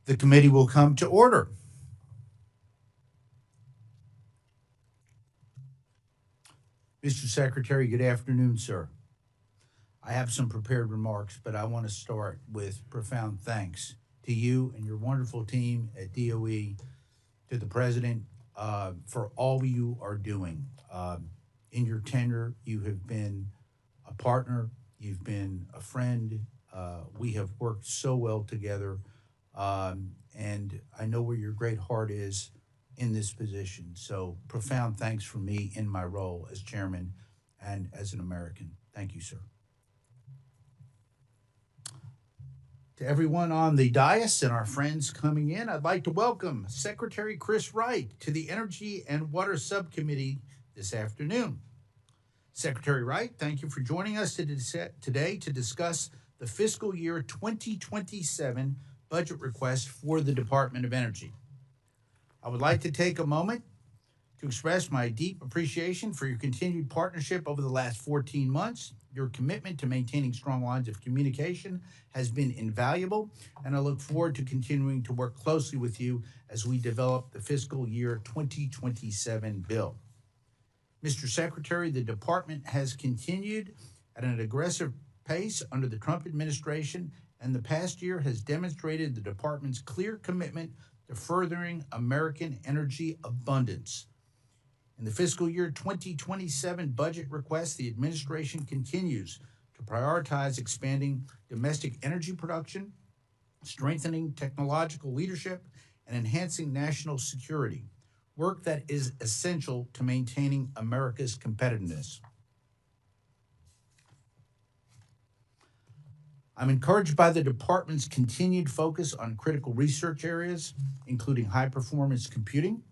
The committee will come to order. Mr. Secretary, good afternoon, sir. I have some prepared remarks, but I want to start with profound thanks to you and your wonderful team at DOE, to the President, for all you are doing. In your tenure, you have been a partner, you've been a friend. We have worked so well together, and I know where your great heart is in this position. So, profound thanks from me in my role as chairman and as an American. Thank you, sir. To everyone on the dais and our friends coming in, I'd like to welcome Secretary Chris Wright to the Energy and Water Subcommittee this afternoon. Secretary Wright, thank you for joining us today to discuss the fiscal year 2027 budget request for the Department of Energy. I would like to take a moment to express my deep appreciation for your continued partnership over the last 14 months. Your commitment to maintaining strong lines of communication has been invaluable, and I look forward to continuing to work closely with you as we develop the fiscal year 2027 bill. Mr. Secretary, the department has continued at an aggressive pace under the Trump administration, and the past year has demonstrated the department's clear commitment to furthering American energy abundance. In the fiscal year 2027 budget request, the administration continues to prioritize expanding domestic energy production, strengthening technological leadership, and enhancing national security, work that is essential to maintaining America's competitiveness. I'm encouraged by the department's continued focus on critical research areas, including high performance computing,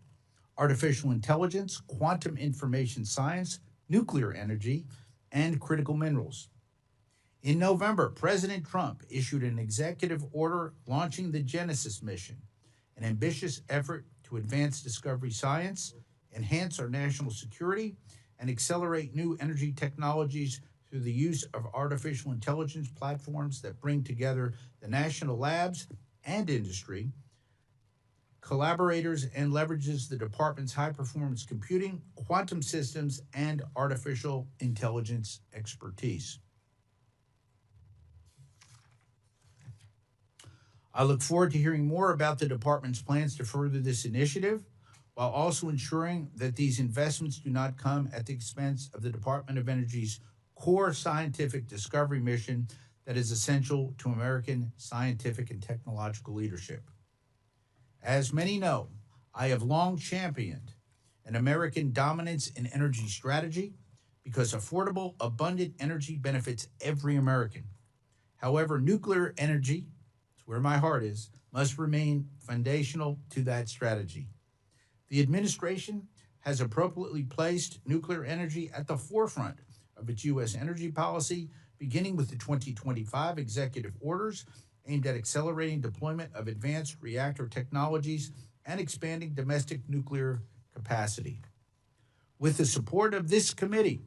artificial intelligence, quantum information science, nuclear energy, and critical minerals. In November, President Trump issued an executive order launching the Genesis mission, an ambitious effort to advance discovery science, enhance our national security, and accelerate new energy technologies through the use of artificial intelligence platforms that bring together the national labs and industry, collaborators, and leverages the department's high performance computing, quantum systems, and artificial intelligence expertise. I look forward to hearing more about the department's plans to further this initiative, while also ensuring that these investments do not come at the expense of the Department of Energy's core scientific discovery mission that is essential to American scientific and technological leadership. As many know, I have long championed an American dominance in energy strategy because affordable, abundant energy benefits every American. However, nuclear energy, it's where my heart is, must remain foundational to that strategy. The administration has appropriately placed nuclear energy at the forefront of its U.S. energy policy, beginning with the 2025 executive orders aimed at accelerating deployment of advanced reactor technologies and expanding domestic nuclear capacity. With the support of this committee,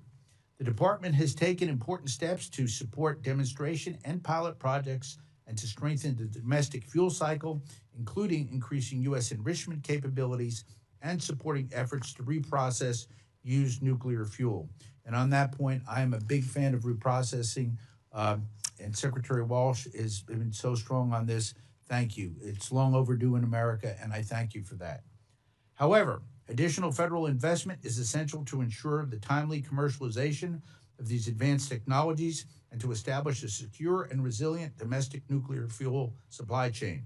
the department has taken important steps to support demonstration and pilot projects and to strengthen the domestic fuel cycle, including increasing U.S. enrichment capabilities and supporting efforts to reprocess used nuclear fuel. And on that point, I am a big fan of reprocessing. And Secretary Walsh has been so strong on this. Thank you. It's long overdue in America, and I thank you for that. However, additional federal investment is essential to ensure the timely commercialization of these advanced technologies and to establish a secure and resilient domestic nuclear fuel supply chain.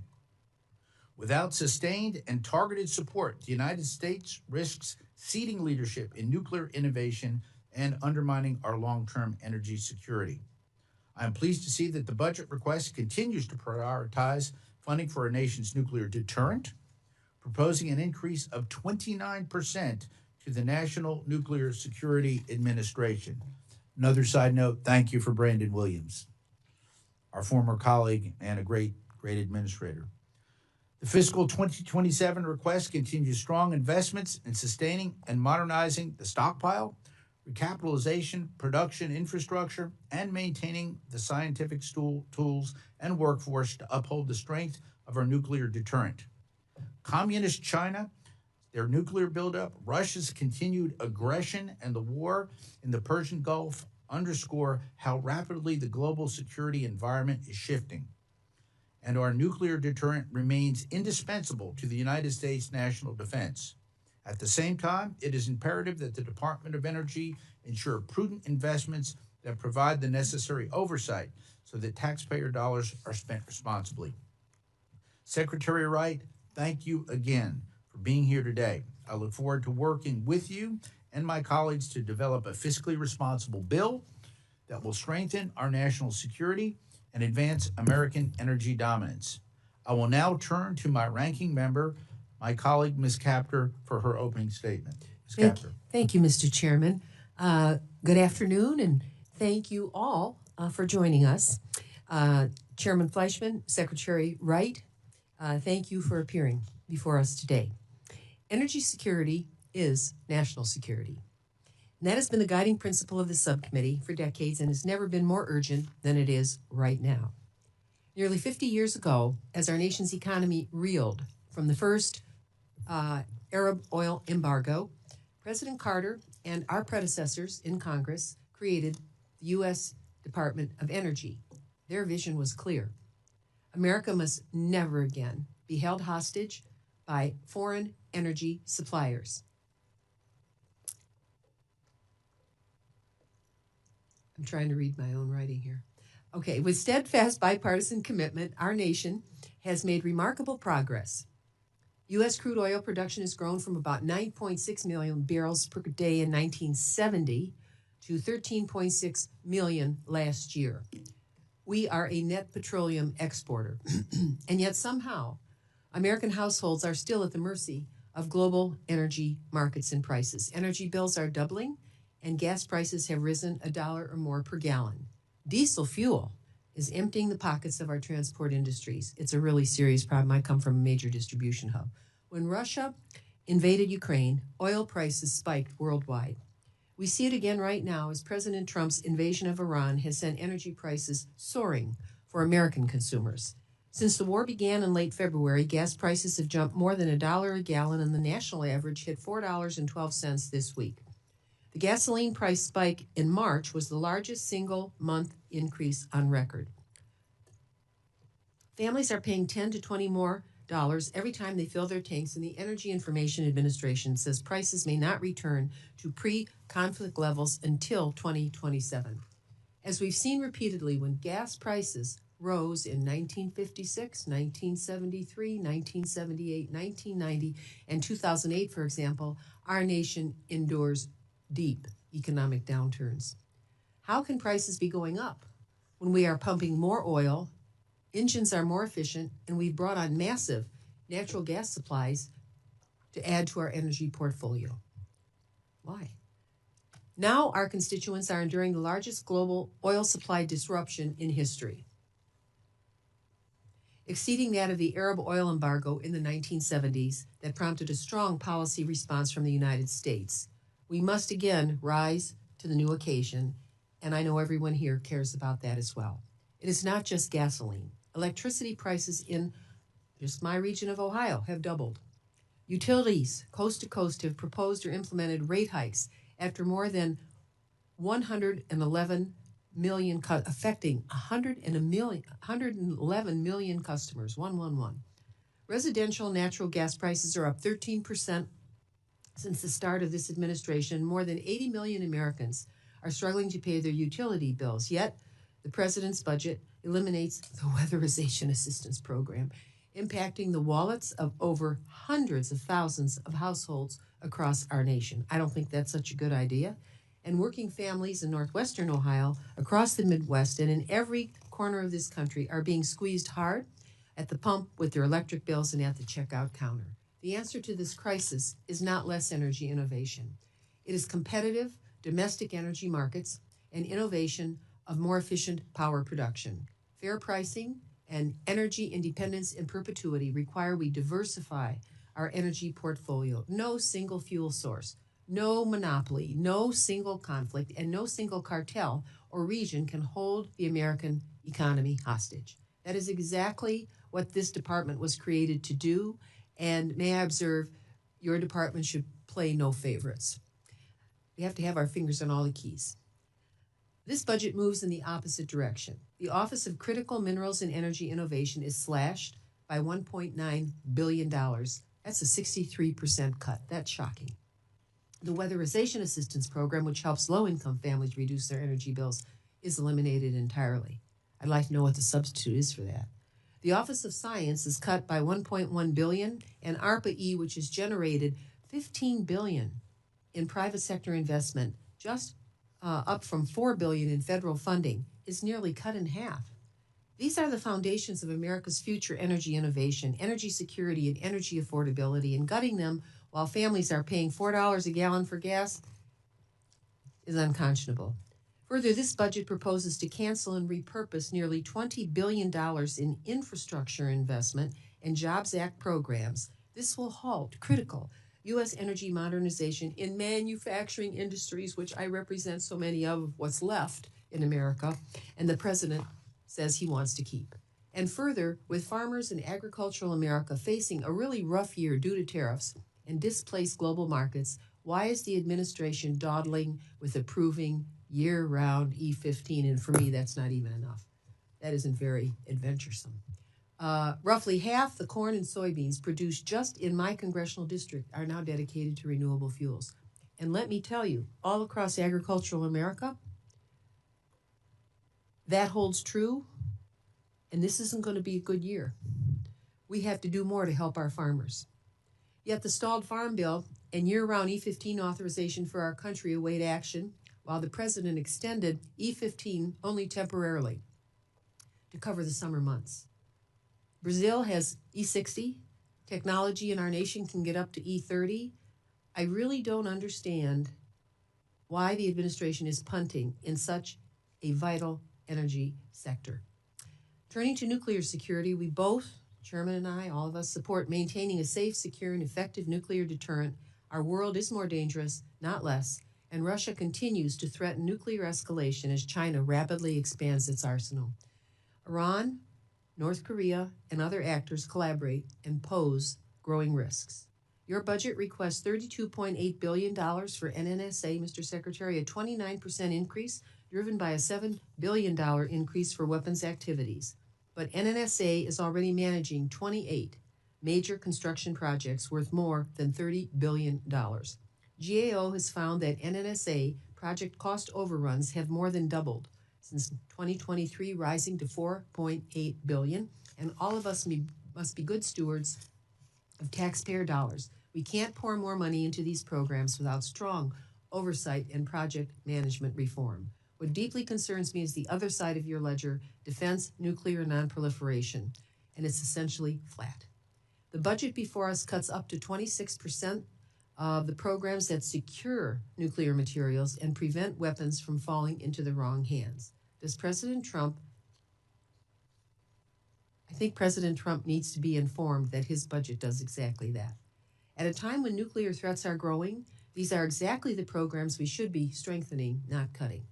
Without sustained and targeted support, the United States risks ceding leadership in nuclear innovation and undermining our long-term energy security. I am pleased to see that the budget request continues to prioritize funding for our nation's nuclear deterrent, proposing an increase of 29% to the National Nuclear Security Administration. Another side note, thank you for Brandon Williams, our former colleague and a great administrator. The fiscal 2027 request continues strong investments in sustaining and modernizing the stockpile, recapitalization, production infrastructure, and maintaining the scientific tools and workforce to uphold the strength of our nuclear deterrent. Communist China, their nuclear buildup, Russia's continued aggression, and the war in the Persian Gulf underscore how rapidly the global security environment is shifting. And our nuclear deterrent remains indispensable to the United States national defense. At the same time, it is imperative that the Department of Energy ensure prudent investments that provide the necessary oversight so that taxpayer dollars are spent responsibly. Secretary Wright, thank you again for being here today. I look forward to working with you and my colleagues to develop a fiscally responsible bill that will strengthen our national security and advance American energy dominance. I will now turn to my ranking member, my colleague, Ms. Capter, for her opening statement. Ms. Capter. Thank you, Mr. Chairman. Good afternoon, and thank you all for joining us. Chairman Fleischman, Secretary Wright, thank you for appearing before us today. Energy security is national security. And that has been the guiding principle of the subcommittee for decades and has never been more urgent than it is right now. Nearly 50 years ago, as our nation's economy reeled from the first Arab oil embargo, President Carter and our predecessors in Congress created the U.S. Department of Energy. Their vision was clear. America must never again be held hostage by foreign energy suppliers. I'm trying to read my own writing here. Okay, with steadfast bipartisan commitment, our nation has made remarkable progress. U.S. crude oil production has grown from about 9.6 million barrels per day in 1970 to 13.6 million last year. We are a net petroleum exporter, and yet somehow American households are still at the mercy of global energy markets and prices. Energy bills are doubling, and gas prices have risen $1 or more per gallon. Diesel fuel is emptying the pockets of our transport industries. It's a really serious problem. I come from a major distribution hub. When Russia invaded Ukraine, oil prices spiked worldwide. We see it again right now as President Trump's invasion of Iran has sent energy prices soaring for American consumers. Since the war began in late February, gas prices have jumped more than $1 a gallon, and the national average hit $4.12 this week. The gasoline price spike in March was the largest single month increase on record. Families are paying $10 to $20 more every time they fill their tanks, and the Energy Information Administration says prices may not return to pre-conflict levels until 2027. As we've seen repeatedly, when gas prices rose in 1956, 1973, 1978, 1990, and 2008, for example, our nation endures deep economic downturns. How can prices be going up when we are pumping more oil, engines are more efficient, and we've brought on massive natural gas supplies to add to our energy portfolio? Why? Now our constituents are enduring the largest global oil supply disruption in history, exceeding that of the Arab oil embargo in the 1970s that prompted a strong policy response from the United States. We must again rise to the new occasion, and I know everyone here cares about that as well. It is not just gasoline. Electricity prices in just my region of Ohio have doubled. Utilities coast to coast have proposed or implemented rate hikes after more than 111 million, affecting 111 million customers, 111. Residential natural gas prices are up 13% since the start of this administration. More than 80 million Americans are struggling to pay their utility bills, yet the president's budget eliminates the Weatherization Assistance Program, impacting the wallets of over hundreds of thousands of households across our nation. I don't think that's such a good idea. And working families in northwestern Ohio, across the Midwest, and in every corner of this country are being squeezed hard at the pump with their electric bills and at the checkout counter. The answer to this crisis is not less energy innovation. It is competitive domestic energy markets and innovation of more efficient power production. Fair pricing and energy independence in perpetuity require we diversify our energy portfolio. No single fuel source, no monopoly, no single conflict, and no single cartel or region can hold the American economy hostage. That is exactly what this department was created to do. And may I observe, your department should play no favorites. We have to have our fingers on all the keys. This budget moves in the opposite direction. The Office of Critical Minerals and Energy Innovation is slashed by $1.9 billion. That's a 63% cut. That's shocking. The Weatherization Assistance Program, which helps low-income families reduce their energy bills, is eliminated entirely. I'd like to know what the substitute is for that. The Office of Science is cut by $1.1 billion, and ARPA-E, which has generated $15 billion in private sector investment, just up from $4 billion in federal funding, is nearly cut in half. These are the foundations of America's future energy innovation, energy security, and energy affordability, and gutting them while families are paying $4 a gallon for gas is unconscionable. Further, this budget proposes to cancel and repurpose nearly $20 billion in infrastructure investment and Jobs Act programs. This will halt critical U.S. energy modernization in manufacturing industries, which I represent so many of what's left in America, and the president says he wants to keep. And further, with farmers and agricultural America facing a really rough year due to tariffs and displaced global markets, why is the administration dawdling with approving year-round E15? And for me, that's not even enough. That isn't very adventuresome. Roughly half the corn and soybeans produced just in my congressional district are now dedicated to renewable fuels. And let me tell you, all across agricultural America, that holds true, and this isn't going to be a good year. We have to do more to help our farmers. Yet the stalled farm bill and year-round E15 authorization for our country await action, while the president extended E15 only temporarily to cover the summer months. Brazil has E60. Technology in our nation can get up to E30. I really don't understand why the administration is punting in such a vital energy sector. Turning to nuclear security, we both, Chairman and I, all of us, support maintaining a safe, secure, and effective nuclear deterrent. Our world is more dangerous, not less, and Russia continues to threaten nuclear escalation as China rapidly expands its arsenal. Iran, North Korea, and other actors collaborate and pose growing risks. Your budget requests $32.8 billion for NNSA, Mr. Secretary, a 29% increase driven by a $7 billion increase for weapons activities. But NNSA is already managing 28 major construction projects worth more than $30 billion. GAO has found that NNSA project cost overruns have more than doubled since 2023, rising to $4.8 billion, and all of us must be good stewards of taxpayer dollars. We can't pour more money into these programs without strong oversight and project management reform. What deeply concerns me is the other side of your ledger, defense, nuclear, nonproliferation, and it's essentially flat. The budget before us cuts up to 26% of the programs that secure nuclear materials and prevent weapons from falling into the wrong hands. Does President Trump, I think President Trump needs to be informed that his budget does exactly that. At a time when nuclear threats are growing, these are exactly the programs we should be strengthening, not cutting.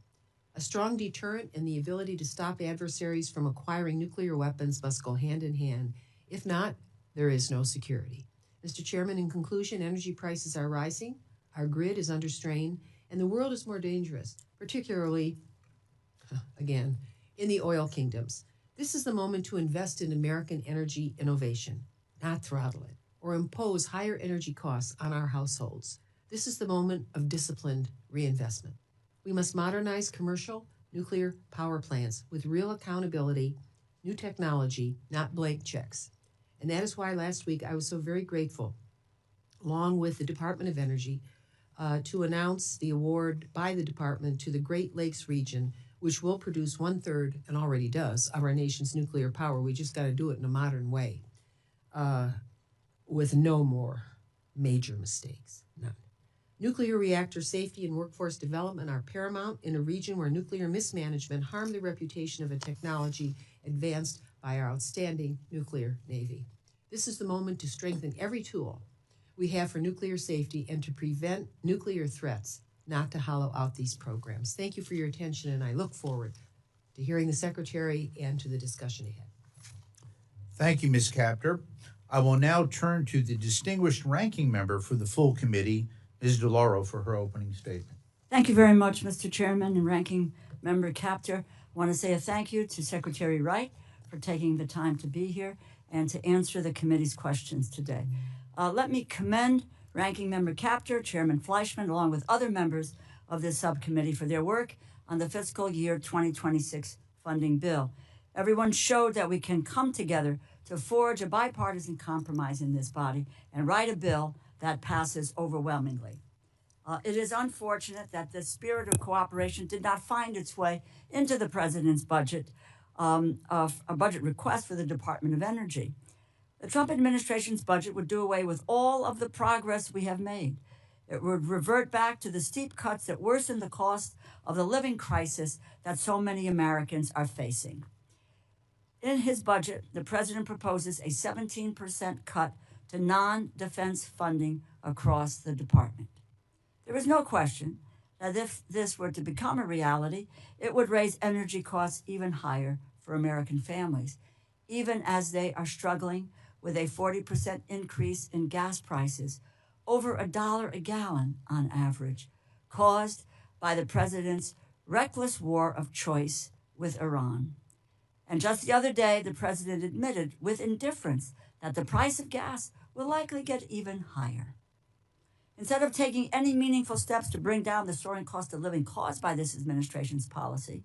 A strong deterrent and the ability to stop adversaries from acquiring nuclear weapons must go hand in hand. If not, there is no security. Mr. Chairman, in conclusion, energy prices are rising, our grid is under strain, and the world is more dangerous, particularly, again, in the oil kingdoms. This is the moment to invest in American energy innovation, not throttle it, or impose higher energy costs on our households. This is the moment of disciplined reinvestment. We must modernize commercial nuclear power plants with real accountability, new technology, not blank checks. And that is why last week I was so very grateful, along with the Department of Energy, to announce the award by the department to the Great Lakes region, which will produce 1/3, and already does, of our nation's nuclear power. We just got to do it in a modern way, with no more major mistakes, none. Nuclear reactor safety and workforce development are paramount in a region where nuclear mismanagement harmed the reputation of a technology advanced by our outstanding nuclear Navy. This is the moment to strengthen every tool we have for nuclear safety and to prevent nuclear threats, not to hollow out these programs. Thank you for your attention, and I look forward to hearing the Secretary and to the discussion ahead. Thank you, Ms. Capter. I will now turn to the distinguished ranking member for the full committee, Ms. DeLauro, for her opening statement. Thank you very much, Mr. Chairman and Ranking Member Capter. I want to say a thank you to Secretary Wright for taking the time to be here and to answer the committee's questions today. Let me commend Ranking Member Capter, Chairman Fleischman, along with other members of this subcommittee for their work on the fiscal year 2026 funding bill. Everyone showed that we can come together to forge a bipartisan compromise in this body and write a bill that passes overwhelmingly. It is unfortunate that the spirit of cooperation did not find its way into the president's budget, a budget request for the Department of Energy. The Trump administration's budget would do away with all of the progress we have made. It would revert back to the steep cuts that worsen the cost of the living crisis that so many Americans are facing. In his budget, the president proposes a 17% cut to non-defense funding across the department. There is no question that if this were to become a reality, it would raise energy costs even higher for American families, even as they are struggling with a 40% increase in gas prices, over $1 a gallon on average, caused by the president's reckless war of choice with Iran. And just the other day, the president admitted with indifference that the price of gas will likely get even higher. Instead of taking any meaningful steps to bring down the soaring cost of living caused by this administration's policy,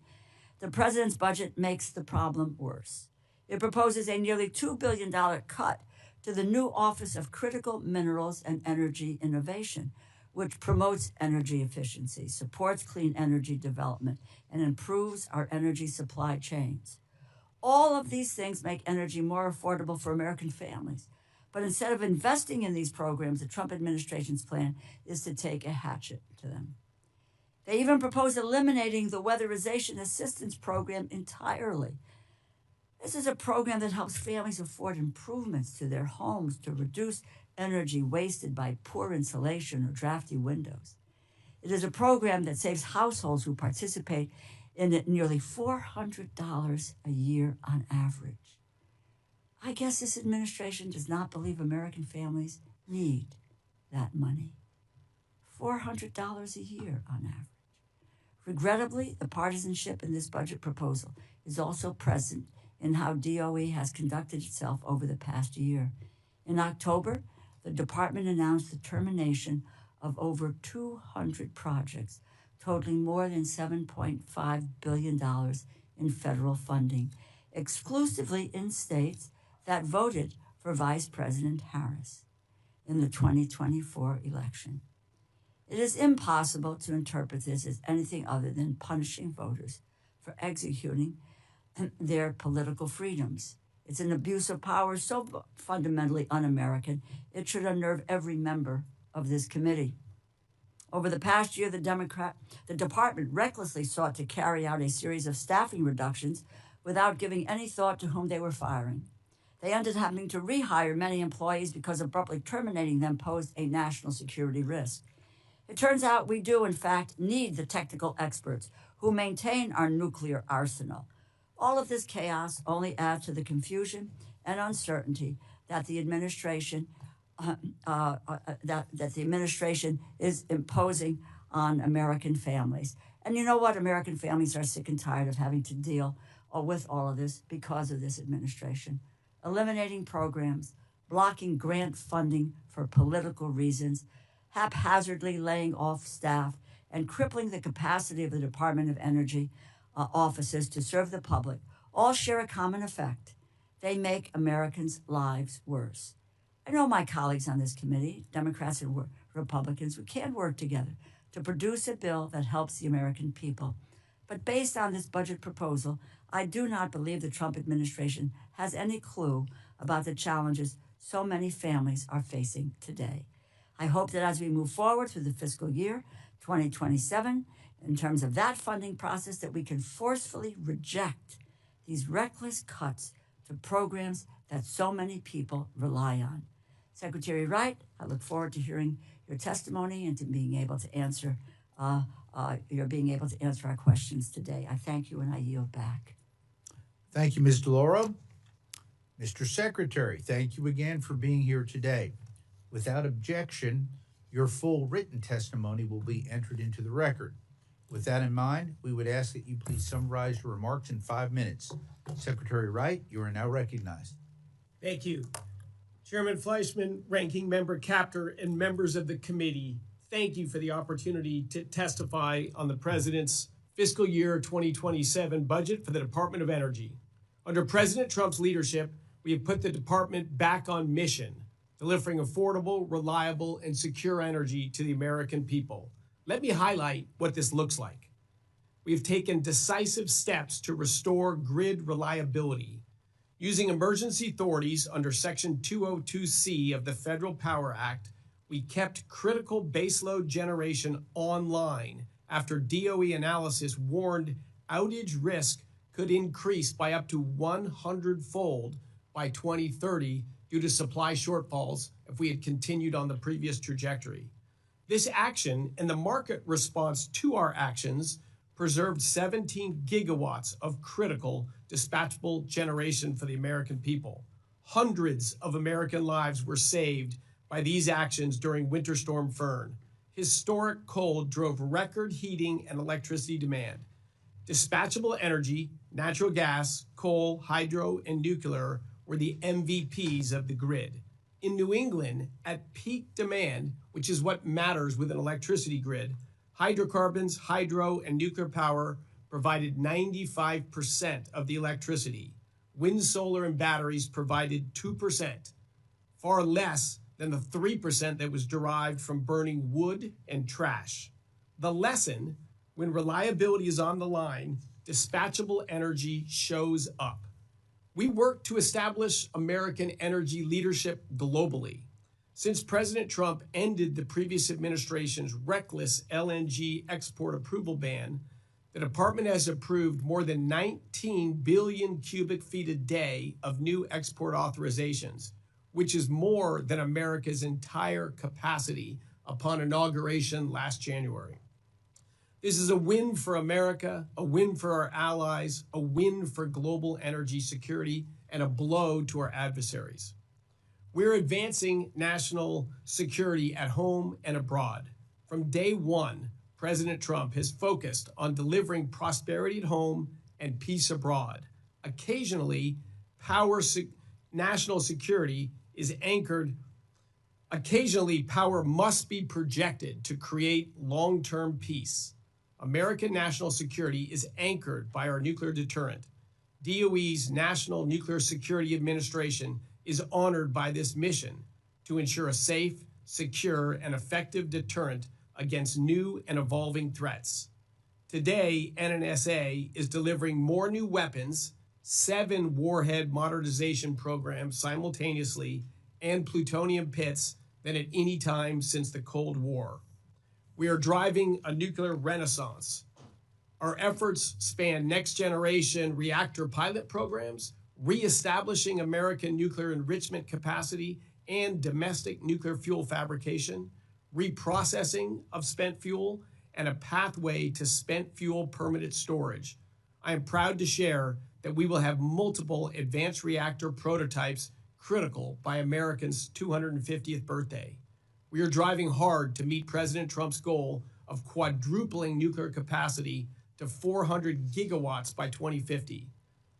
the president's budget makes the problem worse. It proposes a nearly $2 billion cut to the new Office of Critical Minerals and Energy Innovation, which promotes energy efficiency, supports clean energy development, and improves our energy supply chains. All of these things make energy more affordable for American families. But instead of investing in these programs, the Trump administration's plan is to take a hatchet to them. They even propose eliminating the Weatherization Assistance Program entirely. This is a program that helps families afford improvements to their homes to reduce energy wasted by poor insulation or drafty windows. It is a program that saves households who participate in it nearly $400 a year on average. I guess this administration does not believe American families need that money. $400 a year on average. Regrettably, the partisanship in this budget proposal is also present in how DOE has conducted itself over the past year. In October, the department announced the termination of over 200 projects, totaling more than $7.5 billion in federal funding, exclusively in states that voted for Vice President Harris in the 2024 election. It is impossible to interpret this as anything other than punishing voters for executing their political freedoms. It's an abuse of power so fundamentally un-American, it should unnerve every member of this committee. Over the past year, the department recklessly sought to carry out a series of staffing reductions without giving any thought to whom they were firing. They ended up having to rehire many employees because abruptly terminating them posed a national security risk. It turns out we do, in fact, need the technical experts who maintain our nuclear arsenal. All of this chaos only adds to the confusion and uncertainty that the administration is imposing on American families. And you know what? American families are sick and tired of having to deal with all of this because of this administration. Eliminating programs, blocking grant funding for political reasons, haphazardly laying off staff, and crippling the capacity of the Department of Energy offices to serve the public all share a common effect. They make Americans' lives worse. I know my colleagues on this committee, Democrats and Republicans, we can work together to produce a bill that helps the American people. But based on this budget proposal, I do not believe the Trump administration has any clue about the challenges so many families are facing today. I hope that as we move forward through the fiscal year 2027, in terms of that funding process, that we can forcefully reject these reckless cuts to programs that so many people rely on. Secretary Wright, I look forward to hearing your testimony and to being able to answer our questions today. I thank you and I yield back. Thank you, Ms. DeLauro. Mr. Secretary, thank you again for being here today. Without objection, your full written testimony will be entered into the record. With that in mind, we would ask that you please summarize your remarks in 5 minutes. Secretary Wright, you are now recognized. Thank you. Chairman Fleischman, Ranking Member Capter, and members of the committee, thank you for the opportunity to testify on the President's fiscal year 2027 budget for the Department of Energy. Under President Trump's leadership, we have put the department back on mission, delivering affordable, reliable, and secure energy to the American people. Let me highlight what this looks like. We have taken decisive steps to restore grid reliability. Using emergency authorities under Section 202C of the Federal Power Act, we kept critical baseload generation online after DOE analysis warned outage risk could increase by up to 100-fold by 2030 due to supply shortfalls if we had continued on the previous trajectory. This action and the market response to our actions preserved 17 gigawatts of critical dispatchable generation for the American people. Hundreds of American lives were saved by these actions during Winter Storm Fern. Historic cold drove record heating and electricity demand. Dispatchable energy, natural gas, coal, hydro, and nuclear were the MVPs of the grid. In New England, at peak demand, which is what matters with an electricity grid, hydrocarbons, hydro, and nuclear power provided 95% of the electricity. Wind, solar, and batteries provided 2%, far less than the 3% that was derived from burning wood and trash. The lesson: when reliability is on the line, dispatchable energy shows up. We work to establish American energy leadership globally. Since President Trump ended the previous administration's reckless LNG export approval ban, the department has approved more than 19 billion cubic feet a day of new export authorizations, which is more than America's entire capacity upon inauguration last January. This is a win for America, a win for our allies, a win for global energy security, and a blow to our adversaries. We're advancing national security at home and abroad. From day one, President Trump has focused on delivering prosperity at home and peace abroad. Occasionally, national security is anchored. Occasionally, power must be projected to create long-term peace. American national security is anchored by our nuclear deterrent. DOE's National Nuclear Security Administration is honored by this mission to ensure a safe, secure, and effective deterrent against new and evolving threats. Today, NNSA is delivering more new weapons, 7 warhead modernization programs simultaneously, and plutonium pits than at any time since the Cold War. We are driving a nuclear renaissance. Our efforts span next-generation reactor pilot programs, reestablishing American nuclear enrichment capacity and domestic nuclear fuel fabrication, reprocessing of spent fuel, and a pathway to spent fuel permanent storage. I am proud to share that we will have multiple advanced reactor prototypes critical by Americans' 250th birthday. We are driving hard to meet President Trump's goal of quadrupling nuclear capacity to 400 gigawatts by 2050.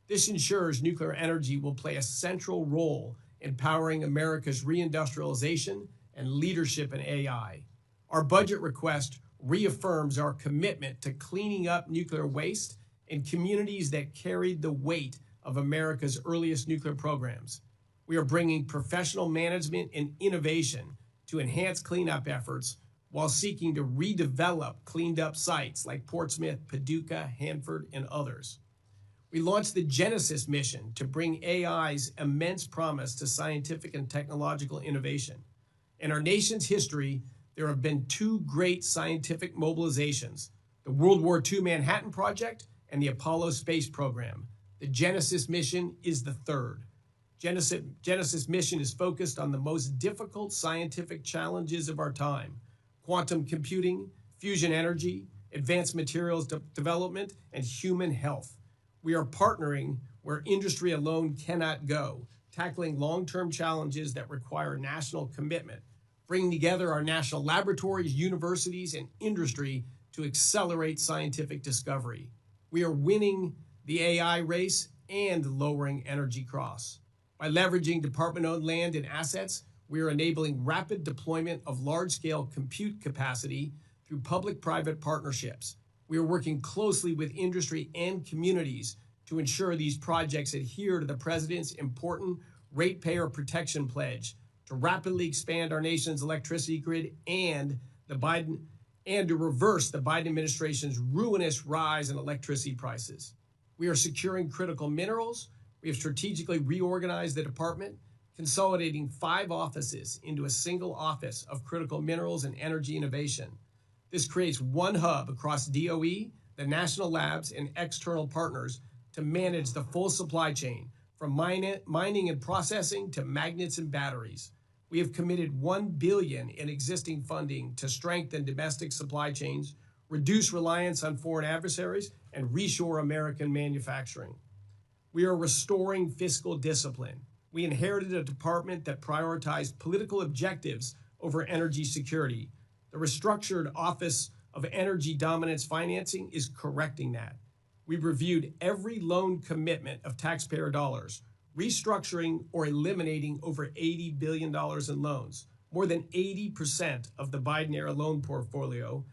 This ensures nuclear energy will play a central role in powering America's reindustrialization and leadership in AI. Our budget request reaffirms our commitment to cleaning up nuclear waste in communities that carried the weight of America's earliest nuclear programs. We are bringing professional management and innovation to enhance cleanup efforts while seeking to redevelop cleaned up sites like Portsmouth, Paducah, Hanford, and others. We launched the Genesis mission to bring AI's immense promise to scientific and technological innovation. In our nation's history, there have been 2 great scientific mobilizations: the World War II Manhattan Project and the Apollo space program. The Genesis mission is the third. Genesis mission is focused on the most difficult scientific challenges of our time: quantum computing, fusion energy, advanced materials development, and human health. We are partnering where industry alone cannot go tackling long-term challenges that require national commitment, bringing together our national laboratories, universities, and industry to accelerate scientific discovery. We are winning the AI race and lowering energy costs. By leveraging department-owned land and assets, we are enabling rapid deployment of large-scale compute capacity through public-private partnerships. We are working closely with industry and communities to ensure these projects adhere to the President's important ratepayer protection pledge to rapidly expand our nation's electricity grid and to reverse the Biden administration's ruinous rise in electricity prices. We are securing critical minerals. We have strategically reorganized the department, consolidating 5 offices into a single office of critical minerals and energy innovation. This creates one hub across DOE, the national labs, and external partners to manage the full supply chain, from mining and processing to magnets and batteries. We have committed $1 billion in existing funding to strengthen domestic supply chains, reduce reliance on foreign adversaries, and reshore American manufacturing. We are restoring fiscal discipline. We inherited a department that prioritized political objectives over energy security. The restructured Office of Energy Dominance Financing is correcting that. We've reviewed every loan commitment of taxpayer dollars, restructuring or eliminating over $80 billion in loans, more than 80% of the Biden-era loan portfolio,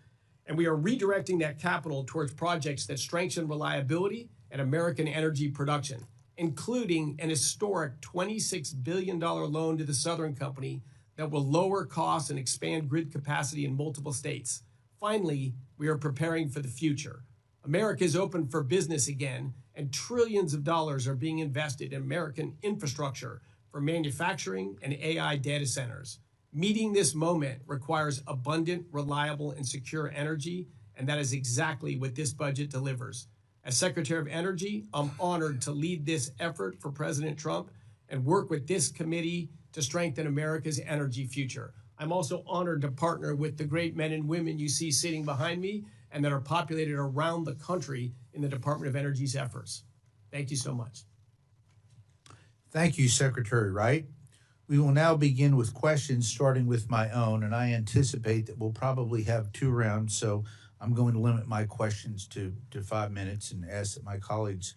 and we are redirecting that capital towards projects that strengthen reliability and American energy production, including an historic $26 billion loan to the Southern Company that will lower costs and expand grid capacity in multiple states. Finally, we are preparing for the future. America is open for business again, and trillions of dollars are being invested in American infrastructure for manufacturing and AI data centers. Meeting this moment requires abundant, reliable, and secure energy, and that is exactly what this budget delivers. As Secretary of Energy, I'm honored to lead this effort for President Trump and work with this committee to strengthen America's energy future. I'm also honored to partner with the great men and women you see sitting behind me and that are populated around the country in the Department of Energy's efforts. Thank you so much. Thank you, Secretary Wright. We will now begin with questions, starting with my own, and I anticipate that we'll probably have 2 rounds, so I'm going to limit my questions to 5 minutes and ask that my colleagues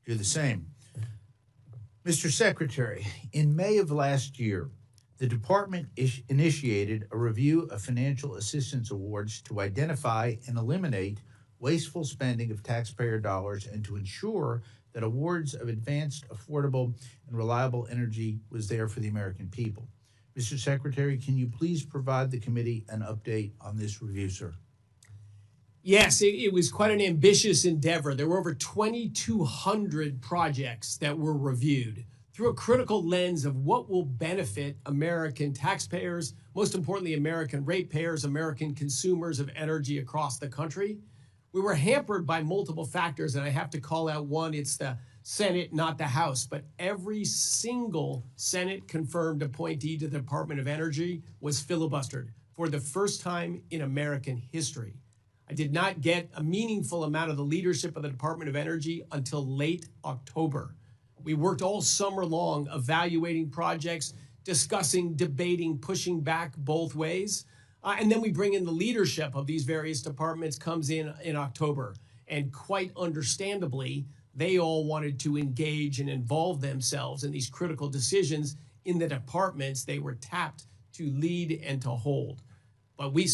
do the same. Mr. Secretary, in May of last year, the department initiated a review of financial assistance awards to identify and eliminate wasteful spending of taxpayer dollars and to ensure that awards of advanced, affordable, and reliable energy was there for the American people. Mr. Secretary, can you please provide the committee an update on this review, sir? Yes, it was quite an ambitious endeavor. There were over 2,200 projects that were reviewed through a critical lens of what will benefit American taxpayers, most importantly, American ratepayers, American consumers of energy across the country. We were hampered by multiple factors, and I have to call out one. It's the Senate, not the House, but every single Senate-confirmed appointee to the Department of Energy was filibustered for the first time in American history. I did not get a meaningful amount of the leadership of the Department of Energy until late October. We worked all summer long evaluating projects, discussing, debating, pushing back both ways. And then we bring in the leadership of these various departments comes in October. And quite understandably, they all wanted to engage and involve themselves in these critical decisions in the departments they were tapped to lead and to hold. But we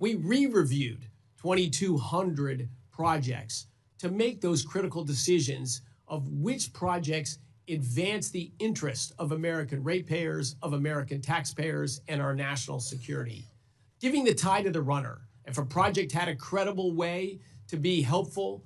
re-reviewed 2,200 projects to make those critical decisions of which projects advance the interest of American ratepayers, of American taxpayers, and our national security. Giving the tie to the runner. If a project had a credible way to be helpful,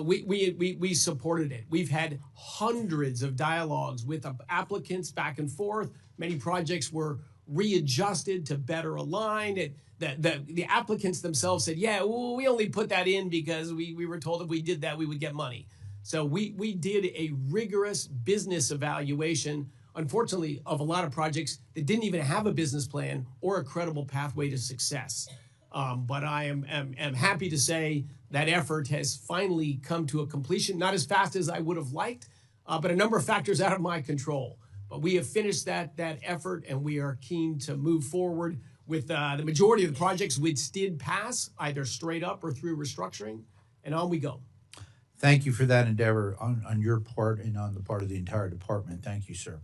we supported it. We've had hundreds of dialogues with applicants back and forth. Many projects were readjusted to better align. The applicants themselves said, yeah, well, we only put that in because we were told if we did that, we would get money. So we did a rigorous business evaluation, unfortunately, of a lot of projects that didn't even have a business plan or a credible pathway to success. But I am happy to say that effort has finally come to a completion, not as fast as I would have liked, but a number of factors out of my control. But we have finished that effort, and we are keen to move forward with the majority of the projects which did pass, either straight up or through restructuring, and on we go. Thank you for that endeavor on your part and on the part of the entire department. Thank you, sir.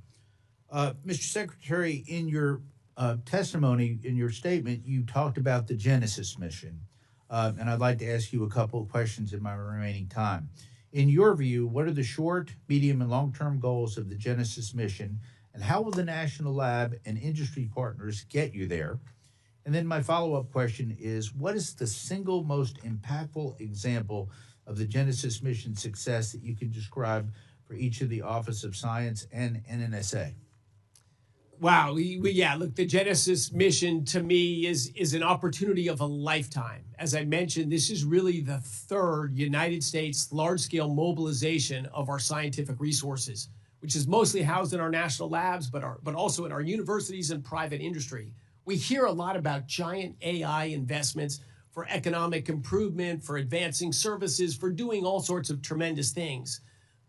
Mr. Secretary, in your testimony, in your statement, you talked about the Genesis mission. And I'd like to ask you a couple of questions in my remaining time. In your view, what are the short, medium, and long-term goals of the Genesis mission, and how will the National Lab and industry partners get you there? And then my follow-up question is, what is the single most impactful example of the Genesis mission success that you can describe for each of the Office of Science and NNSA? Wow, look, the Genesis mission to me is an opportunity of a lifetime. As I mentioned, this is really the third United States large-scale mobilization of our scientific resources, which is mostly housed in our national labs, but also in our universities and private industry. We hear a lot about giant AI investments for economic improvement, for advancing services, for doing all sorts of tremendous things.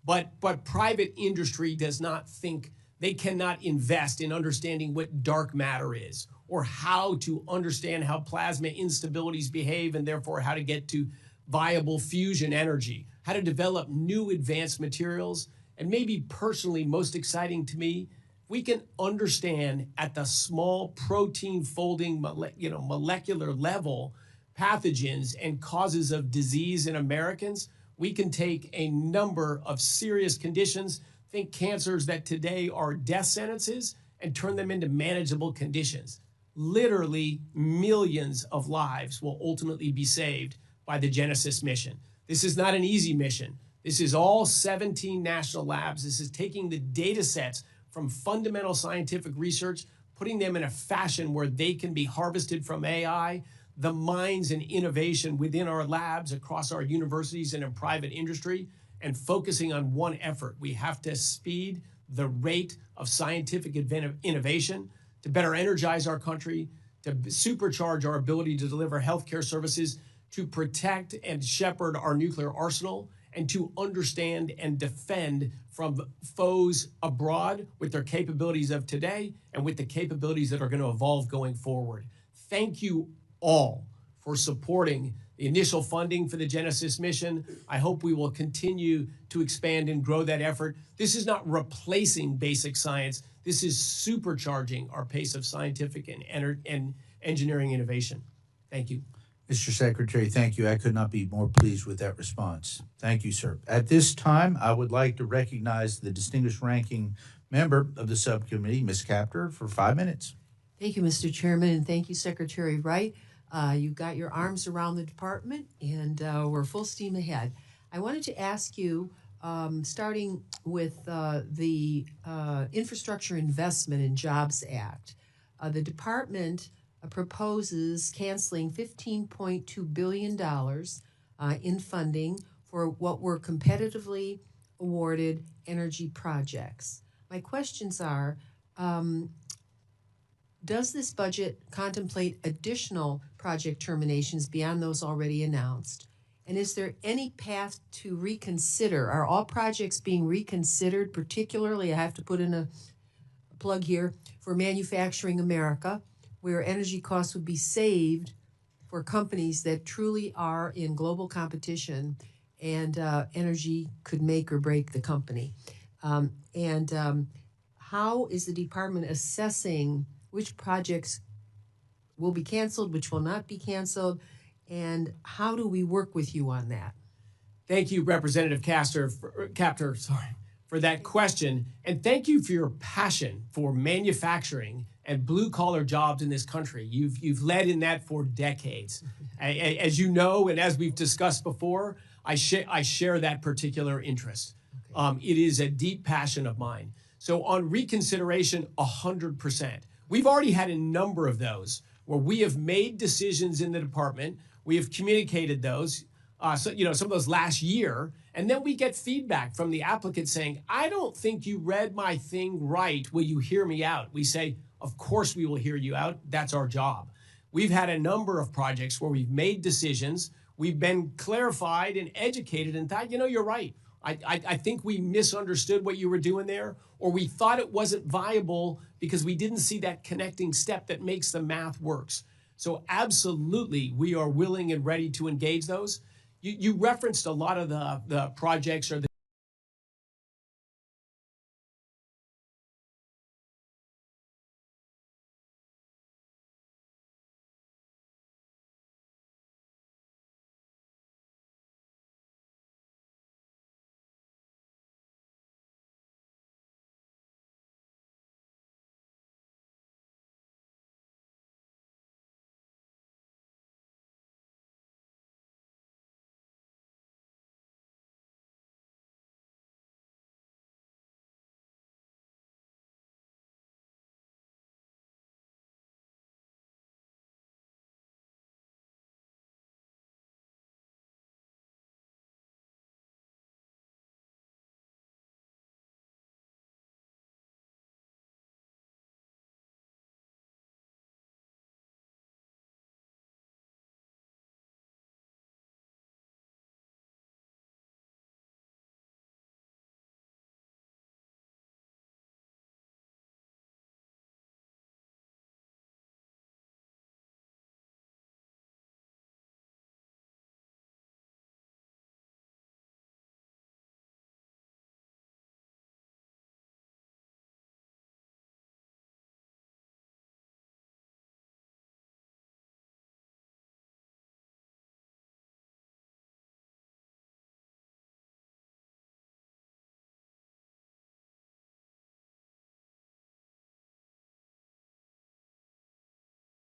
But private industry does not think they cannot invest in understanding what dark matter is, or how to understand how plasma instabilities behave, and therefore how to get to viable fusion energy, how to develop new advanced materials, and maybe personally most exciting to me, we can understand at the small protein folding molecular level pathogens and causes of disease in Americans. We can take a number of serious conditions, think cancers that today are death sentences, and turn them into manageable conditions. Literally millions of lives will ultimately be saved by the Genesis mission. This is not an easy mission. This is all 17 national labs. This is taking the data sets from fundamental scientific research, putting them in a fashion where they can be harvested from AI, the minds and innovation within our labs across our universities and in private industry, and focusing on one effort. We have to speed the rate of scientific innovation to better energize our country, to supercharge our ability to deliver healthcare services, to protect and shepherd our nuclear arsenal, and to understand and defend from foes abroad with their capabilities of today and with the capabilities that are going to evolve going forward. Thank you all for supporting the initial funding for the Genesis mission. I hope we will continue to expand and grow that effort. This is not replacing basic science. This is supercharging our pace of scientific and engineering innovation. Thank you. Mr. Secretary, thank you. I could not be more pleased with that response. Thank you, sir. At this time, I would like to recognize the distinguished ranking member of the subcommittee, Ms. Capter, for 5 minutes. Thank you, Mr. Chairman, and thank you, Secretary Wright. You got your arms around the department, and we're full steam ahead. I wanted to ask you, starting with the Infrastructure Investment and Jobs Act, the department proposes canceling $15.2 billion in funding for what were competitively awarded energy projects. My questions are, does this budget contemplate additional project terminations beyond those already announced? And is there any path to reconsider? Are all projects being reconsidered, particularly, I have to put in a plug here, for Manufacturing America, where energy costs would be saved for companies that truly are in global competition, and energy could make or break the company? How is the department assessing which projects will be canceled, which will not be canceled, and how do we work with you on that? Thank you, Representative Capter, for that question, and thank you for your passion for manufacturing and blue-collar jobs in this country. You've led in that for decades. As you know, and as we've discussed before, I share that particular interest. Okay. It is a deep passion of mine. So on reconsideration, 100%. We've already had a number of those where we have made decisions in the department. We have communicated those, some of those last year, and then we get feedback from the applicant saying, I don't think you read my thing right. Will you hear me out? We say, of course we will hear you out. That's our job. We've had a number of projects where we've made decisions. We've been clarified and educated and thought, you're right. I think we misunderstood what you were doing there, or we thought it wasn't viable because we didn't see that connecting step that makes the math works. So absolutely, we are willing and ready to engage those. You referenced a lot of the projects or the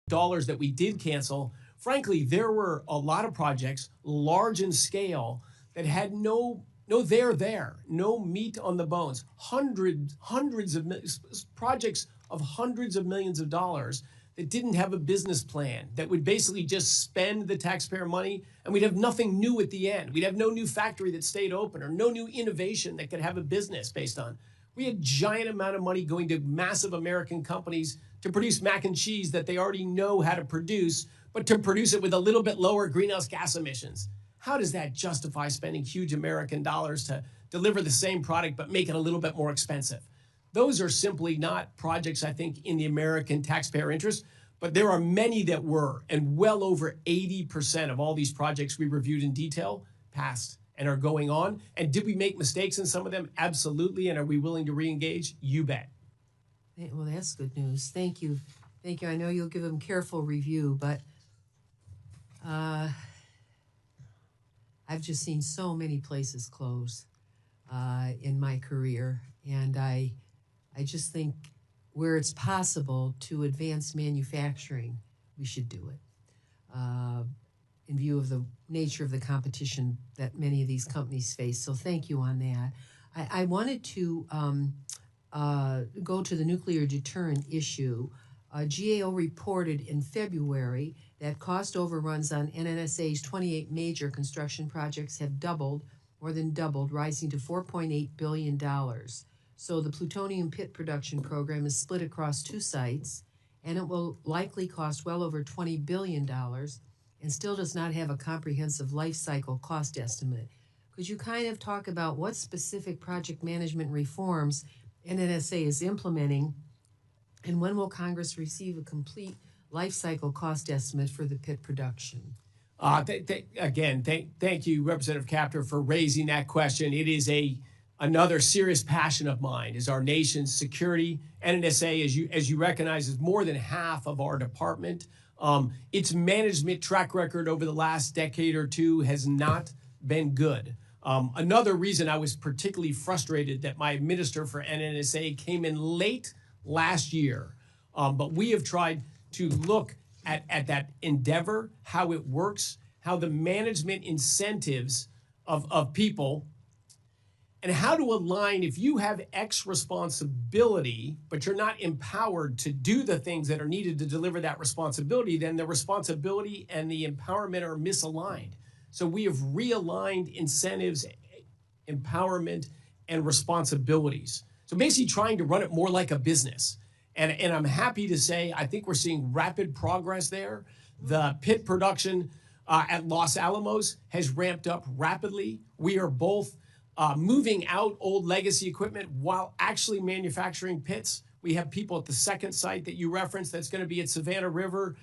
dollars that we did cancel, frankly, there were a lot of projects, large in scale, that had no meat on the bones. Hundreds of projects of hundreds of millions of dollars that didn't have a business plan, that would basically just spend the taxpayer money, and we'd have nothing new at the end. We'd have no new factory that stayed open or no new innovation that could have a business based on. We had giant amount of money going to massive American companies to produce mac and cheese that they already know how to produce, but to produce it with a little bit lower greenhouse gas emissions. How does that justify spending huge American dollars to deliver the same product but make it a little bit more expensive? Those are simply not projects, I think, in the American taxpayer interest, but there are many that were, and well over 80% of all these projects we reviewed in detail passed and are going on. And did we make mistakes in some of them? Absolutely. And are we willing to re-engage? You bet. Well, that's good news. Thank you. Thank you. I know you'll give them careful review, but I've just seen so many places close in my career, and I just think where it's possible to advance manufacturing, we should do it in view of the nature of the competition that many of these companies face. So thank you on that. I wanted to go to the nuclear deterrent issue. GAO reported in February that cost overruns on NNSA's 28 major construction projects have doubled, more than doubled, rising to $4.8 billion. So the plutonium pit production program is split across 2 sites, and it will likely cost well over $20 billion and still does not have a comprehensive life cycle cost estimate. Could you kind of talk about what specific project management reforms NNSA is implementing, and when will Congress receive a complete life cycle cost estimate for the pit production? Thank you, Representative Capter, for raising that question. It is another serious passion of mine, is our nation's security. NNSA, as you recognize, is more than half of our department. Its management track record over the last decade or two has not been good. Another reason I was particularly frustrated that my minister for NNSA came in late last year. But we have tried to look at that endeavor, how it works, how the management incentives of people, and how to align. If you have X responsibility, but you're not empowered to do the things that are needed to deliver that responsibility, then the responsibility and the empowerment are misaligned. So we have realigned incentives, empowerment, and responsibilities. So basically trying to run it more like a business. And I'm happy to say, I think we're seeing rapid progress there. The pit production at Los Alamos has ramped up rapidly. We are both moving out old legacy equipment while actually manufacturing pits. We have people at the second site that you referenced that's going to be at Savannah River.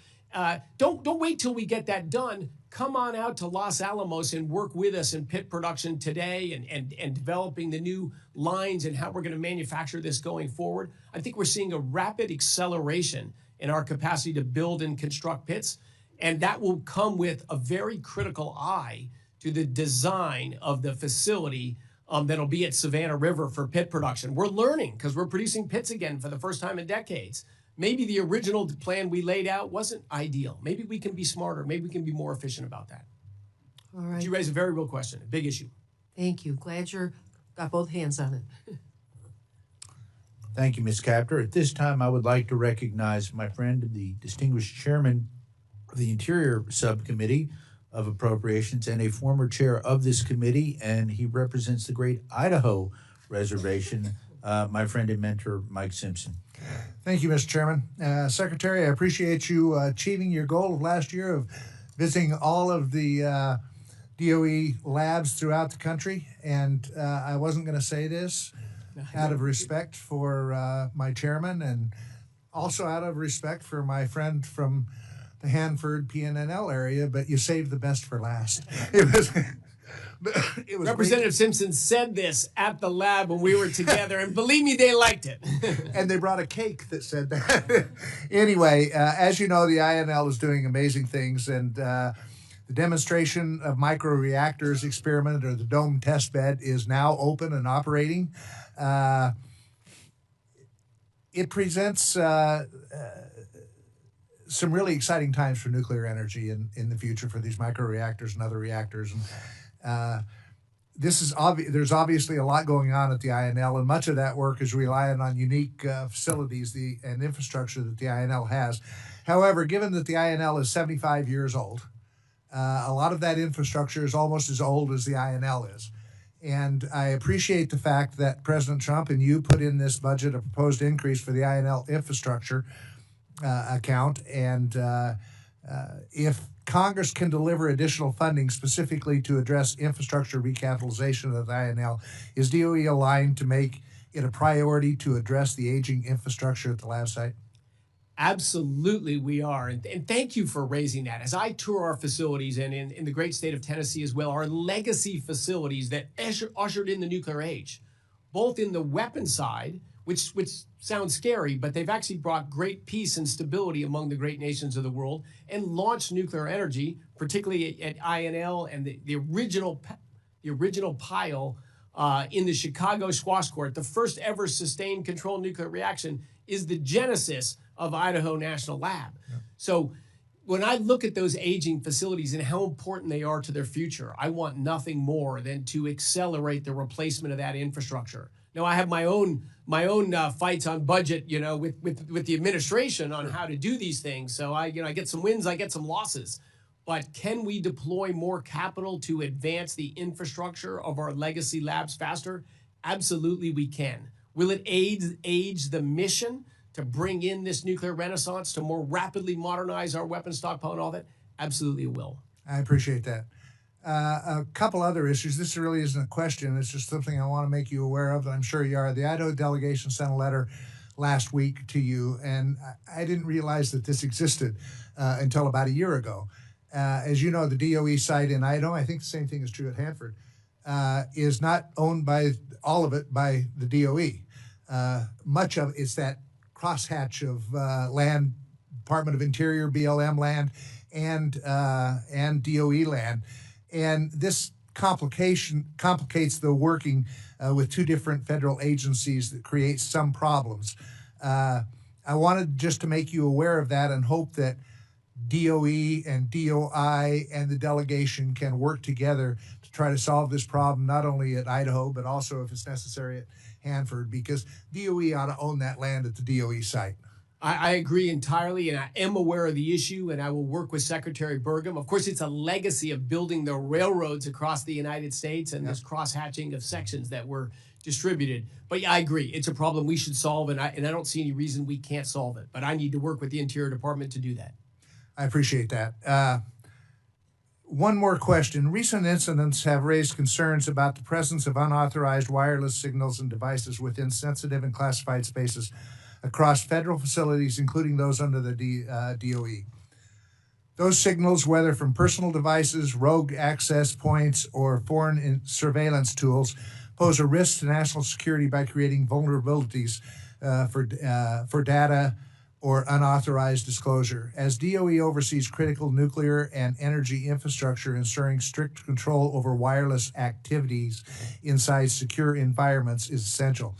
Don't wait till we get that done. Come on out to Los Alamos and work with us in pit production today and developing the new lines and how we're going to manufacture this going forward. I think we're seeing a rapid acceleration in our capacity to build and construct pits, and that will come with a very critical eye to the design of the facility that'll be at Savannah River for pit production. We're learning because we're producing pits again for the first time in decades. Maybe the original plan we laid out wasn't ideal. Maybe we can be smarter. Maybe we can be more efficient about that. All right. You raise a very real question, a big issue. Thank you. Glad you're got both hands on it. Thank you, Ms. Capter. At this time, I would like to recognize my friend, the distinguished chairman of the Interior Subcommittee of Appropriations and a former chair of this committee, and he represents the great Idaho Reservation, my friend and mentor, Mike Simpson. Thank you, Mr. Chairman. Secretary, I appreciate you achieving your goal of last year of visiting all of the DOE labs throughout the country. And I wasn't going to say this out of respect for my chairman and also out of respect for my friend from the Hanford PNNL area, but you saved the best for last. It was Representative great. Simpson said this at the lab when we were together, and believe me, they liked it. And they brought a cake that said that. Anyway, as you know, the INL is doing amazing things, and the demonstration of microreactors experiment, or the dome test bed, is now open and operating. It presents some really exciting times for nuclear energy in the future for these microreactors and other reactors. And this is there's obviously a lot going on at the INL, and much of that work is relying on unique facilities and infrastructure that the INL has. However, given that the INL is 75 years old, a lot of that infrastructure is almost as old as the INL is. And I appreciate the fact that President Trump and you put in this budget a proposed increase for the INL infrastructure account. And if Congress can deliver additional funding specifically to address infrastructure recapitalization of the INL, is DOE aligned to make it a priority to address the aging infrastructure at the lab site? Absolutely, we are. And thank you for raising that. As I tour our facilities, and in the great state of Tennessee as well, our legacy facilities that ushered in the nuclear age, both in the weapon side, which sounds scary, but they've actually brought great peace and stability among the great nations of the world, and launched nuclear energy, particularly at INL and the original pile in the Chicago Squash Court. The first ever sustained controlled nuclear reaction is the genesis of Idaho National Lab. Yeah. So when I look at those aging facilities and how important they are to their future, I want nothing more than to accelerate the replacement of that infrastructure. Now, I have my own fights on budget, with the administration on how to do these things. So I get some wins, I get some losses. But can we deploy more capital to advance the infrastructure of our legacy labs faster? Absolutely, we can. Will it aid the mission to bring in this nuclear renaissance, to more rapidly modernize our weapons stockpile and all that? Absolutely, it will. I appreciate that. A couple other issues. This really isn't a question. It's just something I want to make you aware of. I'm sure you are. The Idaho delegation sent a letter last week to you, and I didn't realize that this existed until about a year ago. As you know, the DOE site in Idaho, I think the same thing is true at Hanford, is not owned by all of it by the DOE. Much of it's that crosshatch of land, Department of Interior, BLM land, and DOE land. And this complicates the working with two different federal agencies that creates some problems. I wanted just to make you aware of that and hope that DOE and DOI and the delegation can work together to try to solve this problem, not only at Idaho, but also, if it's necessary, at Hanford, because DOE ought to own that land at the DOE site. I agree entirely, and I am aware of the issue, and I will work with Secretary Burgum. Of course, it's a legacy of building the railroads across the United States and this cross-hatching of sections that were distributed. But yeah, I agree. It's a problem we should solve, and I don't see any reason we can't solve it. But I need to work with the Interior Department to do that. I appreciate that. One more question. Recent incidents have raised concerns about the presence of unauthorized wireless signals and devices within sensitive and classified spaces across federal facilities, including those under the DOE. Those signals, whether from personal devices, rogue access points, or foreign surveillance tools, pose a risk to national security by creating vulnerabilities for data or unauthorized disclosure. As DOE oversees critical nuclear and energy infrastructure, ensuring strict control over wireless activities inside secure environments is essential.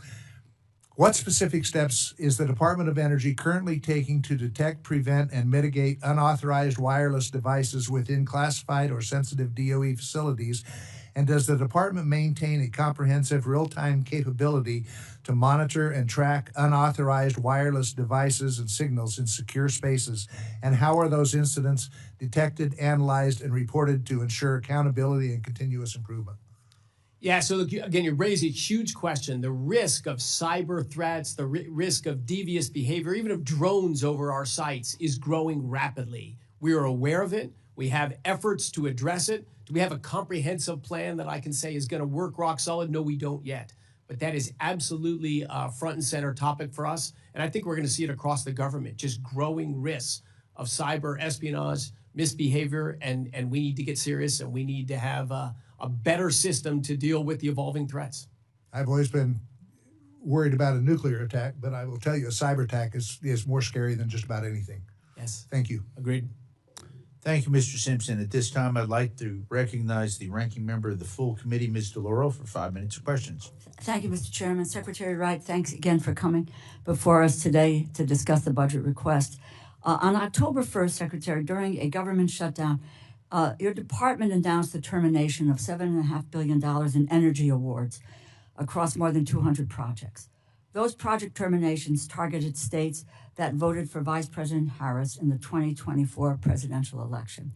What specific steps is the Department of Energy currently taking to detect, prevent, and mitigate unauthorized wireless devices within classified or sensitive DOE facilities? And does the department maintain a comprehensive real-time capability to monitor and track unauthorized wireless devices and signals in secure spaces? And how are those incidents detected, analyzed, and reported to ensure accountability and continuous improvement? Yeah, so again, you raise a huge question. The risk of cyber threats, the risk of devious behavior, even of drones over our sites is growing rapidly. We are aware of it. We have efforts to address it. Do we have a comprehensive plan that I can say is going to work rock solid? No, we don't yet. But that is absolutely a front and center topic for us. And I think we're going to see it across the government, just growing risks of cyber espionage, misbehavior, and we need to get serious, and we need to have a better system to deal with the evolving threats. I've always been worried about a nuclear attack, but I will tell you a cyber attack is more scary than just about anything. Yes. Thank you. Agreed. Thank you, Mr. Simpson. At this time, I'd like to recognize the ranking member of the full committee, Ms. DeLauro, for 5 minutes of questions. Thank you, Mr. Chairman. Secretary Wright, thanks again for coming before us today to discuss the budget request. On October 1st, Secretary, during a government shutdown, your department announced the termination of $7.5 billion in energy awards across more than 200 projects. Those project terminations targeted states that voted for Vice President Harris in the 2024 presidential election.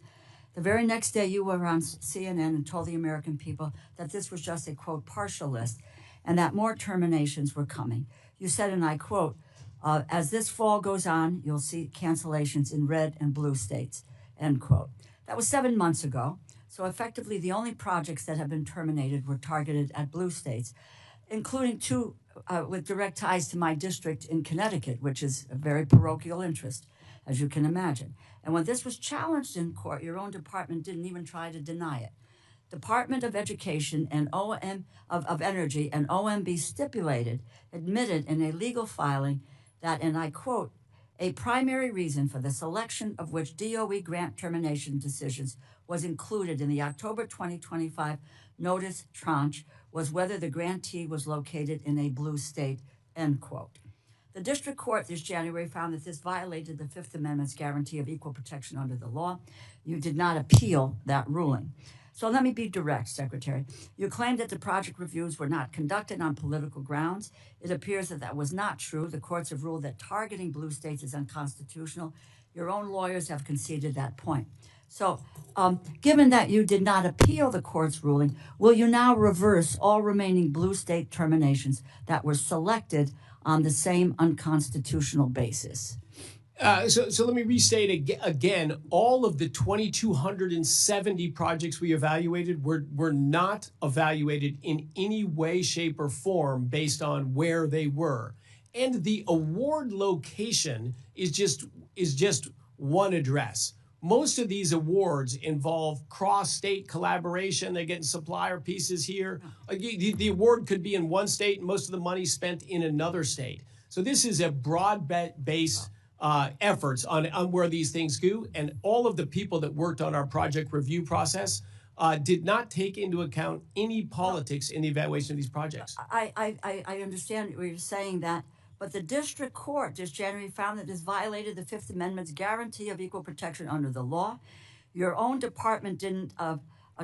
The very next day, you were on CNN and told the American people that this was just a, quote, partial list and that more terminations were coming. You said, and I quote, as this fall goes on, you'll see cancellations in red and blue states, end quote. That was 7 months ago. So effectively, the only projects that have been terminated were targeted at blue states, including two with direct ties to my district in Connecticut, which is a very parochial interest, as you can imagine. And when this was challenged in court, your own department didn't even try to deny it. Department of Education and of Energy and OMB admitted in a legal filing that, and I quote, a primary reason for the selection of which DOE grant termination decisions was included in the October 2025 notice tranche was whether the grantee was located in a blue state, end quote. The district court this January found that this violated the Fifth Amendment's guarantee of equal protection under the law. You did not appeal that ruling. So let me be direct, Secretary. You claimed that the project reviews were not conducted on political grounds. It appears that that was not true. The courts have ruled that targeting blue states is unconstitutional. Your own lawyers have conceded that point. So given that you did not appeal the court's ruling, will you now reverse all remaining blue state terminations that were selected on the same unconstitutional basis? So let me restate again, all of the 2,270 projects we evaluated were not evaluated in any way, shape, or form based on where they were. And the award location is just one address. Most of these awards involve cross-state collaboration. They're getting supplier pieces here. The award could be in one state, and most of the money spent in another state. So this is a broad-based efforts on where these things go, and all of the people that worked on our project review process did not take into account any politics in the evaluation of these projects. I understand what you're saying that, but the district court this January found that this violated the Fifth Amendment's guarantee of equal protection under the law. Your own department didn't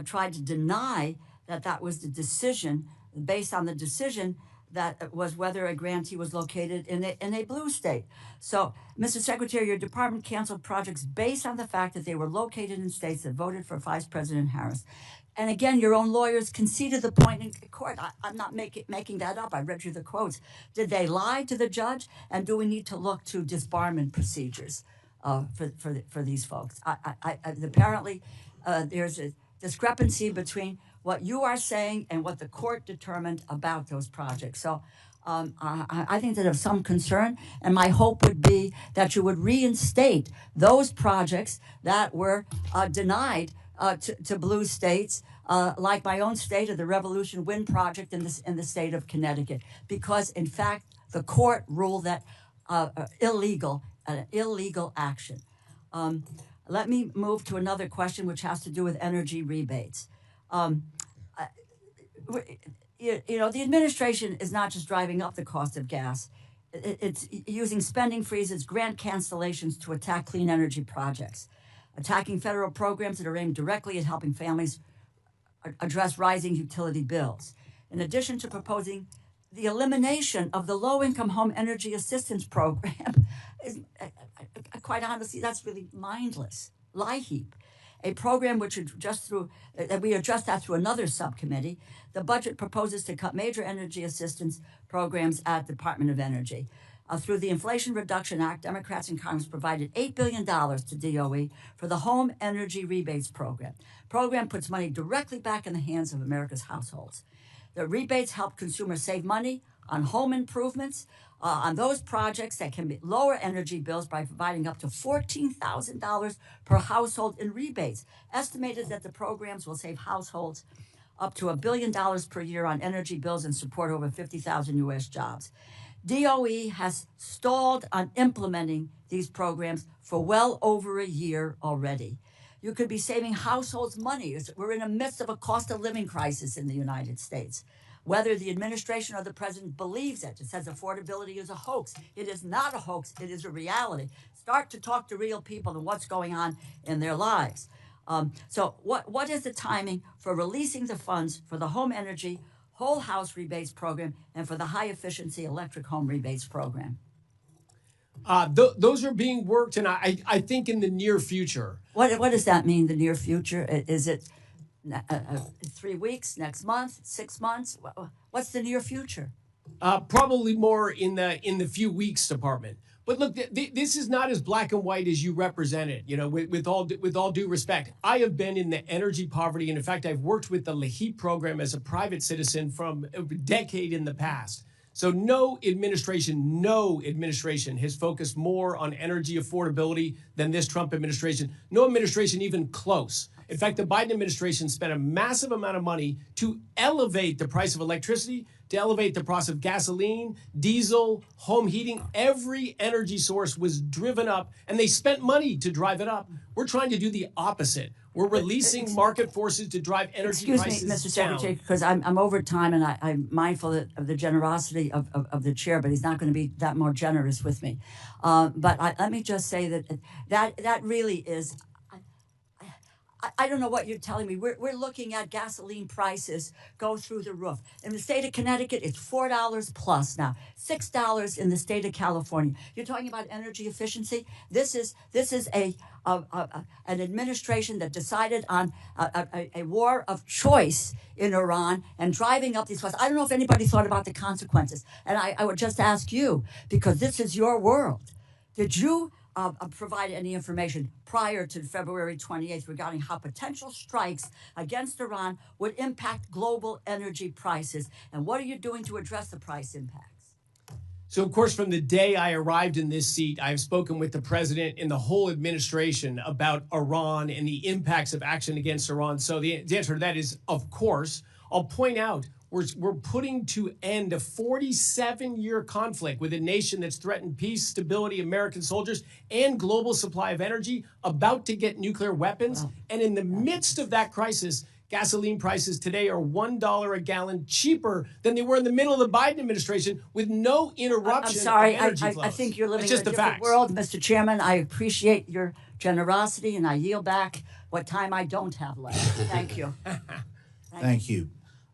try to deny that was the decision, based on the decision that was whether a grantee was located in a blue state. So, Mr. Secretary, your department canceled projects based on the fact that they were located in states that voted for Vice President Harris. And again, your own lawyers conceded the point in court. I'm not making that up. I read you the quotes. Did they lie to the judge? And do we need to look to disbarment procedures for these folks? Apparently, there's a discrepancy between what you are saying and what the court determined about those projects. So I think that of some concern, and my hope would be that you would reinstate those projects that were denied to blue states, like my own state of the Revolution Wind Project in the state of Connecticut, because in fact the court ruled that illegal action. Let me move to another question, which has to do with energy rebates. The administration is not just driving up the cost of gas. It's using spending freezes, grant cancellations to attack clean energy projects, attacking federal programs that are aimed directly at helping families address rising utility bills. In addition to proposing the elimination of the low-income home energy assistance program, quite honestly, that's really mindless. Lie heap. A program which we addressed that through another subcommittee. The budget proposes to cut major energy assistance programs at the Department of Energy. Through the Inflation Reduction Act, Democrats in Congress provided $8 billion to DOE for the Home Energy Rebates Program. Program puts money directly back in the hands of America's households. The rebates help consumers save money on home improvements, on those projects that can lower energy bills by providing up to $14,000 per household in rebates. Estimated that the programs will save households up to $1 billion per year on energy bills and support over 50,000 U.S. jobs. DOE has stalled on implementing these programs for well over a year already. You could be saving households money. We're in the midst of a cost of living crisis in the United States. Whether the administration or the president believes it says affordability is a hoax. It is not a hoax. It is a reality. Start to talk to real people and what's going on in their lives. So what is the timing for releasing the funds for the home energy whole house rebates program and for the high efficiency electric home rebates program? Those are being worked, and I think in the near future. What does that mean, the near future? Is it 3 weeks, next month, 6 months? What's the near future? Probably more in the few weeks department. But look, this is not as black and white as you represent it. You know, with all due respect, I have been in the energy poverty, and in fact, I've worked with the LAHEAP program as a private citizen from a decade in the past. So no administration has focused more on energy affordability than this Trump administration. No administration even close. In fact, the Biden administration spent a massive amount of money to elevate the price of electricity, to elevate the price of gasoline, diesel, home heating. Every energy source was driven up, and they spent money to drive it up. We're trying to do the opposite. We're releasing market forces to drive energy prices down. Excuse me, Mr. Secretary, because I'm over time, and I'm mindful of the generosity of the chair, but he's not going to be that more generous with me. But let me just say that really is... I don't know what you're telling me. We're looking at gasoline prices go through the roof. In the state of Connecticut, it's $4 plus now, $6 in the state of California. You're talking about energy efficiency. This is an administration that decided on a war of choice in Iran and driving up these costs. I don't know if anybody thought about the consequences. And I would just ask you, because this is your world. Did you provide any information prior to February 28th regarding how potential strikes against Iran would impact global energy prices? And what are you doing to address the price impacts? So, of course, from the day I arrived in this seat, I've spoken with the president and the whole administration about Iran and the impacts of action against Iran. So the answer to that is, of course. I'll point out, we're putting to end a 47-year conflict with a nation that's threatened peace, stability, American soldiers, and global supply of energy, about to get nuclear weapons. Wow. And in the midst of that crisis, gasoline prices today are $1 a gallon cheaper than they were in the middle of the Biden administration with no interruption. I'm sorry, of energy flows. I think you're living in a different facts. world, Mr. Chairman. I appreciate your generosity, and I yield back what time I don't have left. Thank you. Thank you.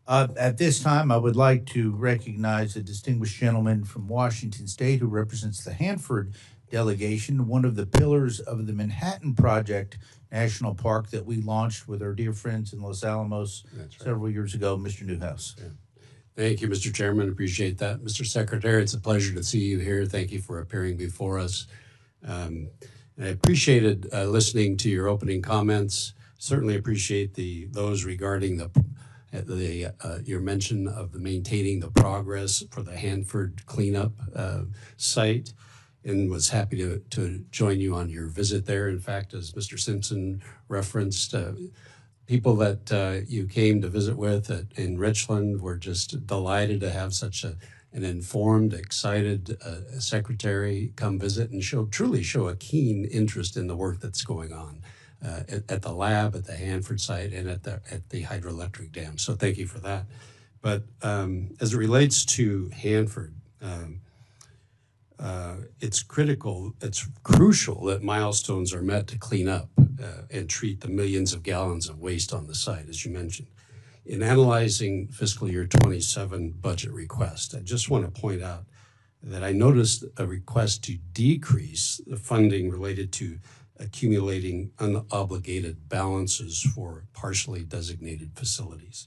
At this time, I would like to recognize a distinguished gentleman from Washington State who represents the Hanford delegation, one of the pillars of the Manhattan Project National Park that we launched with our dear friends in Los Alamos several years ago, Mr. Newhouse. Yeah. Thank you, Mr. Chairman. Appreciate that. Mr. Secretary, it's a pleasure to see you here. Thank you for appearing before us. I appreciated listening to your opening comments, certainly appreciate those regarding your mention of the maintaining the progress for the Hanford cleanup site, and was happy to join you on your visit there. In fact, as Mr. Simpson referenced, people that you came to visit with in Richland were just delighted to have such an informed, excited secretary come visit and truly show a keen interest in the work that's going on at the lab, at the Hanford site, and at the hydroelectric dam. So thank you for that. But as it relates to Hanford, it's crucial that milestones are met to clean up and treat the millions of gallons of waste on the site, as you mentioned. In analyzing fiscal year 27 budget request, I just want to point out that I noticed a request to decrease the funding related to accumulating unobligated balances for partially designated facilities.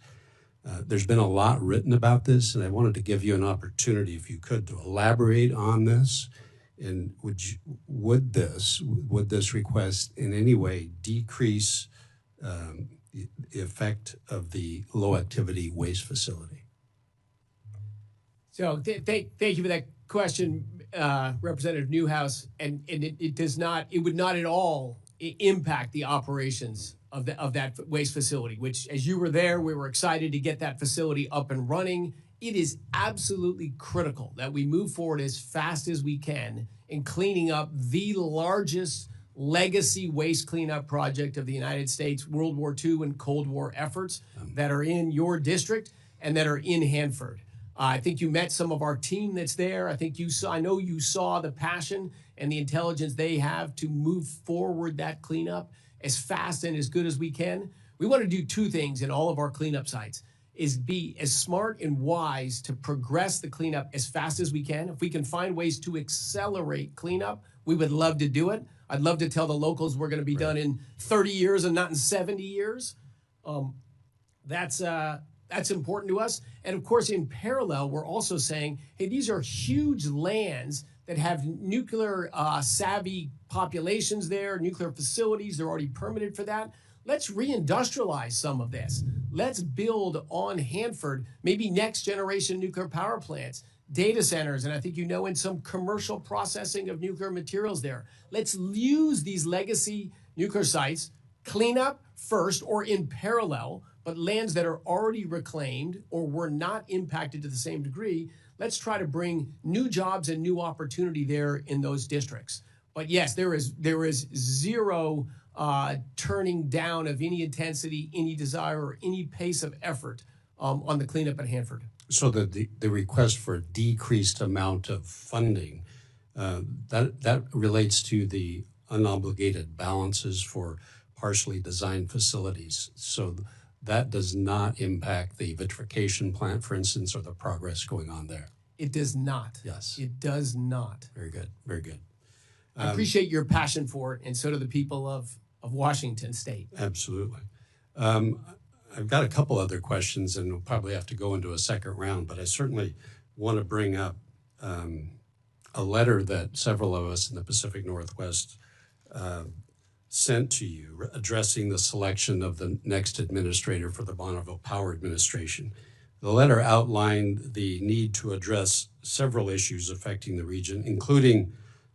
There's been a lot written about this, and I wanted to give you an opportunity, if you could, to elaborate on this. And would this request in any way decrease the effect of the low activity waste facility? So thank you for that question, Representative Newhouse. And it would not at all impact the operations of that waste facility, which, as you were there, we were excited to get that facility up and running. It is absolutely critical that we move forward as fast as we can in cleaning up the largest legacy waste cleanup project of the United States, World War II and Cold War efforts that are in your district and that are in Hanford. I think you met some of our team that's there. I know you saw the passion and the intelligence they have to move forward that cleanup as fast and as good as we can. We want to do two things in all of our cleanup sites, is be as smart and wise to progress the cleanup as fast as we can. If we can find ways to accelerate cleanup, we would love to do it. I'd love to tell the locals we're going to be done in 30 years and not in 70 years. That's important to us. And of course, in parallel, we're also saying, hey, these are huge lands that have nuclear savvy populations there, nuclear facilities. They're already permitted for that. Let's reindustrialize some of this. Let's build on Hanford, maybe next generation nuclear power plants, data centers, and I think in some commercial processing of nuclear materials there. Let's use these legacy nuclear sites, clean up first or in parallel, but lands that are already reclaimed or were not impacted to the same degree. Let's try to bring new jobs and new opportunity there in those districts. But yes, there is zero turning down of any intensity, any desire, or any pace of effort on the cleanup at Hanford. So the request for a decreased amount of funding, that relates to the unobligated balances for partially designed facilities. So that does not impact the vitrification plant, for instance, or the progress going on there. It does not. Yes. It does not. Very good. Very good. I appreciate your passion for it, and so do the people of Washington State. Absolutely. I've got a couple other questions, and we'll probably have to go into a second round, but I certainly want to bring up a letter that several of us in the Pacific Northwest sent to you addressing the selection of the next administrator for the Bonneville Power Administration. The letter outlined the need to address several issues affecting the region, including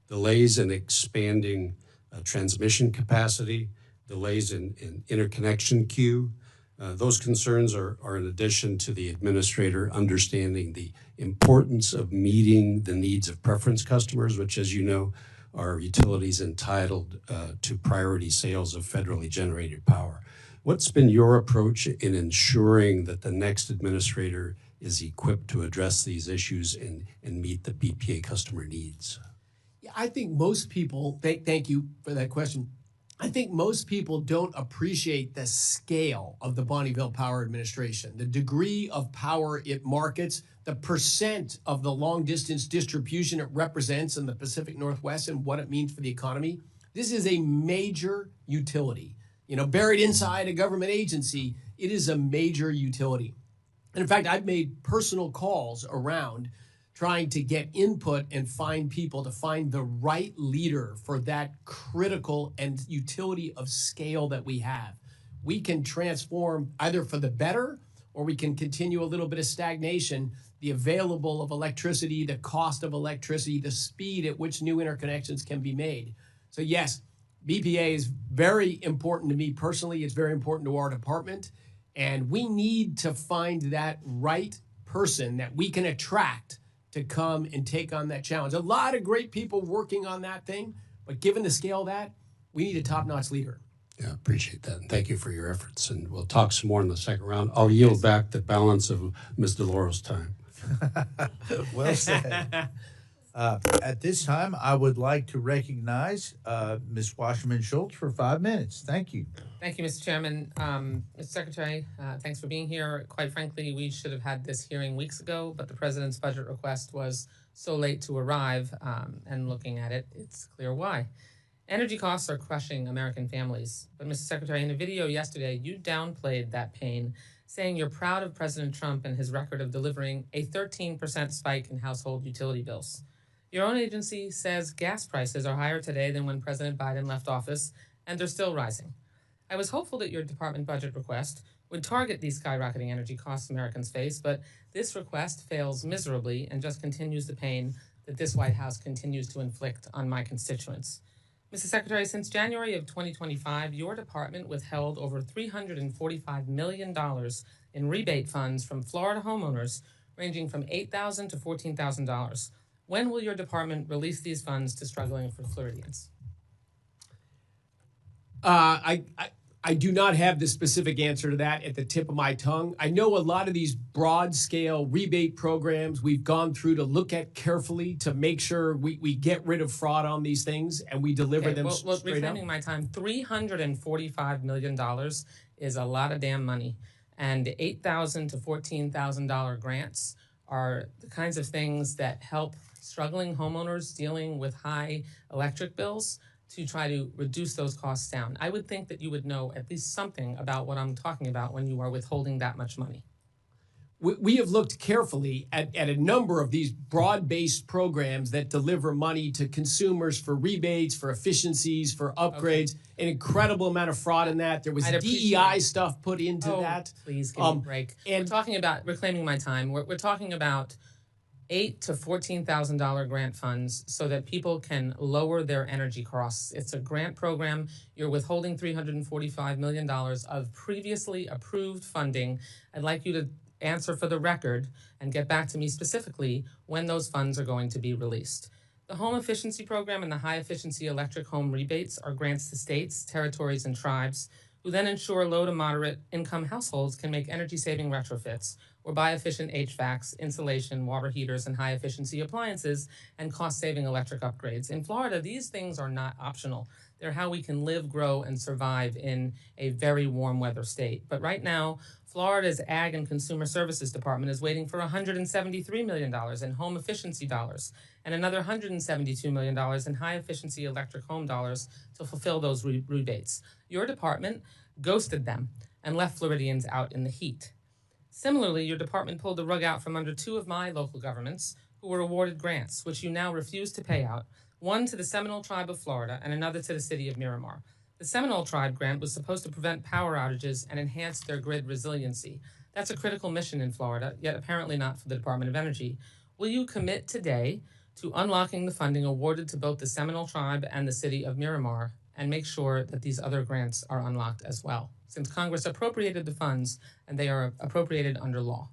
delays in expanding transmission capacity, delays in interconnection queue. Those concerns are in addition to the administrator understanding the importance of meeting the needs of preference customers, which, as you know, are utilities entitled to priority sales of federally generated power. What's been your approach in ensuring that the next administrator is equipped to address these issues and meet the BPA customer needs? Yeah, I think most people, thank you for that question. I think most people don't appreciate the scale of the Bonneville Power Administration, the degree of power it markets, the percent of the long distance distribution it represents in the Pacific Northwest and what it means for the economy. This is a major utility. Buried inside a government agency, it is a major utility. And in fact, I've made personal calls around trying to get input and find people to find the right leader for that critical and utility of scale that we have. we can transform either for the better or we can continue a little bit of stagnation, the available of electricity, the cost of electricity, the speed at which new interconnections can be made. So yes, BPA is very important to me personally. It's very important to our department. And we need to find that right person that we can attract to come and take on that challenge. A lot of great people working on that thing, but given the scale of that, we need a top-notch leader. Yeah, appreciate that. And thank you for your efforts. And we'll talk some more in the second round. I'll yield back the balance of Ms. DeLauro's time. Well said. At this time, I would like to recognize Ms. Wasserman Schultz for 5 minutes. Thank you. Thank you, Mr. Chairman. Mr. Secretary, thanks for being here. Quite frankly, we should have had this hearing weeks ago, but the president's budget request was so late to arrive, and looking at it, it's clear why. Energy costs are crushing American families. But Mr. Secretary, in a video yesterday, you downplayed that pain, saying you're proud of President Trump and his record of delivering a 13% spike in household utility bills. Your own agency says gas prices are higher today than when President Biden left office, and they're still rising. I was hopeful that your department budget request would target these skyrocketing energy costs Americans face, but this request fails miserably and just continues the pain that this White House continues to inflict on my constituents. Mr. Secretary, since January of 2025, your department withheld over $345 million in rebate funds from Florida homeowners ranging from $8,000 to $14,000. When will your department release these funds to struggling Floridians? I do not have the specific answer to that at the tip of my tongue. I know a lot of these broad-scale rebate programs we've gone through to look at carefully to make sure we get rid of fraud on these things and we deliver them straight up. Reclaiming my time, $345 million is a lot of damn money. And $8,000 to $14,000 grants are the kinds of things that help struggling homeowners dealing with high electric bills to try to reduce those costs down. I would think that you would know at least something about what I'm talking about when you are withholding that much money. We have looked carefully at a number of these broad-based programs that deliver money to consumers for rebates, for efficiencies, for upgrades. An incredible amount of fraud in that. There was DEI stuff put into that. Please give me a break. And we're talking about reclaiming my time. We're talking about $8,000 to $14,000 grant funds so that people can lower their energy costs. It's a grant program. You're withholding $345 million of previously approved funding. I'd like you to answer for the record and get back to me specifically when those funds are going to be released. The Home Efficiency Program and the High Efficiency Electric Home Rebates are grants to states, territories, and tribes who then ensure low to moderate income households can make energy-saving retrofits or buy efficient HVACs, insulation, water heaters, and high-efficiency appliances and cost-saving electric upgrades. In Florida, these things are not optional. They're how we can live, grow, and survive in a very warm weather state. But right now, Florida's Ag and Consumer Services Department is waiting for $173 million in home efficiency dollars and another $172 million in high-efficiency electric home dollars to fulfill those rebates. Your department ghosted them and left Floridians out in the heat. Similarly, your department pulled the rug out from under two of my local governments who were awarded grants, which you now refuse to pay out, one to the Seminole Tribe of Florida and another to the city of Miramar. The Seminole Tribe grant was supposed to prevent power outages and enhance their grid resiliency. That's a critical mission in Florida, yet apparently not for the Department of Energy. Will you commit today to unlocking the funding awarded to both the Seminole Tribe and the city of Miramar and make sure that these other grants are unlocked as well, since Congress appropriated the funds and they are appropriated under law?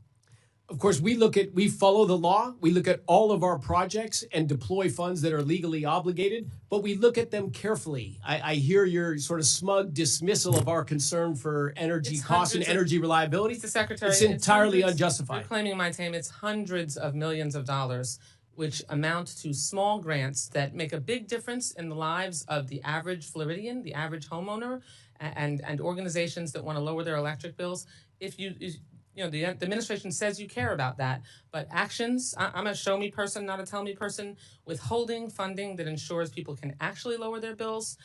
Of course, we follow the law. We look at all of our projects and deploy funds that are legally obligated, but we look at them carefully. I hear your sort of smug dismissal of our concern for energy costs and energy reliability. Mr. Secretary, it's entirely unjustified. Reclaiming my time, it's hundreds of millions of dollars, which amount to small grants that make a big difference in the lives of the average Floridian, the average homeowner, and organizations that want to lower their electric bills. The administration says you care about that, but actions, I'm a show me person, not a tell me person. Withholding funding that ensures people can actually lower their bills,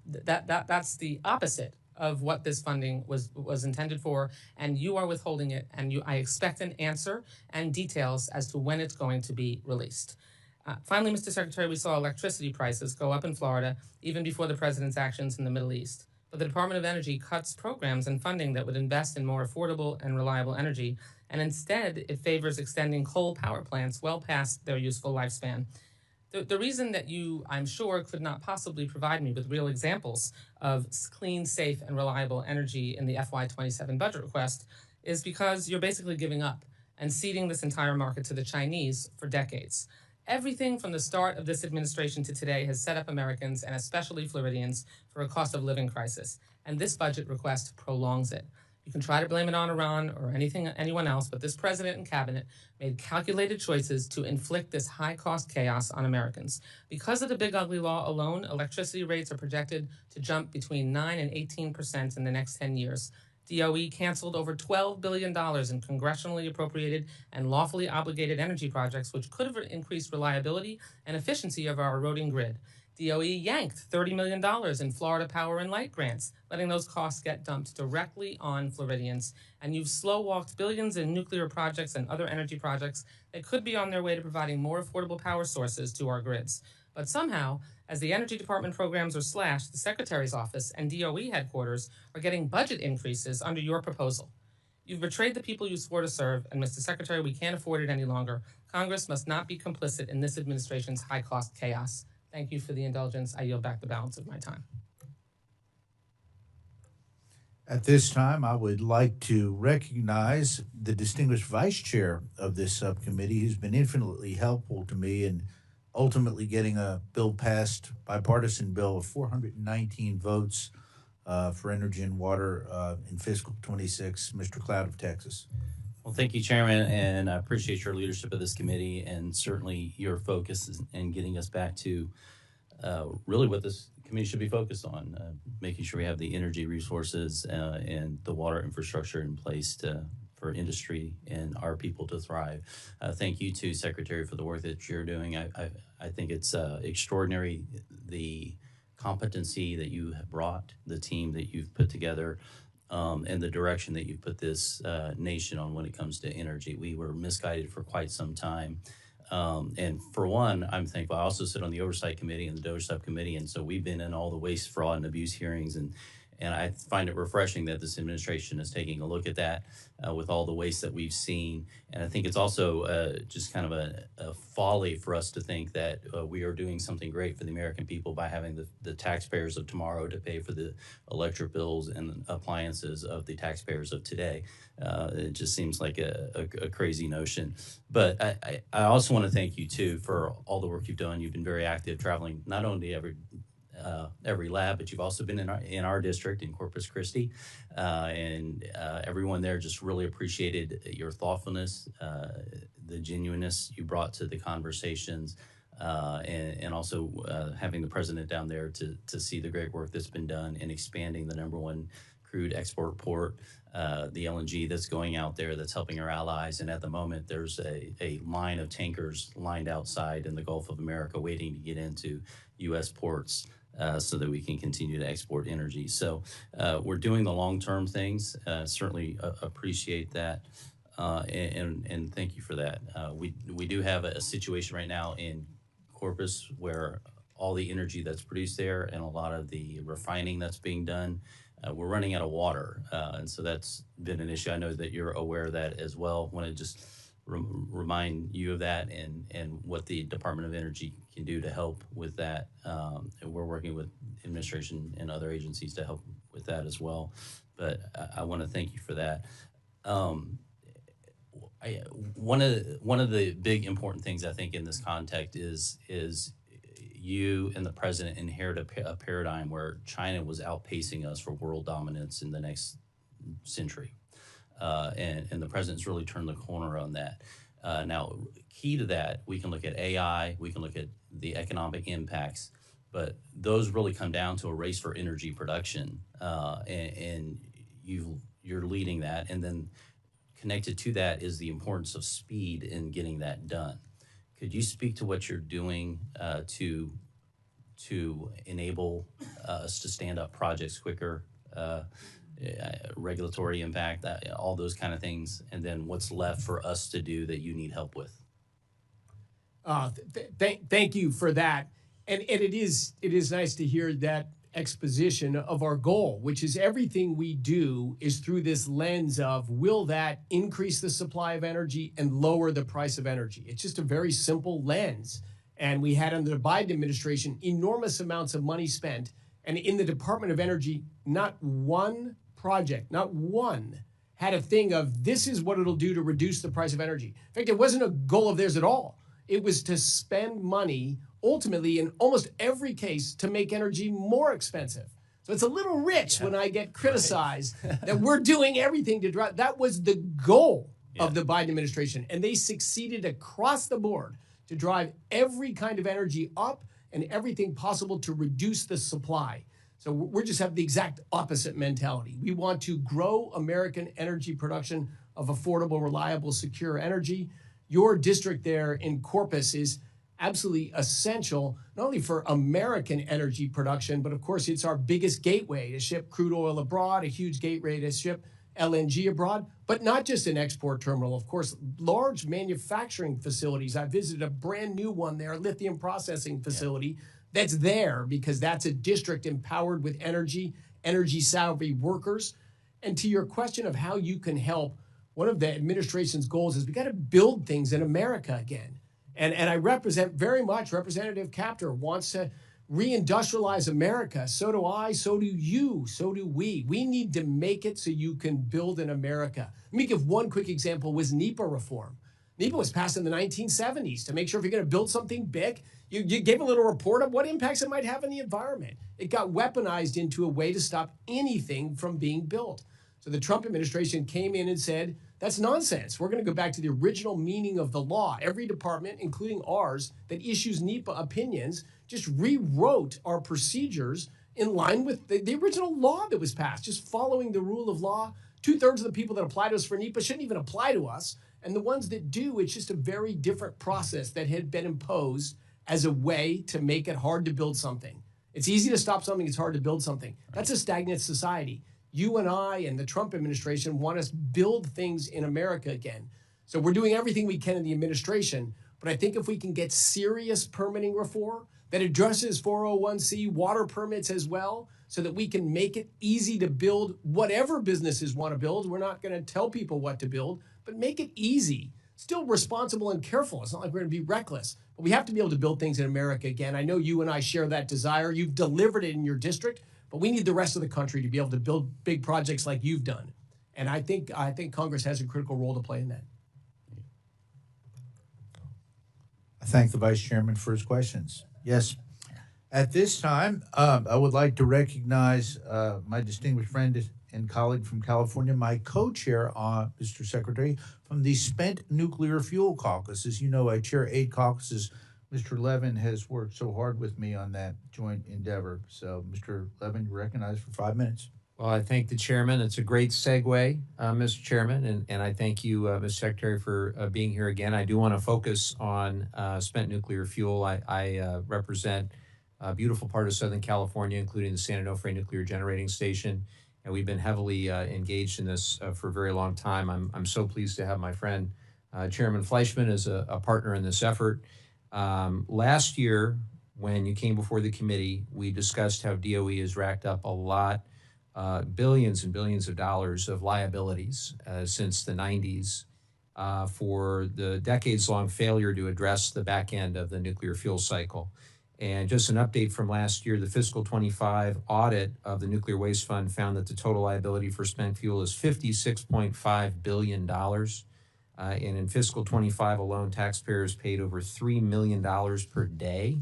that's the opposite of what this funding was intended for, and you are withholding it, and I expect an answer and details as to when it's going to be released. Finally, Mr. Secretary, we saw electricity prices go up in Florida even before the president's actions in the Middle East. but the Department of Energy cuts programs and funding that would invest in more affordable and reliable energy, and instead it favors extending coal power plants well past their useful lifespan. The reason that you, I'm sure, could not possibly provide me with real examples of clean, safe, and reliable energy in the FY27 budget request is because you're basically giving up and ceding this entire market to the Chinese for decades. Everything from the start of this administration to today has set up Americans, and especially Floridians, for a cost of living crisis, and this budget request prolongs it. You can try to blame it on Iran or anyone else, but this president and cabinet made calculated choices to inflict this high-cost chaos on Americans. Because of the big ugly law alone, electricity rates are projected to jump between 9 and 18% in the next 10 years. DOE canceled over $12 billion in congressionally appropriated and lawfully obligated energy projects, which could have increased reliability and efficiency of our eroding grid. DOE yanked $30 million in Florida Power and Light grants, letting those costs get dumped directly on Floridians. And you've slow-walked billions in nuclear projects and other energy projects that could be on their way to providing more affordable power sources to our grids. But somehow, as the Energy Department programs are slashed, the Secretary's office and DOE headquarters are getting budget increases under your proposal. You've betrayed the people you swore to serve, and Mr. Secretary, we can't afford it any longer. Congress must not be complicit in this administration's high-cost chaos. Thank you for the indulgence. I yield back the balance of my time. At this time, I would like to recognize the distinguished vice chair of this subcommittee, who's been infinitely helpful to me in ultimately getting a bill passed, bipartisan bill of 419 votes for energy and water in fiscal 26, Mr. Cloud of Texas. Well, thank you, Chairman, and I appreciate your leadership of this committee and certainly your focus in getting us back to really what this committee should be focused on, making sure we have the energy resources and the water infrastructure in place for industry and our people to thrive. Thank you to Secretary for the work that you're doing. I think it's extraordinary, the competency that you have brought, the team that you've put together, and the direction that you've put this nation on when it comes to energy. We were misguided for quite some time. And for one, I'm thankful. I also sit on the Oversight Committee and the DOGE Subcommittee, and so we've been in all the waste, fraud, and abuse hearings, and I find it refreshing that this administration is taking a look at that with all the waste that we've seen. And I think it's also just kind of a folly for us to think that we are doing something great for the American people by having the taxpayers of tomorrow to pay for the electric bills and appliances of the taxpayers of today. It just seems like a crazy notion. But I also want to thank you, too, for all the work you've done. You've been very active, traveling not only every lab, but you've also been in our district in Corpus Christi, and everyone there just really appreciated your thoughtfulness, the genuineness you brought to the conversations, and also having the president down there to see the great work that's been done in expanding the #1 crude export port, the LNG that's going out there that's helping our allies. And at the moment, there's a line of tankers lined outside in the Gulf of America waiting to get into U.S. ports. So that we can continue to export energy. So we're doing the long-term things. Certainly appreciate that, and thank you for that. We do have a situation right now in Corpus where all the energy that's produced there and a lot of the refining that's being done, we're running out of water, and so that's been an issue. I know that you're aware of that as well. I want to just remind you of that and what the Department of Energy can do to help with that. And we're working with administration and other agencies to help with that as well. But I want to thank you for that. One of the big important things I think in this context is you and the president inherit a paradigm where China was outpacing us for world dominance in the next century. And the president's really turned the corner on that. Now, key to that, we can look at AI, we can look at the economic impacts, but those really come down to a race for energy production, and you're leading that. And then connected to that is the importance of speed in getting that done. Could you speak to what you're doing to enable us to stand up projects quicker? Regulatory impact, all those kind of things, and then what's left for us to do that you need help with? Thank you for that, and it is nice to hear that exposition of our goal, which is everything we do is through this lens of will that increase the supply of energy and lower the price of energy? It's just a very simple lens. And we had under the Biden administration enormous amounts of money spent. And in the Department of Energy, not one project, not one, had a thing of this is what it'll do to reduce the price of energy. In fact, it wasn't a goal of theirs at all. It was to spend money ultimately in almost every case to make energy more expensive. So it's a little rich when I get criticized that we're doing everything to drive. That was the goal of the Biden administration. And they succeeded across the board to drive every kind of energy up and everything possible to reduce the supply. So we just have the exact opposite mentality. We want to grow American energy production of affordable, reliable, secure energy. Your district there in Corpus is absolutely essential, not only for American energy production, but of course it's our biggest gateway to ship crude oil abroad, a huge gateway to ship LNG abroad, but not just an export terminal. Of course, large manufacturing facilities. I visited a brand new one there, a lithium processing facility that's there because that's a district empowered with energy savvy workers. And to your question of how you can help, one of the administration's goals is we got to build things in America again. And I represent very much, Representative Capter wants to reindustrialize America. So do I, so do you, so do we. We need to make it so you can build in America. Let me give one quick example was NEPA reform. NEPA was passed in the 1970s to make sure if you're going to build something big, you gave a little report of what impacts it might have on the environment. It got weaponized into a way to stop anything from being built. So the Trump administration came in and said, that's nonsense. We're going to go back to the original meaning of the law. Every department, including ours, that issues NEPA opinions, just rewrote our procedures in line with the original law that was passed, just following the rule of law. 2/3 of the people that apply to us for NEPA shouldn't even apply to us. And the ones that do, it's just a very different process that had been imposed as a way to make it hard to build something. It's easy to stop something. It's hard to build something. That's a stagnant society. You and I and the Trump administration want us to build things in America again. So we're doing everything we can in the administration. But I think if we can get serious permitting reform that addresses 401c water permits as well, so that we can make it easy to build whatever businesses want to build. We're not going to tell people what to build, but make it easy. Still responsible and careful. It's not like we're going to be reckless. But we have to be able to build things in America again. I know you and I share that desire. You've delivered it in your district. But we need the rest of the country to be able to build big projects like you've done. And I think Congress has a critical role to play in that. I thank the Vice Chairman for his questions. Yes. At this time, I would like to recognize my distinguished friend and colleague from California, my co-chair, Mr. Secretary, from the Spent Nuclear Fuel Caucus. As you know, I chair 8 caucuses. Mr. Levin has worked so hard with me on that joint endeavor. So, Mr. Levin, you're recognized for 5 minutes. Well, I thank the chairman. It's a great segue, Mr. Chairman, and I thank you, Mr. Secretary, for being here again. I do want to focus on spent nuclear fuel. I represent a beautiful part of Southern California, including the San Onofre Nuclear Generating Station, and we've been heavily engaged in this for a very long time. I'm so pleased to have my friend Chairman Fleischman as a partner in this effort. Last year, when you came before the committee, we discussed how DOE has racked up a lot, billions and billions of dollars of liabilities since the 90s for the decades-long failure to address the back end of the nuclear fuel cycle. And just an update from last year, the fiscal 25 audit of the Nuclear Waste Fund found that the total liability for spent fuel is $56.5 billion. And in fiscal 25 alone, taxpayers paid over $3 million per day.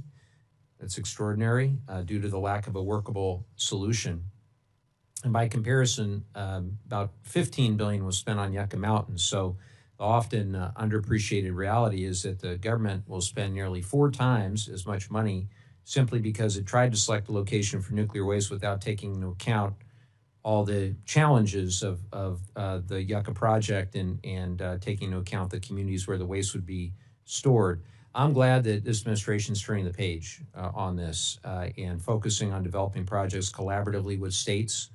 That's extraordinary due to the lack of a workable solution. And by comparison, about $15 billion was spent on Yucca Mountain. So the often underappreciated reality is that the government will spend nearly 4 times as much money simply because it tried to select a location for nuclear waste without taking into account all the challenges of the Yucca project and taking into account the communities where the waste would be stored. I'm glad that this administration is turning the page on this and focusing on developing projects collaboratively with states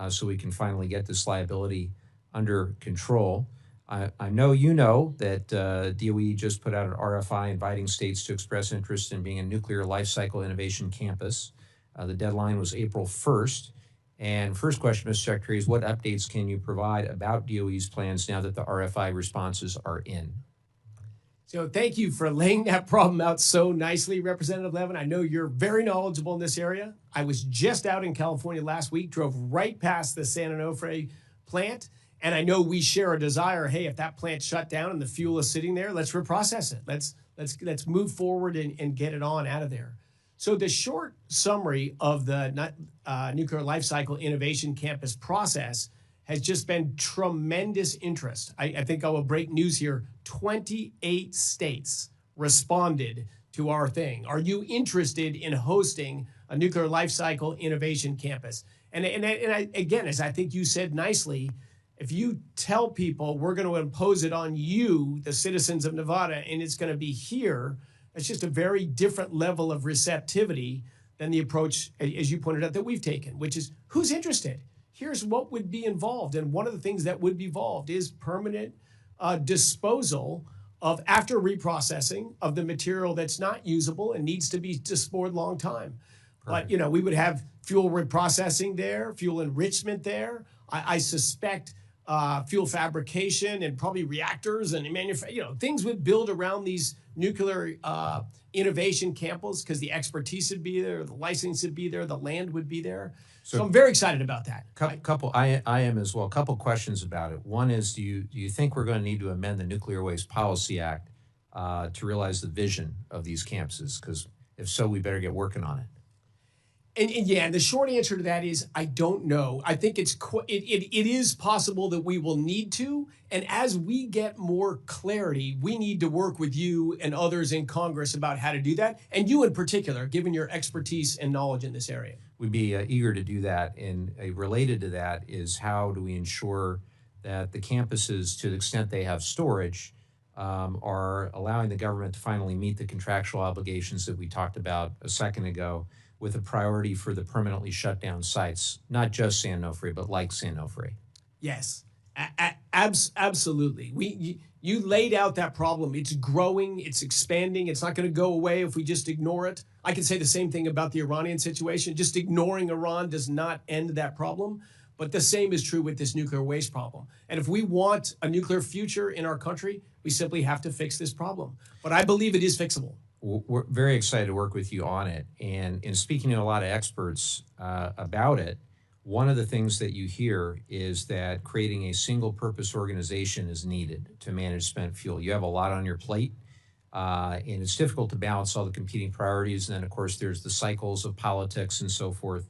so we can finally get this liability under control. I know you know that DOE just put out an RFI inviting states to express interest in being a nuclear life cycle innovation campus. The deadline was April 1st. And first question, Mr. Secretary, is what updates can you provide about DOE's plans now that the RFI responses are in? So thank you for laying that problem out so nicely, Representative Levin. I know you're very knowledgeable in this area. I was just out in California last week, drove right past the San Onofre plant, and I know we share a desire. Hey, if that plant shut down and the fuel is sitting there, let's reprocess it. Let's move forward and get it on out of there. So the short summary of the Nuclear Life Cycle Innovation Campus process has just been tremendous interest. I think I will break news here. 28 states responded to our thing. Are you interested in hosting a Nuclear Life Cycle Innovation Campus? And I, again, as I think you said nicely, if you tell people we're going to impose it on you, the citizens of Nevada, and it's going to be here, it's just a very different level of receptivity than the approach, as you pointed out, that we've taken, which is who's interested? Here's what would be involved. And one of the things that would be involved is permanent disposal of, after reprocessing, of the material that's not usable and needs to be stored a long time. Perfect. But, we would have fuel reprocessing there, fuel enrichment there. I suspect fuel fabrication and probably reactors and things would build around these nuclear innovation campus because the expertise would be there, the license would be there, the land would be there. So I'm very excited about that. I am as well. A couple questions about it. One is, do you think we're going to need to amend the Nuclear Waste Policy Act to realize the vision of these campuses? Because if so, we better get working on it. And the short answer to that is I don't know. I think it is possible that we will need to. And as we get more clarity, we need to work with you and others in Congress about how to do that. And you in particular, given your expertise and knowledge in this area. We'd be eager to do that. And related to that is, how do we ensure that the campuses, to the extent they have storage, are allowing the government to finally meet the contractual obligations that we talked about a second ago, with a priority for the permanently shut down sites, not just San Onofre, but like San Onofre? Yes, absolutely. You laid out that problem. It's growing, it's expanding. It's not going to go away if we just ignore it. I can say the same thing about the Iranian situation. Just ignoring Iran does not end that problem. But the same is true with this nuclear waste problem. And if we want a nuclear future in our country, we simply have to fix this problem. But I believe it is fixable. We're very excited to work with you on it. And in speaking to a lot of experts about it, one of the things that you hear is that creating a single purpose organization is needed to manage spent fuel. You have a lot on your plate, and it's difficult to balance all the competing priorities. And then, of course, there's the cycles of politics and so forth.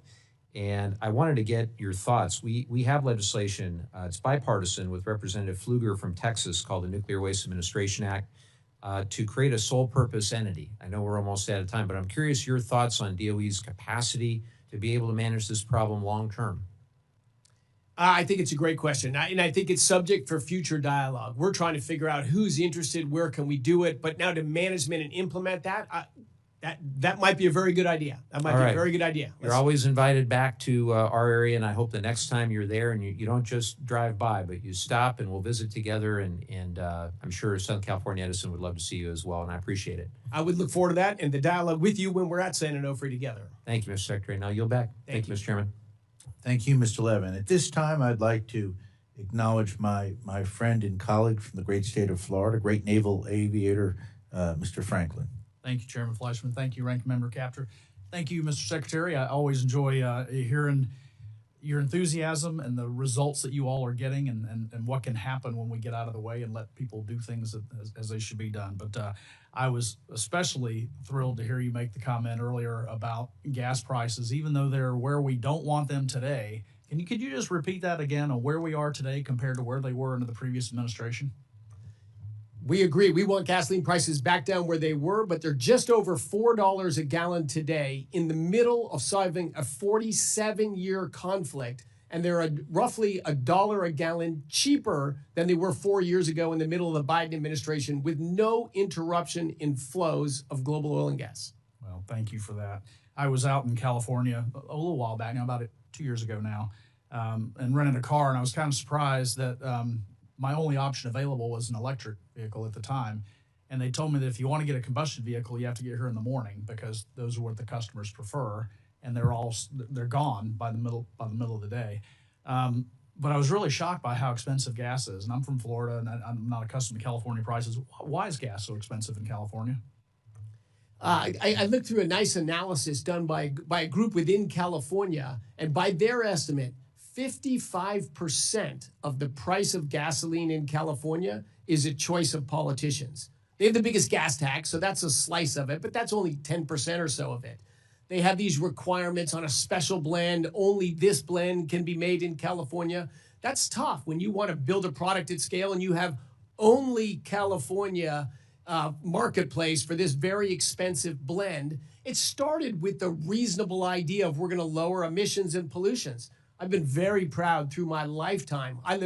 And I wanted to get your thoughts. We have legislation, it's bipartisan, with Representative Pfluger from Texas, called the Nuclear Waste Administration Act, to create a sole purpose entity. I know we're almost out of time, but I'm curious your thoughts on DOE's capacity to be able to manage this problem long term. I think it's a great question, and I think it's subject for future dialogue. We're trying to figure out who's interested, where can we do it, but now to management and implement that, that might be a very good idea. That might be a very good idea. You're always invited back to our area, and I hope the next time you're there and you don't just drive by, but you stop and we'll visit together, and I'm sure Southern California Edison would love to see you as well, and I appreciate it. I would look forward to that and the dialogue with you when we're at San Onofre together. Thank you, Mr. Secretary. Now yield back. Thank you, Mr. Chairman. Thank you, Mr. Levin. At this time, I'd like to acknowledge my friend and colleague from the great state of Florida, great naval aviator, Mr. Franklin. Thank you, Chairman Fleischman. Thank you, Ranking Member Capter. Thank you, Mr. Secretary. I always enjoy hearing your enthusiasm and the results that you all are getting, and what can happen when we get out of the way and let people do things as they should be done. But I was especially thrilled to hear you make the comment earlier about gas prices, even though they're where we don't want them today. Could you just repeat that again on where we are today compared to where they were under the previous administration? We agree. We want gasoline prices back down where they were, but they're just over $4 a gallon today in the middle of solving a 47-year conflict. And they're roughly $1 a gallon cheaper than they were 4 years ago in the middle of the Biden administration, with no interruption in flows of global oil and gas. Well, thank you for that. I was out in California a little while back now, about 2 years ago now, and rented a car, and I was kind of surprised that my only option available was an electric vehicle at the time. And they told me that if you want to get a combustion vehicle, you have to get here in the morning, because those are what the customers prefer. and they're gone by the middle of the day. But I was really shocked by how expensive gas is, and I'm from Florida, and I'm not accustomed to California prices. Why is gas so expensive in California? I looked through a nice analysis done by a group within California, and by their estimate, 55% of the price of gasoline in California is a choice of politicians. They have the biggest gas tax, so that's a slice of it, but that's only 10% or so of it. They have these requirements on a special blend. Only this blend can be made in California. That's tough when you want to build a product at scale and you have only California marketplace for this very expensive blend. It started with the reasonable idea of we're going to lower emissions and pollutions. I've been very proud through my lifetime. I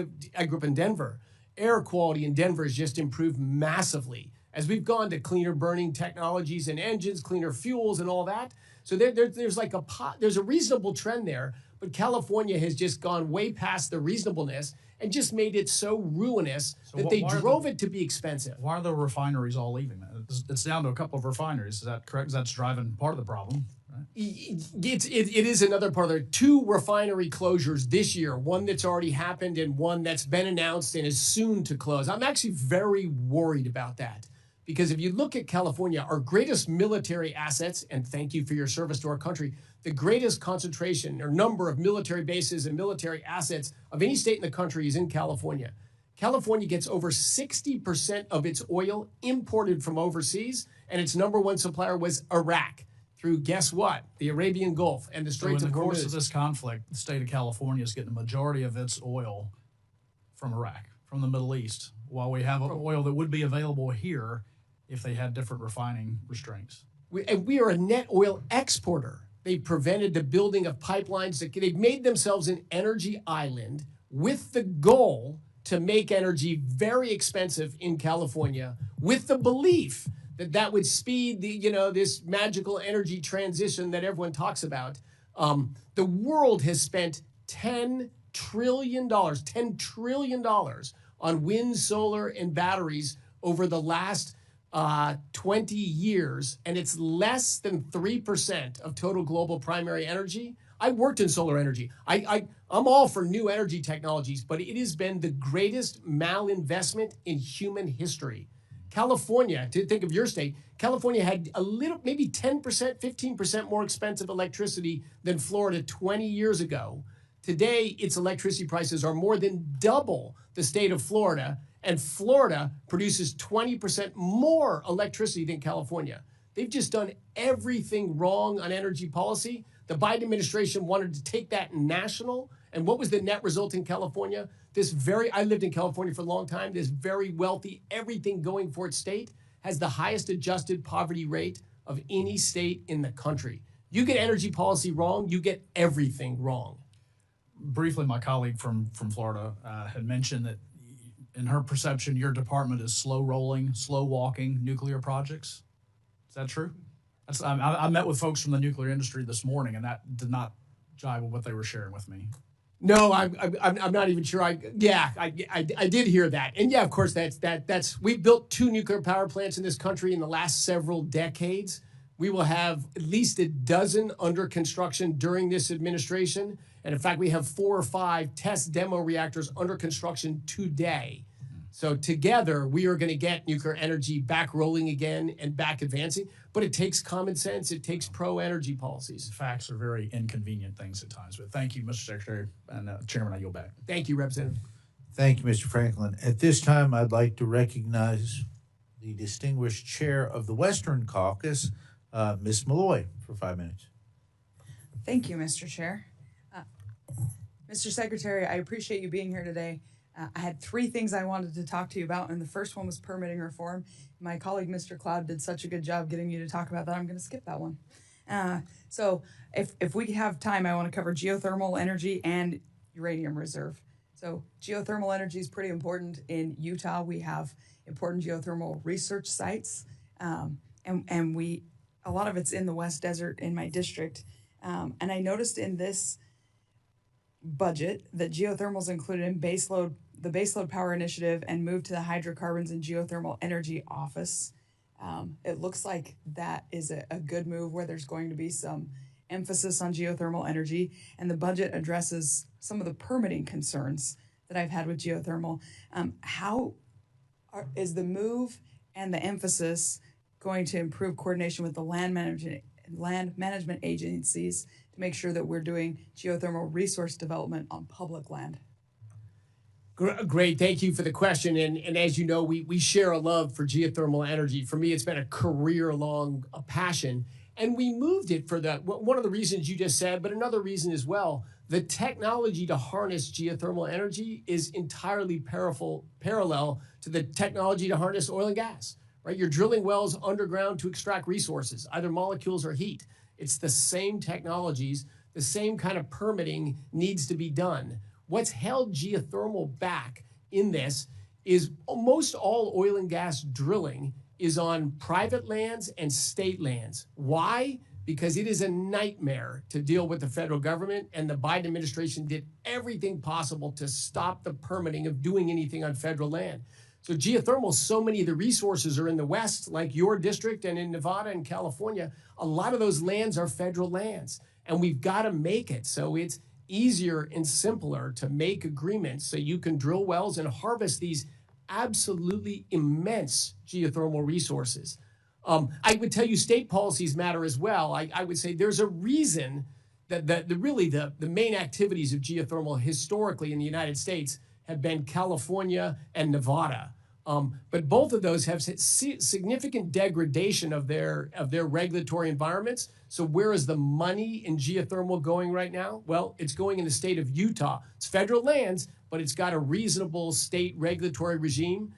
grew up in Denver. Air quality in Denver has just improved massively as we've gone to cleaner burning technologies and engines, cleaner fuels and all that. So there's a reasonable trend there, but California has just gone way past the reasonableness and just made it so ruinous that they drove it to be expensive. Why are the refineries all leaving? It's down to a couple of refineries. Is that correct? That's driving part of the problem. Right? It is another part of it. 2 refinery closures this year, one that's already happened and one that's been announced and is soon to close. I'm actually very worried about that. Because if you look at California, our greatest military assets, and thank you for your service to our country, the greatest concentration or number of military bases and military assets of any state in the country is in California. California gets over 60% of its oil imported from overseas, and its number one supplier was Iraq through, guess what? The Arabian Gulf and the Straits of Hormuz. In the course of this conflict, the state of California is getting the majority of its oil from Iraq, from the Middle East, while we have oil that would be available here if they had different refining restraints. We are a net oil exporter. They prevented the building of pipelines. They've made themselves an energy island with the goal to make energy very expensive in California, with the belief that that would speed this magical energy transition that everyone talks about. The world has spent $10 trillion on wind, solar, and batteries over the last 20 years, and it's less than 3% of total global primary energy. I worked in solar energy. I'm all for new energy technologies, but it has been the greatest malinvestment in human history. California, to think of your state, California had a little, maybe 10%, 15% more expensive electricity than Florida 20 years ago. Today, its electricity prices are more than double the state of Florida, and Florida produces 20% more electricity than California. They've just done everything wrong on energy policy. The Biden administration wanted to take that national. And what was the net result in California? I lived in California for a long time. This very wealthy, everything going for its state has the highest adjusted poverty rate of any state in the country. You get energy policy wrong, you get everything wrong. Briefly, my colleague from Florida had mentioned that in her perception, your department is slow walking nuclear projects. Is that true? I met with folks from the nuclear industry this morning, and that did not jive with what they were sharing with me. No, I'm not even sure. I did hear that, and yeah, of course that's we've built 2 nuclear power plants in this country in the last several decades. We will have at least a dozen under construction during this administration, and in fact, we have 4 or 5 test demo reactors under construction today. So together, we are going to get nuclear energy back rolling again and back advancing. But it takes common sense. It takes pro-energy policies. Facts are very inconvenient things at times. But thank you, Mr. Secretary. And Chairman, I yield back. Thank you, Representative. Thank you, Mr. Franklin. At this time, I'd like to recognize the distinguished chair of the Western Caucus, Ms. Malloy, for 5 minutes. Thank you, Mr. Chair. Mr. Secretary, I appreciate you being here today. I had 3 things I wanted to talk to you about, and the first one was permitting reform. My colleague, Mr. Cloud, did such a good job getting you to talk about that. I'm going to skip that one. So if we have time, I want to cover geothermal energy and uranium reserve. So geothermal energy is pretty important. In Utah, we have important geothermal research sites, and a lot of it's in the West Desert in my district. And I noticed in this budget that geothermal is included in the baseload power initiative and moved to the hydrocarbons and geothermal energy office. It looks like that is a good move where there's going to be some emphasis on geothermal energy, and the budget addresses some of the permitting concerns that I've had with geothermal. Is the move and the emphasis going to improve coordination with the land management agencies to make sure that we're doing geothermal resource development on public land? Great, thank you for the question. And as you know, we share a love for geothermal energy. For me, it's been a career-long passion. And we moved it for one of the reasons you just said, but another reason as well. The technology to harness geothermal energy is entirely parallel to the technology to harness oil and gas, right? You're drilling wells underground to extract resources, either molecules or heat. It's the same technologies, the same kind of permitting needs to be done. What's held geothermal back in this is most all oil and gas drilling is on private lands and state lands. Why? Because it is a nightmare to deal with the federal government, and the Biden administration did everything possible to stop the permitting of doing anything on federal land. So geothermal, so many of the resources are in the West, like your district, and in Nevada and California. A lot of those lands are federal lands, and we've got to make it so it's easier and simpler to make agreements so you can drill wells and harvest these absolutely immense geothermal resources. I would tell you state policies matter as well. I would say there's a reason that the main activities of geothermal historically in the United States have been California and Nevada. But both of those have significant degradation of their regulatory environments. So where is the money in geothermal going right now? Well, it's going in the state of Utah. It's federal lands, but it's got a reasonable state regulatory regime.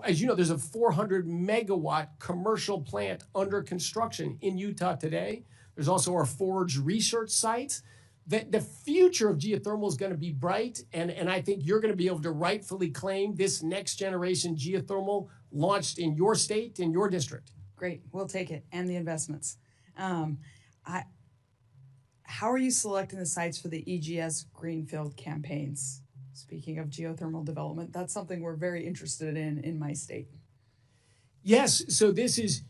As you know, there's a 400 megawatt commercial plant under construction in Utah today. There's also our Forge research sites. The future of geothermal is going to be bright, and I think you're going to be able to rightfully claim this next generation geothermal launched in your state, in your district. Great, we'll take it, and the investments. How are you selecting the sites for the EGS Greenfield campaigns? Speaking of geothermal development, that's something we're very interested in my state. Yes, so this is,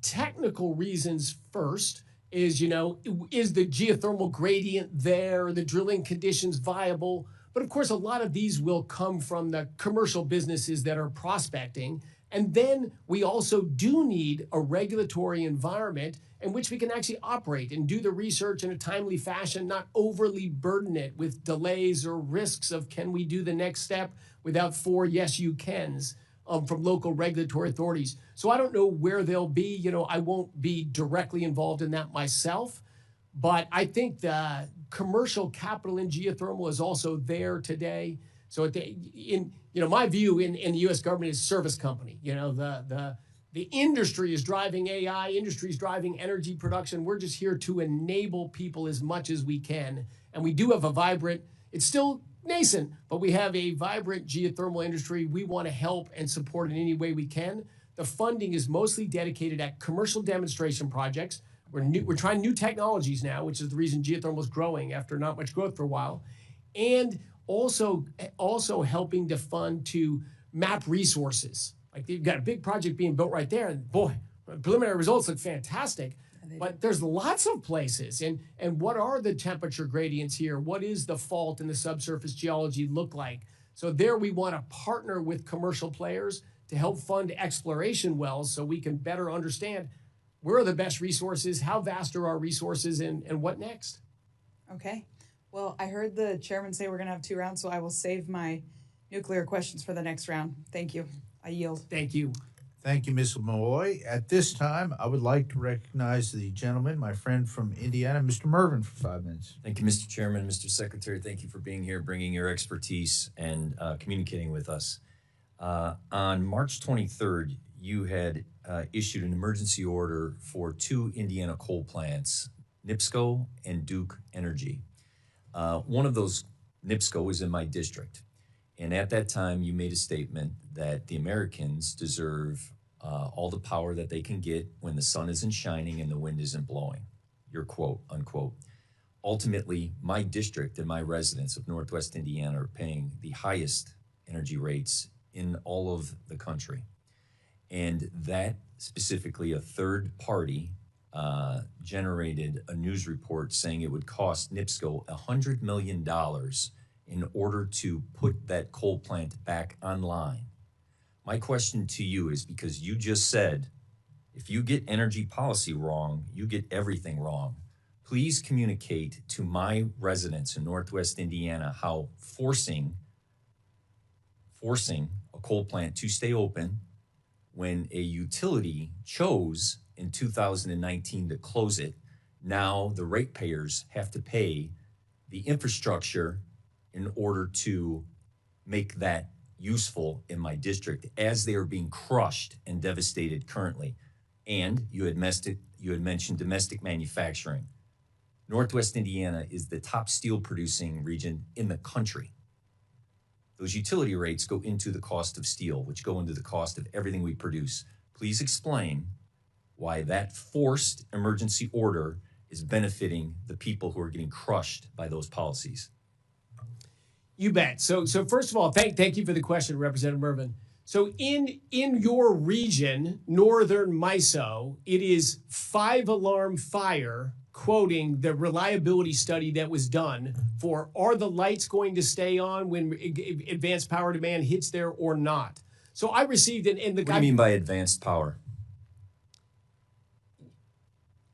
technical reasons first. Is the geothermal gradient there, the drilling conditions viable? But of course, a lot of these will come from the commercial businesses that are prospecting. And then we also do need a regulatory environment in which we can actually operate and do the research in a timely fashion, not overly burden it with delays or risks of can we do the next step without 4 yes you cans from local regulatory authorities. So I don't know where they'll be. I won't be directly involved in that myself, but I think the commercial capital in geothermal is also there today. So my view in the U.S. government is service company. The industry is driving AI, industry is driving energy production. We're just here to enable people as much as we can. And we do have a vibrant, it's still nascent, but we have a vibrant geothermal industry. We want to help and support in any way we can. The funding is mostly dedicated at commercial demonstration projects. We're trying new technologies now, which is the reason geothermal is growing after not much growth for a while. And also helping to fund to map resources. Like you've got a big project being built right there, and boy, preliminary results look fantastic. But there's lots of places. And what are the temperature gradients here? What is the fault in the subsurface geology look like? So there we want to partner with commercial players to help fund exploration wells so we can better understand where are the best resources, how vast are our resources, and what next? Okay. Well, I heard the chairman say we're going to have 2 rounds, so I will save my nuclear questions for the next round. Thank you. I yield. Thank you. Thank you, Ms. Malloy. At this time, I would like to recognize the gentleman, my friend from Indiana, Mr. Mervin, for 5 minutes. Thank you, Mr. Chairman, Mr. Secretary. Thank you for being here, bringing your expertise and communicating with us. On March 23rd, you had issued an emergency order for 2 Indiana coal plants, NIPSCO and Duke Energy. One of those, NIPSCO, is in my district. And at that time, you made a statement that the Americans deserve all the power that they can get when the sun isn't shining and the wind isn't blowing. Your quote, unquote. Ultimately, my district and my residents of Northwest Indiana are paying the highest energy rates in all of the country. And that specifically, a third party generated a news report saying it would cost NIPSCO $100 million in order to put that coal plant back online. My question to you is, because you just said, if you get energy policy wrong, you get everything wrong. Please communicate to my residents in Northwest Indiana how forcing a coal plant to stay open when a utility chose in 2019 to close it, now the ratepayers have to pay the infrastructure in order to make that useful in my district as they are being crushed and devastated currently. And you had mentioned domestic manufacturing. Northwest Indiana is the top steel producing region in the country. Those utility rates go into the cost of steel, which go into the cost of everything we produce. Please explain why that forced emergency order is benefiting the people who are getting crushed by those policies. You bet. So first of all, thank you for the question, Representative Mervin. So in your region, northern MISO, it is 5-alarm fire, quoting the reliability study that was done for, are the lights going to stay on when advanced power demand hits there or not? So I received an, and the What guy. do you mean by advanced power?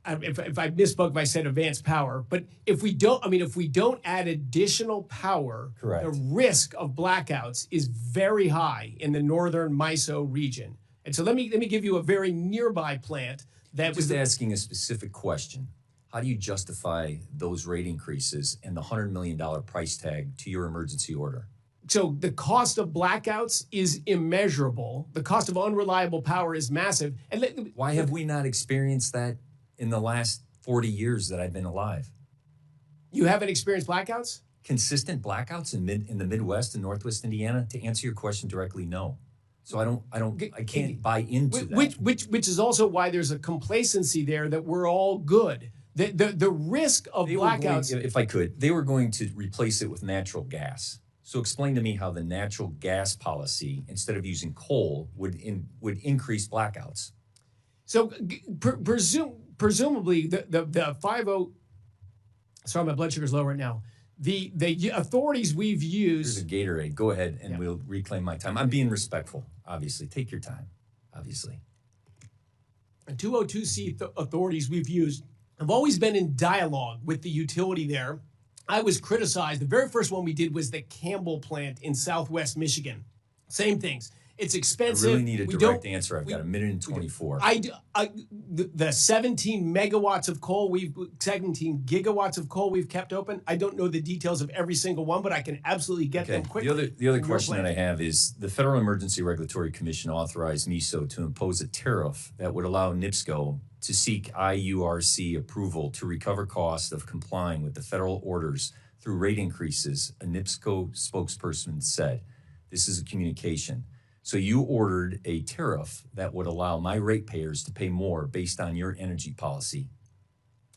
If I misspoke, if I said advanced power, but if we don't add additional power, Correct. The risk of blackouts is very high in the northern MISO region. And so let me give you a very nearby plant that was asking a specific question. How do you justify those rate increases and the $100 million price tag to your emergency order? So the cost of blackouts is immeasurable. The cost of unreliable power is massive. And why have we not experienced that in the last 40 years that I've been alive? You haven't experienced blackouts? Consistent blackouts in the Midwest and Northwest Indiana? To answer your question directly, no. So I can't buy into that. Which is also why there's a complacency there that we're all good. The risk of blackouts. If I could, they were going to replace it with natural gas. So explain to me how the natural gas policy, instead of using coal, would increase blackouts. So presumably the 50. Sorry, my blood sugar's low right now. The authorities we've used. There's a Gatorade. Go ahead, and we'll reclaim my time. I'm being respectful. Obviously, take your time. Obviously, the 202C authorities we've used have always been in dialogue with the utility there. I was criticized. The very first one we did was the Campbell plant in Southwest Michigan. Same things. It's expensive. I really need a direct answer. I've got a minute and 24. The 17 megawatts of coal 17 gigawatts of coal we've kept open. I don't know the details of every single one, but I can absolutely get them quickly. The other question that I have is the Federal Emergency Regulatory Commission authorized MISO to impose a tariff that would allow NIPSCO to seek IURC approval to recover costs of complying with the federal orders through rate increases, a NIPSCO spokesperson said. This is a communication. So you ordered a tariff that would allow my ratepayers to pay more based on your energy policy.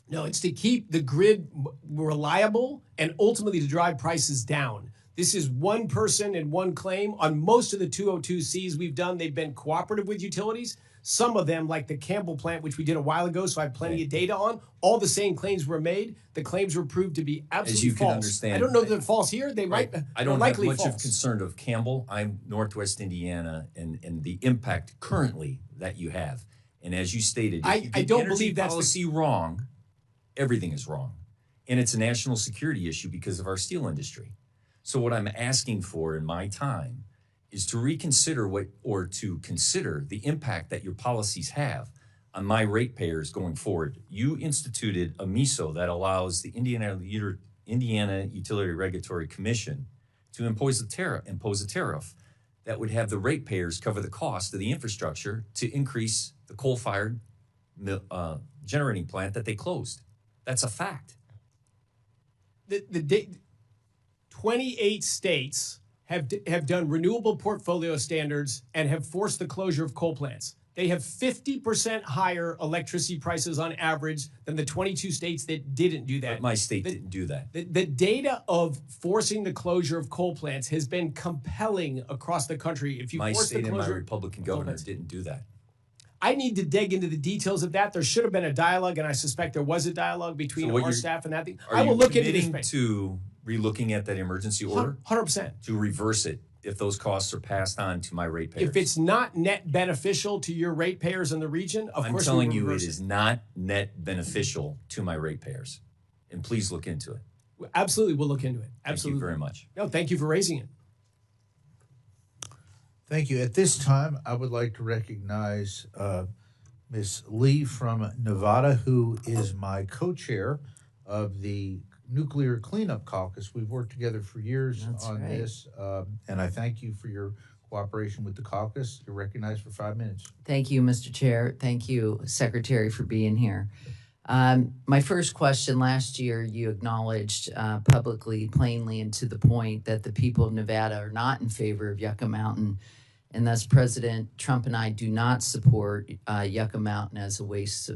No, it's to keep the grid reliable and ultimately to drive prices down. This is one person and one claim. On most of the 202Cs we've done, they've been cooperative with utilities. Some of them, like the Campbell plant, which we did a while ago, so I have plenty of data on, all the same claims were made. The claims were proved to be absolutely As you false. Can understand, I don't know that they're false here. They right. I don't likely have much false. of concern of Campbell. I'm Northwest Indiana and the impact currently that you have. And as you stated, if you get I don't energy believe that's policy wrong, everything is wrong. And it's a national security issue because of our steel industry. So what I'm asking for in my time is to reconsider to consider the impact that your policies have on my ratepayers going forward. You instituted a MISO that allows the Indiana Utility Regulatory Commission to impose a tariff that would have the ratepayers cover the cost of the infrastructure to increase the coal-fired generating plant that they closed. That's a fact. 28 states have done renewable portfolio standards and have forced the closure of coal plants. They have 50% higher electricity prices on average than the 22 states that didn't do that. But my state didn't do that. The data of forcing the closure of coal plants has been compelling across the country. If you my force state the and my closure, Republican governor didn't do that. I need to dig into the details of that. There should have been a dialogue, and I suspect there was a dialogue between So what our you're- staff and that thing. Are I will you look into this. committing to relooking at that emergency order 100%. to reverse it if those costs are passed on to my ratepayers? If it's not net beneficial to your ratepayers in the region, of I'm course telling we will you, it reverse is not net beneficial to my ratepayers. And please look into it. Absolutely, we'll look into it. Thank Absolutely. you very much. No, thank you for raising it. Thank you. At this time, I would like to recognize Ms. Lee from Nevada, who is my co-chair of the Nuclear Cleanup Caucus. We've worked together for years on this, and I thank you for your cooperation with the caucus. You're recognized for 5 minutes. Thank you, Mr. Chair. Thank you, Secretary, for being here. My first question, last year you acknowledged publicly, plainly, and to the point that the people of Nevada are not in favor of Yucca Mountain, and thus President Trump and I do not support Yucca Mountain as a waste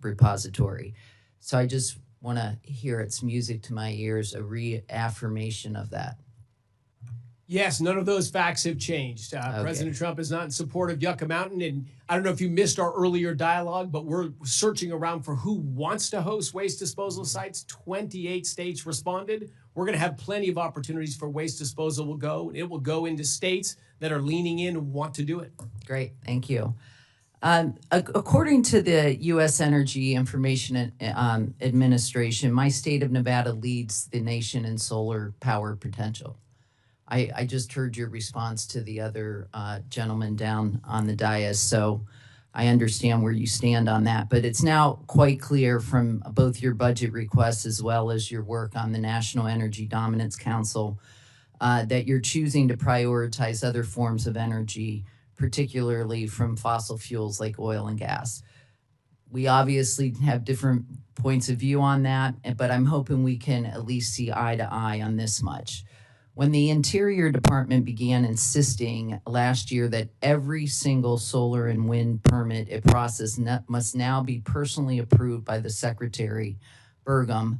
repository. So I just want to hear, it's music to my ears, a reaffirmation of that. Yes, none of those facts have changed. President Trump is not in support of Yucca Mountain. And I don't know if you missed our earlier dialogue, but we're searching around for who wants to host waste disposal sites. 28 states responded. We're going to have plenty of opportunities for waste disposal will go. It will go into states that are leaning in and want to do it. Great, thank you. According to the U.S. Energy Information Administration, my state of Nevada leads the nation in solar power potential. I just heard your response to the other gentleman down on the dais, so I understand where you stand on that. But it's now quite clear from both your budget requests as well as your work on the National Energy Dominance Council that you're choosing to prioritize other forms of energy, particularly from fossil fuels like oil and gas. We obviously have different points of view on that, but I'm hoping we can at least see eye to eye on this much. When the Interior Department began insisting last year that every single solar and wind permit process must now be personally approved by the Secretary Burgum,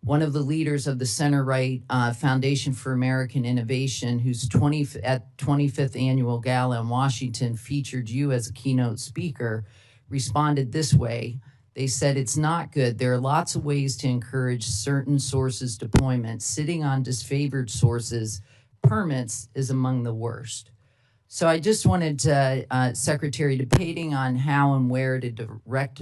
one of the leaders of the center-right Foundation for American Innovation, whose 25th annual gala in Washington featured you as a keynote speaker, responded this way. They said, it's not good. There are lots of ways to encourage certain sources deployment. Sitting on disfavored sources permits is among the worst. So I just wanted to, Secretary, debating on how and where to direct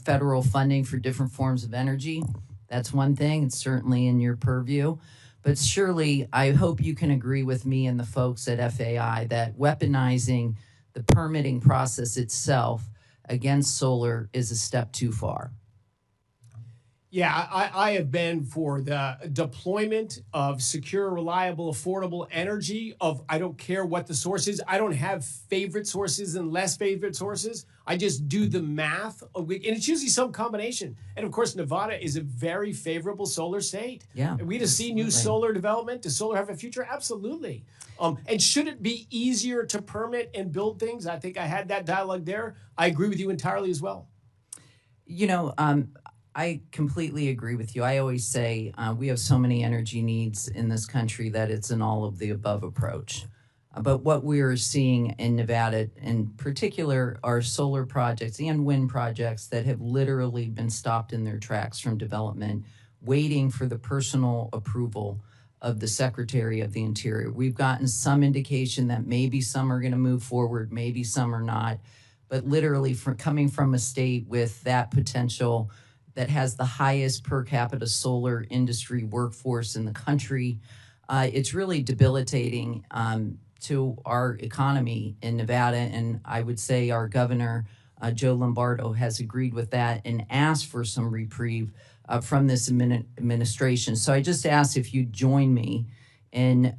federal funding for different forms of energy. That's one thing. It's certainly in your purview. But surely I hope you can agree with me and the folks at FAI that weaponizing the permitting process itself against solar is a step too far. Yeah, I have been for the deployment of secure, reliable, affordable energy I don't care what the source is. I don't have favorite sources and less favorite sources. I just do the math, and it's usually some combination. And of course, Nevada is a very favorable solar state. Yeah. Are we to see new solar development? Does solar have a future? Absolutely. And should it be easier to permit and build things? I think I had that dialogue there. I agree with you entirely as well. You know, I completely agree with you. I always say we have so many energy needs in this country that it's an all of the above approach. But what we're seeing in Nevada in particular are solar projects and wind projects that have literally been stopped in their tracks from development, waiting for the personal approval of the Secretary of the Interior. We've gotten some indication that maybe some are going to move forward, maybe some are not. But literally coming from a state with that potential that has the highest per capita solar industry workforce in the country, it's really debilitating to our economy in Nevada. And I would say our governor, Joe Lombardo, has agreed with that and asked for some reprieve from this administration. So I just asked if you'd join me in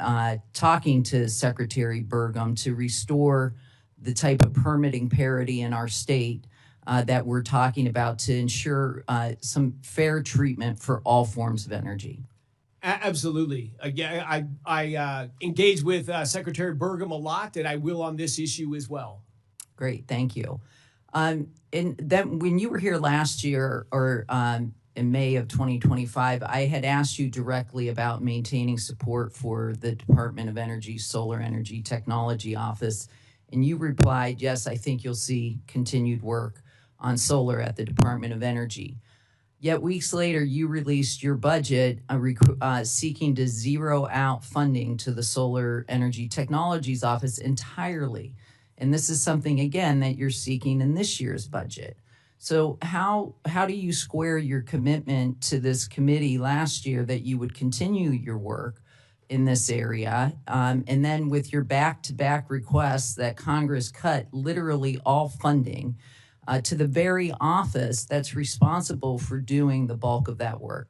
talking to Secretary Burgum to restore the type of permitting parity in our state that we're talking about to ensure some fair treatment for all forms of energy. Absolutely. Again, I engage with Secretary Burgum a lot, and I will on this issue as well. Great, thank you. And then when you were here last year, or in May of 2025, I had asked you directly about maintaining support for the Department of Energy's Solar Energy Technology Office And you replied, yes, I think you'll see continued work on solar at the Department of Energy. Yet weeks later, you released your budget seeking to zero out funding to the Solar Energy Technologies Office entirely. And this is something, again, that you're seeking in this year's budget. So how do you square your commitment to this committee last year that you would continue your work in this area, and then with your back-to-back requests that Congress cut literally all funding to the very office that's responsible for doing the bulk of that work?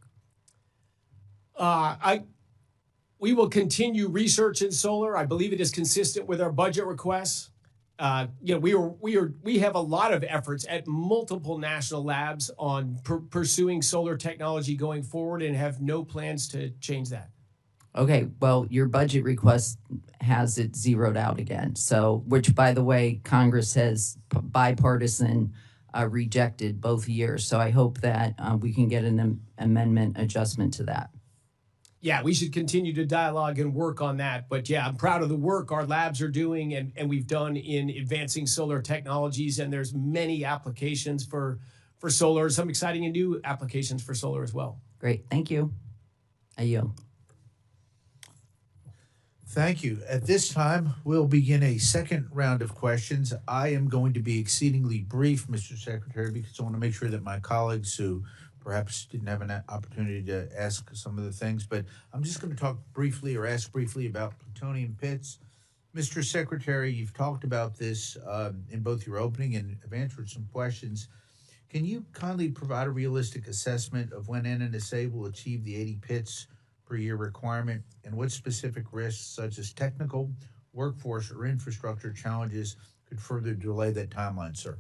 We will continue research in solar. I believe it is consistent with our budget requests. We have a lot of efforts at multiple national labs on pursuing solar technology going forward, and have no plans to change that. Okay, well, your budget request has it zeroed out again. So, which, by the way, Congress has bipartisan rejected both years. So I hope that we can get an amendment adjustment to that. Yeah, we should continue to dialogue and work on that. But yeah, I'm proud of the work our labs are doing and we've done in advancing solar technologies. And there's many applications for solar, some exciting and new applications for solar as well. Great, thank you. I yield. Thank you. At this time, we'll begin a second round of questions. I am going to be exceedingly brief, Mr. Secretary, because I want to make sure that my colleagues who perhaps didn't have an opportunity to ask some of the things, but I'm just going to talk briefly or ask briefly about plutonium pits. Mr. Secretary, you've talked about this in both your opening and have answered some questions. Can you kindly provide a realistic assessment of when NNSA will achieve the 80 pits per year requirement, and what specific risks, such as technical, workforce, or infrastructure challenges, could further delay that timeline, sir?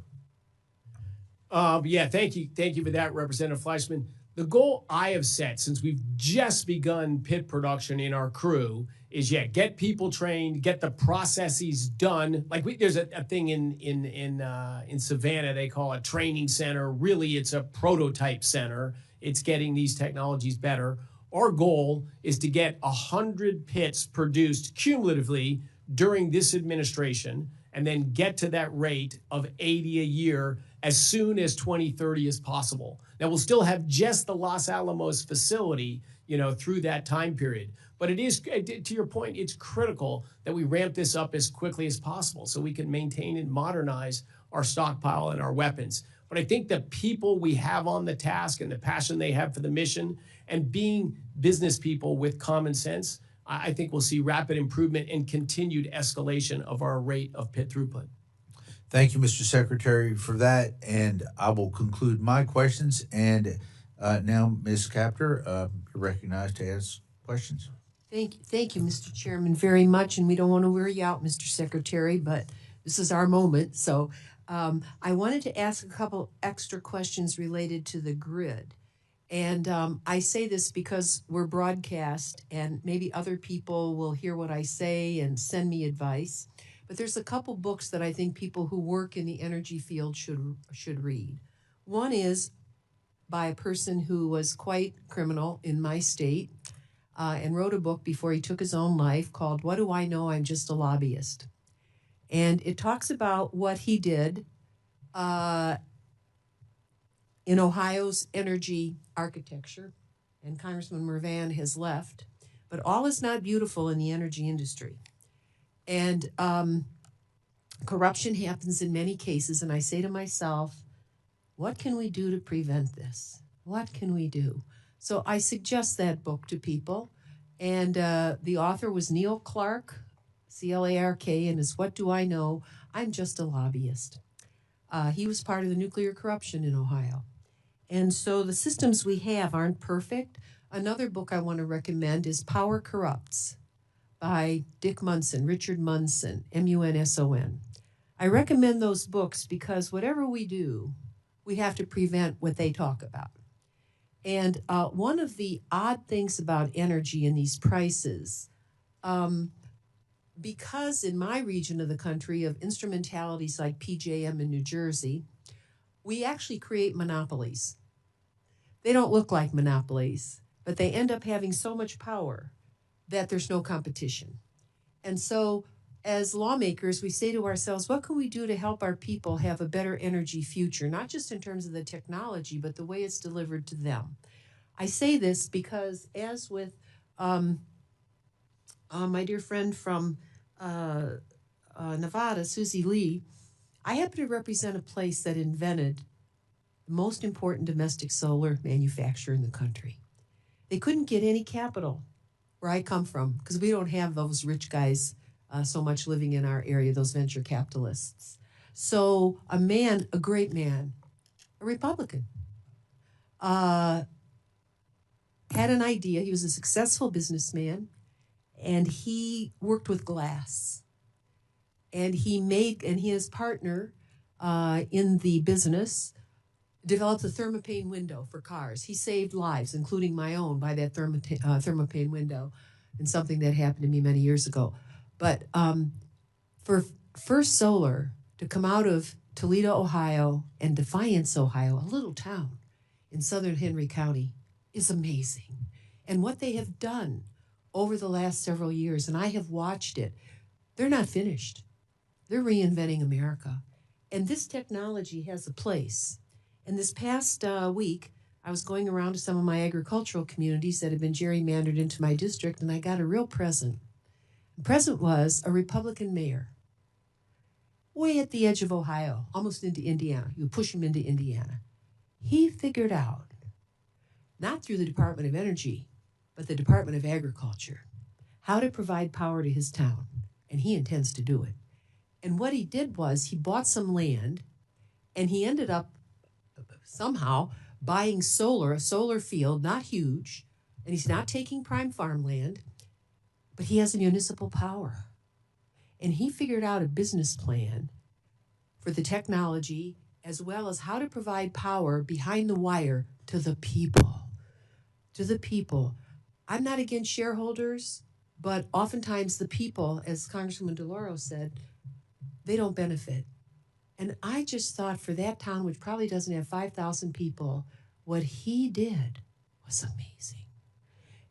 Yeah, thank you. Thank you for that, Representative Fleischman. The goal I have set since we've just begun pit production in our crew is, get people trained, get the processes done. Like there's a thing in Savannah they call a training center. Really, it's a prototype center. It's getting these technologies better. Our goal is to get 100 pits produced cumulatively during this administration, and then get to that rate of 80 a year as soon as 2030 as possible. Now, we'll still have just the Los Alamos facility, through that time period. But it is, to your point, it's critical that we ramp this up as quickly as possible so we can maintain and modernize our stockpile and our weapons. But I think the people we have on the task and the passion they have for the mission, and being business people with common sense, I think we'll see rapid improvement and continued escalation of our rate of pit throughput. Thank you, Mr. Secretary, for that. And I will conclude my questions. And now, Ms. Captor, you're recognized to ask questions. Thank you, Mr. Chairman, very much. And we don't want to wear you out, Mr. Secretary, but this is our moment. So I wanted to ask a couple extra questions related to the grid. And I say this because we're broadcast and maybe other people will hear what I say and send me advice. But there's a couple books that I think people who work in the energy field should read. One is by a person who was quite criminal in my state and wrote a book before he took his own life called What Do I Know? I'm Just a Lobbyist. And it talks about what he did in Ohio's energy architecture, and Congressman Mervan has left, but all is not beautiful in the energy industry. And corruption happens in many cases, and I say to myself, what can we do to prevent this? What can we do? So I suggest that book to people, and the author was Neil Clark, C-L-A-R-K, and his What Do I Know? I'm Just a Lobbyist. He was part of the nuclear corruption in Ohio. And so the systems we have aren't perfect. Another book I want to recommend is Power Corrupts by Dick Munson, Richard Munson, M-U-N-S-O-N. I recommend those books because whatever we do, we have to prevent what they talk about. And one of the odd things about energy and these prices, because in my region of the country of instrumentalities like PJM in New Jersey, we actually create monopolies. They don't look like monopolies, but they end up having so much power that there's no competition. And so as lawmakers, we say to ourselves, what can we do to help our people have a better energy future, not just in terms of the technology, but the way it's delivered to them? I say this because, as with my dear friend from Nevada, Susie Lee, I happen to represent a place that invented the most important domestic solar manufacturer in the country. They couldn't get any capital where I come from because we don't have those rich guys so much living in our area, those venture capitalists. So a man, a great man, a Republican, had an idea. He was a successful businessman, and he worked with glass. And he and his partner in the business developed a thermopane window for cars. He saved lives, including my own, by that thermopane window, and something that happened to me many years ago. But for First Solar to come out of Toledo, Ohio, and Defiance, Ohio, a little town in southern Henry County, is amazing. And what they have done over the last several years, and I have watched it, they're not finished. They're reinventing America. And this technology has a place. And this past week, I was going around to some of my agricultural communities that have been gerrymandered into my district, and I got a real present. The present was a Republican mayor, way at the edge of Ohio, almost into Indiana. You push him into Indiana. He figured out, not through the Department of Energy, but the Department of Agriculture, how to provide power to his town, and he intends to do it. And what he did was he bought some land, and he ended up somehow buying a solar field, not huge, and he's not taking prime farmland, but he has a municipal power. And he figured out a business plan for the technology as well as how to provide power behind the wire to the people. To the people. I'm not against shareholders, but oftentimes the people, as Congresswoman DeLauro said, they don't benefit. And I just thought for that town, which probably doesn't have 5,000 people, what he did was amazing.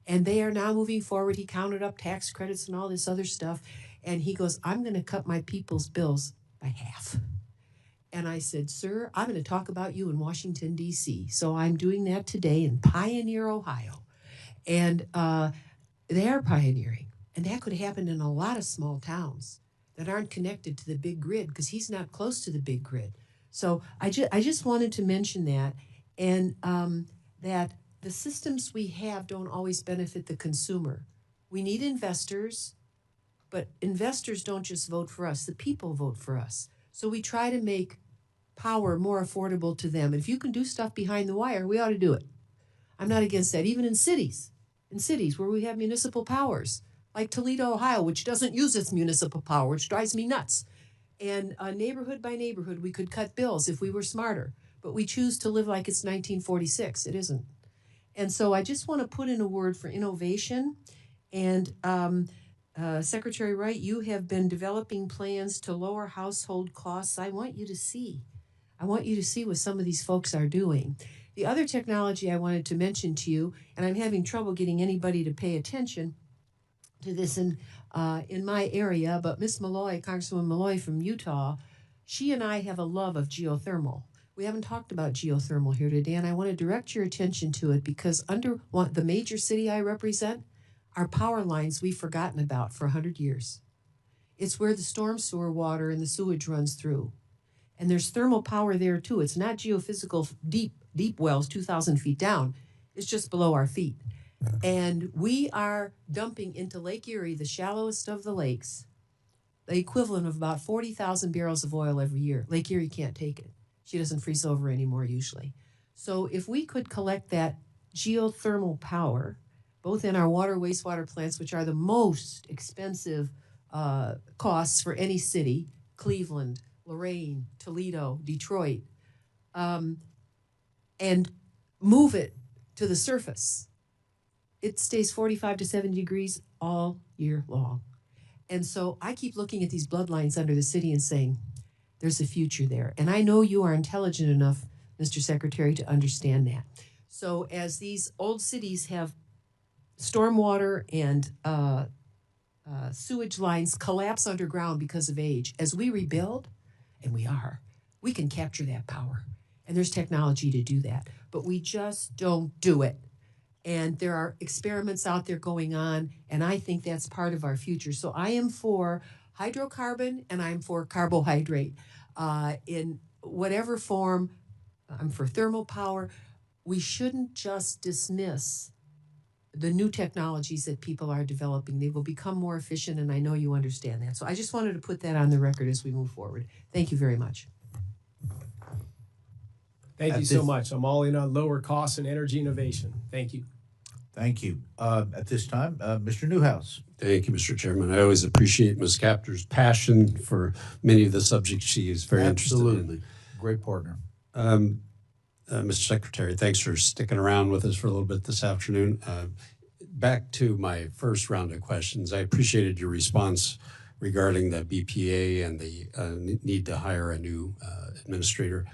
And they are now moving forward. He counted up tax credits and all this other stuff. And he goes, I'm going to cut my people's bills by half. And I said, sir, I'm going to talk about you in Washington, D.C. So I'm doing that today in Pioneer, Ohio. And they are pioneering. And that could happen in a lot of small towns that aren't connected to the big grid because he's not close to the big grid. So I just wanted to mention that, and that the systems we have don't always benefit the consumer. We need investors, but investors don't just vote for us. The people vote for us. So we try to make power more affordable to them. And if you can do stuff behind the wire, we ought to do it. I'm not against that, even in cities where we have municipal powers, like Toledo, Ohio, which doesn't use its municipal power, which drives me nuts. And neighborhood by neighborhood, we could cut bills if we were smarter. But we choose to live like it's 1946. It isn't. And so I just want to put in a word for innovation. And Secretary Wright, you have been developing plans to lower household costs. I want you to see what some of these folks are doing. The other technology I wanted to mention to you, and I'm having trouble getting anybody to pay attention to this in my area, but Miss Malloy, Congresswoman Malloy from Utah, she and I have a love of geothermal. We haven't talked about geothermal here today, and I want to direct your attention to it because under the major city I represent, our power lines we've forgotten about for 100 years. It's where the storm sewer water and the sewage runs through. And there's thermal power there too. It's not geophysical deep wells 2,000 feet down. It's just below our feet. And we are dumping into Lake Erie, the shallowest of the lakes, the equivalent of about 40,000 barrels of oil every year. Lake Erie can't take it. She doesn't freeze over anymore usually. So if we could collect that geothermal power, both in our water wastewater plants, which are the most expensive costs for any city, Cleveland, Lorain, Toledo, Detroit, and move it to the surface, it stays 45 to 70 degrees all year long. And so I keep looking at these bloodlines under the city and saying, there's a future there. And I know you are intelligent enough, Mr. Secretary, to understand that. So as these old cities have stormwater and sewage lines collapse underground because of age. As we rebuild, and we can capture that power. And there's technology to do that. But we just don't do it. And there are experiments out there going on, and I think that's part of our future. So I am for hydrocarbon and I'm for carbohydrate. In whatever form, I'm for thermal power. We shouldn't just dismiss the new technologies that people are developing. They will become more efficient, and I know you understand that. So I just wanted to put that on the record as we move forward. Thank you very much. Thank you so much. I'm all in on lower costs and energy innovation. Thank you. Thank you. At this time, Mr. Newhouse. Thank you, Mr. Chairman. I always appreciate Ms. Capter's passion for many of the subjects she is very interested in. Absolutely. Great partner. Mr. Secretary, thanks for sticking around with us for a little bit this afternoon. Back to my first round of questions, I appreciated your response regarding the BPA and the need to hire a new administrator.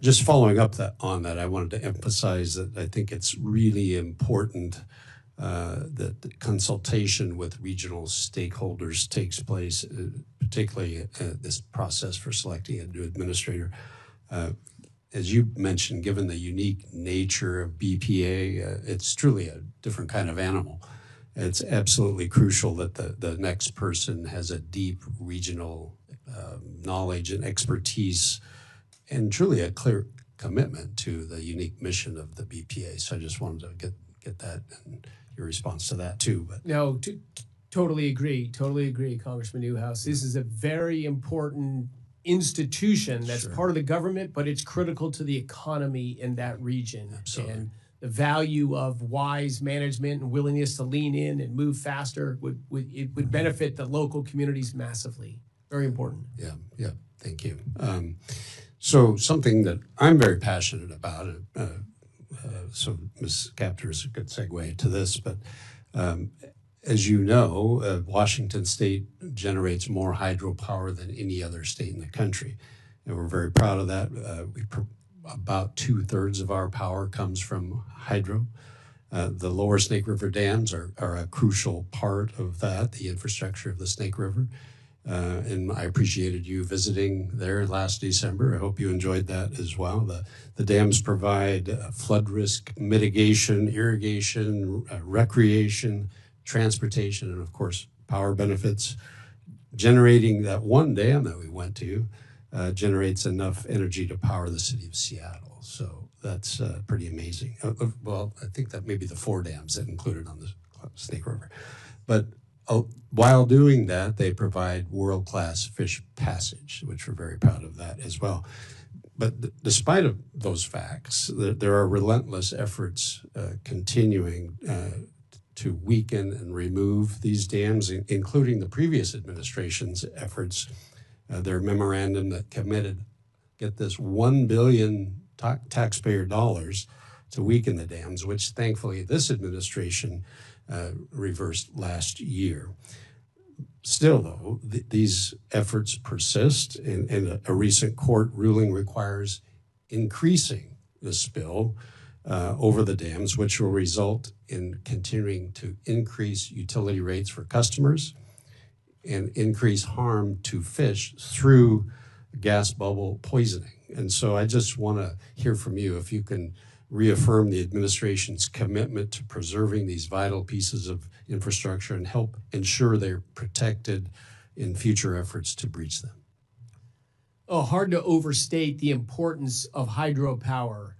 Just following up on that, I wanted to emphasize that I think it's really important that the consultation with regional stakeholders takes place, particularly this process for selecting a new administrator. As you mentioned, given the unique nature of BPA, it's truly a different kind of animal. It's absolutely crucial that the next person has a deep regional knowledge and expertise and truly a clear commitment to the unique mission of the BPA. So I just wanted to get that and your response to that too. But No, totally agree, Congressman Newhouse. This is a very important institution that's Sure. part of the government, but it's critical to the economy in that region. Absolutely. And the value of wise management and willingness to lean in and move faster would benefit the local communities massively. Very important. yeah, thank you. So something that I'm very passionate about, so Ms. Capter is a good segue to this, but as you know, Washington State generates more hydropower than any other state in the country. And we're very proud of that. About 2/3 of our power comes from hydro. The lower Snake River dams are a crucial part of that, the infrastructure of the Snake River. And I appreciated you visiting there last December. I hope you enjoyed that as well. The dams provide flood risk mitigation, irrigation, recreation, transportation, and of course, power benefits. Generating that one dam that we went to generates enough energy to power the city of Seattle. So that's pretty amazing. Well, I think that may be the 4 dams that included on the Snake River. But while doing that, they provide world-class fish passage, which we're very proud of that as well. But despite of those facts, there are relentless efforts continuing to weaken and remove these dams, including the previous administration's efforts. Their memorandum that committed, get this, $1 billion taxpayer dollars to weaken the dams, which thankfully this administration reversed last year. Still, though, these efforts persist, and a recent court ruling requires increasing the spill over the dams, which will result in continuing to increase utility rates for customers and increase harm to fish through gas bubble poisoning. And so I just want to hear from you if you can reaffirm the administration's commitment to preserving these vital pieces of infrastructure and help ensure they're protected in future efforts to breach them. Oh, hard to overstate the importance of hydropower.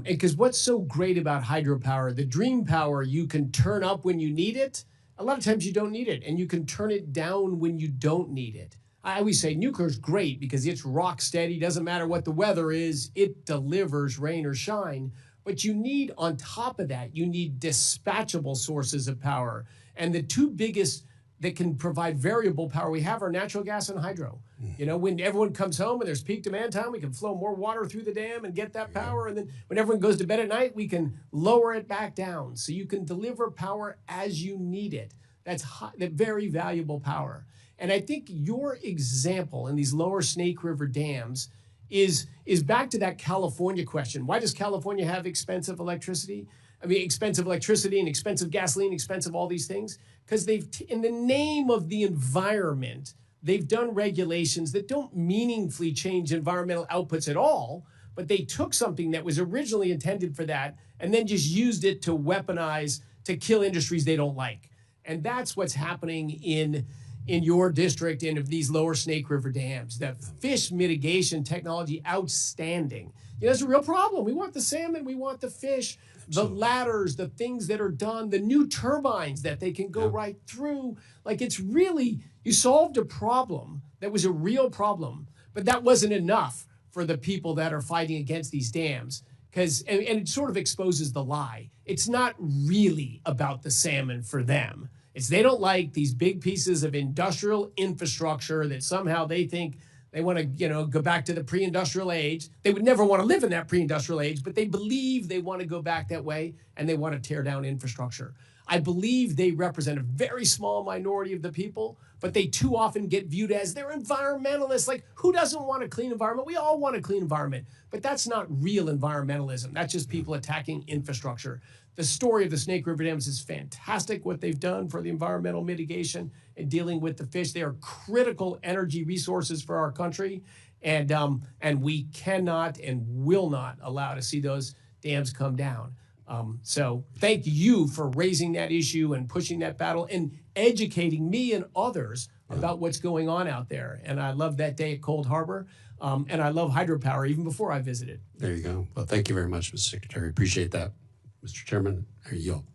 Because what's so great about hydropower, the dream power, you can turn up when you need it. A lot of times you don't need it, and you can turn it down when you don't need it. I always say nuclear's great because it's rock steady, doesn't matter what the weather is, it delivers rain or shine. But you need, on top of that, you need dispatchable sources of power. And the 2 biggest that can provide variable power we have are natural gas and hydro. You know, when everyone comes home and there's peak demand time, we can flow more water through the dam and get that power. And then when everyone goes to bed at night, we can lower it back down. So you can deliver power as you need it. That's very valuable power. And I think your example in these lower Snake River dams is back to that California question. Why does California have expensive electricity? I mean, expensive electricity and expensive gasoline, expensive all these things? because in the name of the environment, they've done regulations that don't meaningfully change environmental outputs at all, but they took something that was originally intended for that and then just used it to weaponize to kill industries they don't like. And that's what's happening in your district and of these lower Snake River dams. The fish mitigation technology, outstanding. It's a real problem. We want the salmon, we want the fish, the ladders, the things that are done, the new turbines that they can go right through. Like, it's really, you solved a problem that was a real problem, but that wasn't enough for the people that are fighting against these dams. And it sort of exposes the lie. It's not really about the salmon for them. It's they don't like these big pieces of industrial infrastructure that somehow they think they want to, go back to the pre-industrial age. They would never want to live in that pre-industrial age, but they believe they want to go back that way, and they want to tear down infrastructure. I believe they represent a very small minority of the people, but they too often get viewed as they're environmentalists. Like, who doesn't want a clean environment? We all want a clean environment, but that's not real environmentalism. That's just people attacking infrastructure. The story of the Snake River dams is fantastic, what they've done for the environmental mitigation and dealing with the fish. They are critical energy resources for our country, and we cannot and will not allow to see those dams come down. So thank you for raising that issue and pushing that battle and educating me and others about what's going on out there. And I love that day at Cold Harbor, and I love hydropower even before I visited. There you go. Well, thank you very much, Mr. Secretary. Appreciate that. Mr. Chairman, I yield.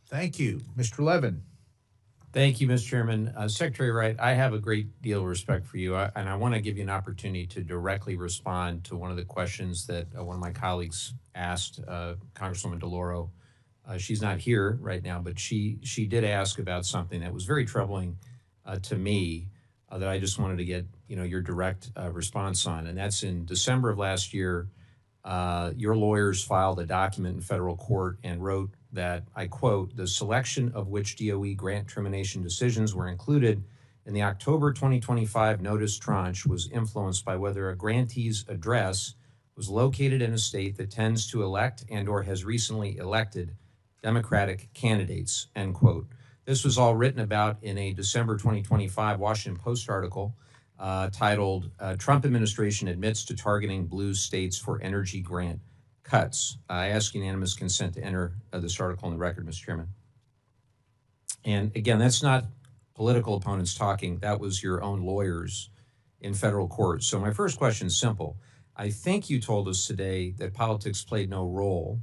Thank you. Mr. Levin. Thank you, Mr. Chairman. Secretary Wright, I have a great deal of respect for you, and I want to give you an opportunity to directly respond to one of the questions that one of my colleagues asked, Congresswoman DeLauro. She's not here right now, but she did ask about something that was very troubling to me that I just wanted to get your direct response on, and that's in December of last year. Your lawyers filed a document in federal court and wrote that, I quote, the selection of which DOE grant termination decisions were included in the October 2025 notice tranche was influenced by whether a grantee's address was located in a state that tends to elect and or has recently elected Democratic candidates, end quote. This was all written about in a December 2025 Washington Post article titled, Trump Administration Admits to Targeting Blue States for Energy Grant Cuts. I ask unanimous consent to enter this article on the record, Mr. Chairman. And again, that's not political opponents talking. That was your own lawyers in federal court. So my first question is simple. I think you told us today that politics played no role.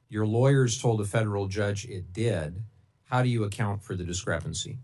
Your lawyers told a federal judge it did. How do you account for the discrepancy?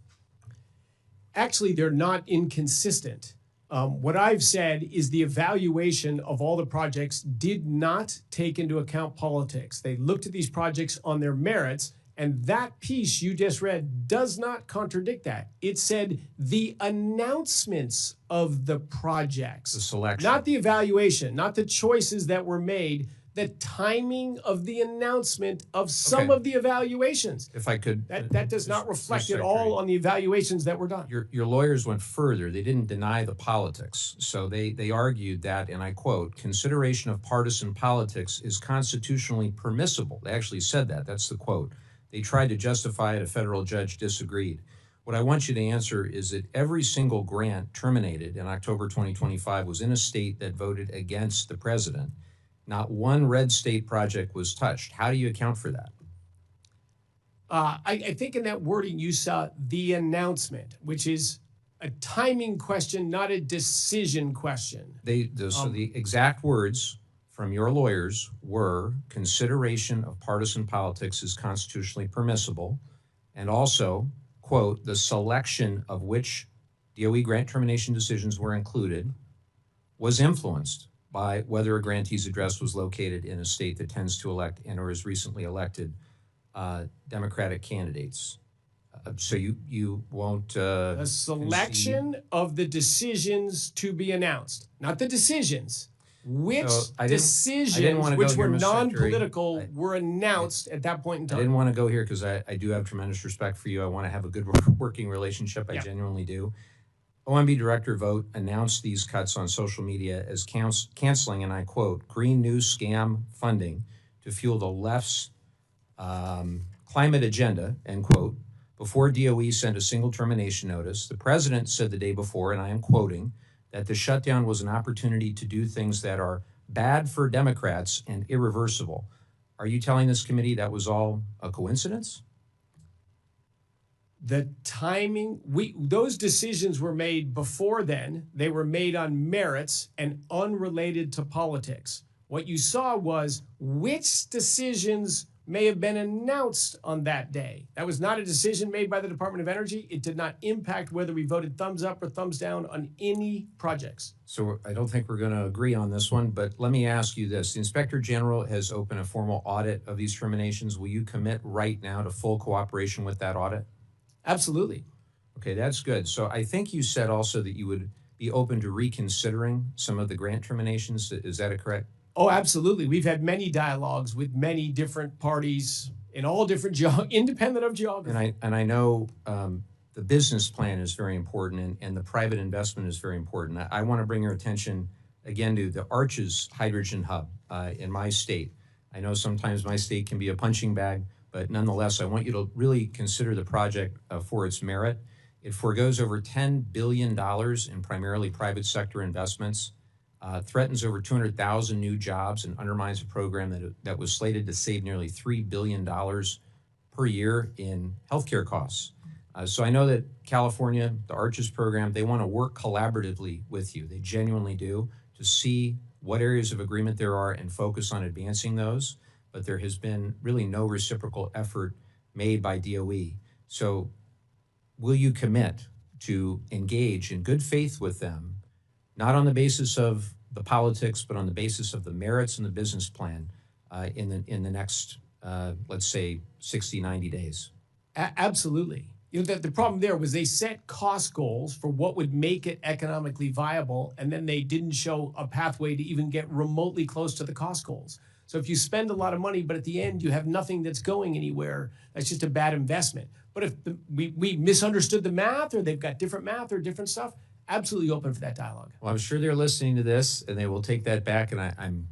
Actually, they're not inconsistent. What I've said is the evaluation of all the projects did not take into account politics. They looked at these projects on their merits, and that piece you just read does not contradict that. It said the announcements of the projects. The selection. Not the evaluation, not the choices that were made, the timing of the announcement of some of the evaluations. If I could. That does not reflect at all on the evaluations that were done. Your lawyers went further. They didn't deny the politics. So they argued that, and I quote, consideration of partisan politics is constitutionally permissible. They actually said that. That's the quote. They tried to justify it. A federal judge disagreed. What I want you to answer is that every single grant terminated in October 2025 was in a state that voted against the president. Not one red state project was touched. How do you account for that? I think in that wording you saw the announcement, which is a timing question, not a decision question. So the exact words from your lawyers were consideration of partisan politics is constitutionally permissible, and also, quote, the selection of which DOE grant termination decisions were included was influenced by whether a grantee's address was located in a state that tends to elect and or has recently elected Democratic candidates. So you won't... the selection of the decisions to be announced, not the decisions. Which decisions, which were non-political, were announced at that point in time. I didn't want to go here because I do have tremendous respect for you. I want to have a good working relationship. I genuinely do. OMB Director Vogt announced these cuts on social media as canceling, and I quote, green news scam funding to fuel the left's climate agenda, end quote, before DOE sent a single termination notice. The president said the day before, and I am quoting, that the shutdown was an opportunity to do things that are bad for Democrats and irreversible. Are you telling this committee that was all a coincidence? The timing, those decisions were made before then. They were made on merits and unrelated to politics. What you saw was which decisions may have been announced on that day. That was not a decision made by the Department of Energy. It did not impact whether we voted thumbs up or thumbs down on any projects. So I don't think we're going to agree on this one, but let me ask you this. The Inspector General has opened a formal audit of these terminations. Will you commit right now to full cooperation with that audit? Absolutely. Okay, that's good. So I think you said also that you would be open to reconsidering some of the grant terminations. Is that correct? Oh, absolutely. We've had many dialogues with many different parties in all different independent of geography. And I know the business plan is very important and the private investment is very important. I want to bring your attention again to the Arches Hydrogen Hub in my state. I know sometimes my state can be a punching bag, but nonetheless, I want you to really consider the project for its merit. It forgoes over $10 billion in primarily private sector investments, threatens over 200,000 new jobs, and undermines a program that was slated to save nearly $3 billion per year in healthcare costs. So I know that California, the Arches program, they want to work collaboratively with you. They genuinely do, to see what areas of agreement there are and focus on advancing those. But there has been really no reciprocal effort made by DOE. So will you commit to engage in good faith with them, not on the basis of the politics, but on the basis of the merits and the business plan in the next, let's say, 60, 90 days? Absolutely. You know, the problem there was they set cost goals for what would make it economically viable, and then they didn't show a pathway to even get remotely close to the cost goals. So if you spend a lot of money, but at the end you have nothing that's going anywhere, that's just a bad investment. But if we misunderstood the math, or they've got different math or different stuff, absolutely open for that dialogue. Well, I'm sure they're listening to this and they will take that back, and I'm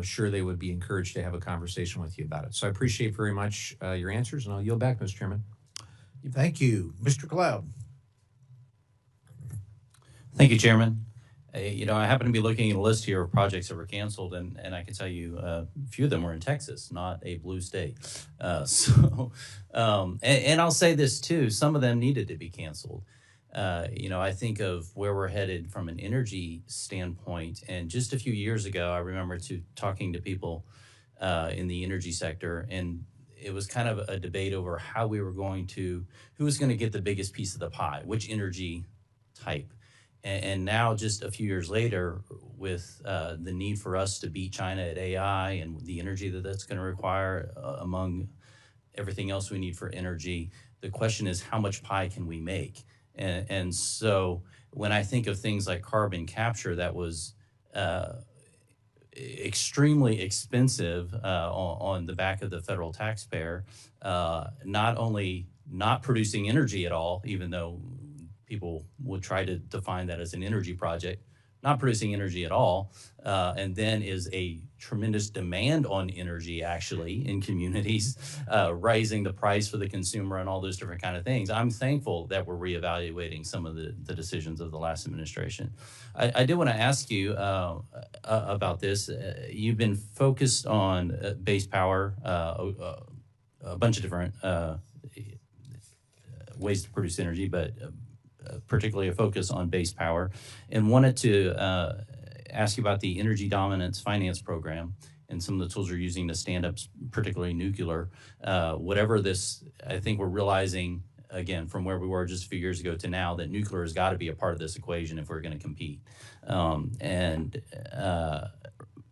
sure they would be encouraged to have a conversation with you about it. So I appreciate very much your answers, and I'll yield back, Mr. Chairman. Thank you. Mr. Cloud. Thank you, Chairman. I happen to be looking at a list here of projects that were canceled, and I can tell you a few of them were in Texas, not a blue state. And I'll say this too, some of them needed to be canceled. I think of where we're headed from an energy standpoint, and just a few years ago, I remember talking to people in the energy sector, and it was kind of a debate over who was going to get the biggest piece of the pie, which energy type. And now, just a few years later, with the need for us to beat China at AI and the energy that's going to require, among everything else we need for energy, the question is, how much pie can we make? And so when I think of things like carbon capture, that was extremely expensive on the back of the federal taxpayer, not only not producing energy at all, even though people would try to define that as an energy project, not producing energy at all, and then is a tremendous demand on energy actually in communities, raising the price for the consumer and all those different kind of things. I'm thankful that we're reevaluating some of the decisions of the last administration. I did want to ask you about this. You've been focused on base power, a bunch of different ways to produce energy, but particularly a focus on base power, and wanted to ask you about the Energy Dominance Finance Program and some of the tools you're using to stand up, particularly nuclear. Whatever this, I think we're realizing, again, from where we were just a few years ago to now, that nuclear has got to be a part of this equation if we're going to compete.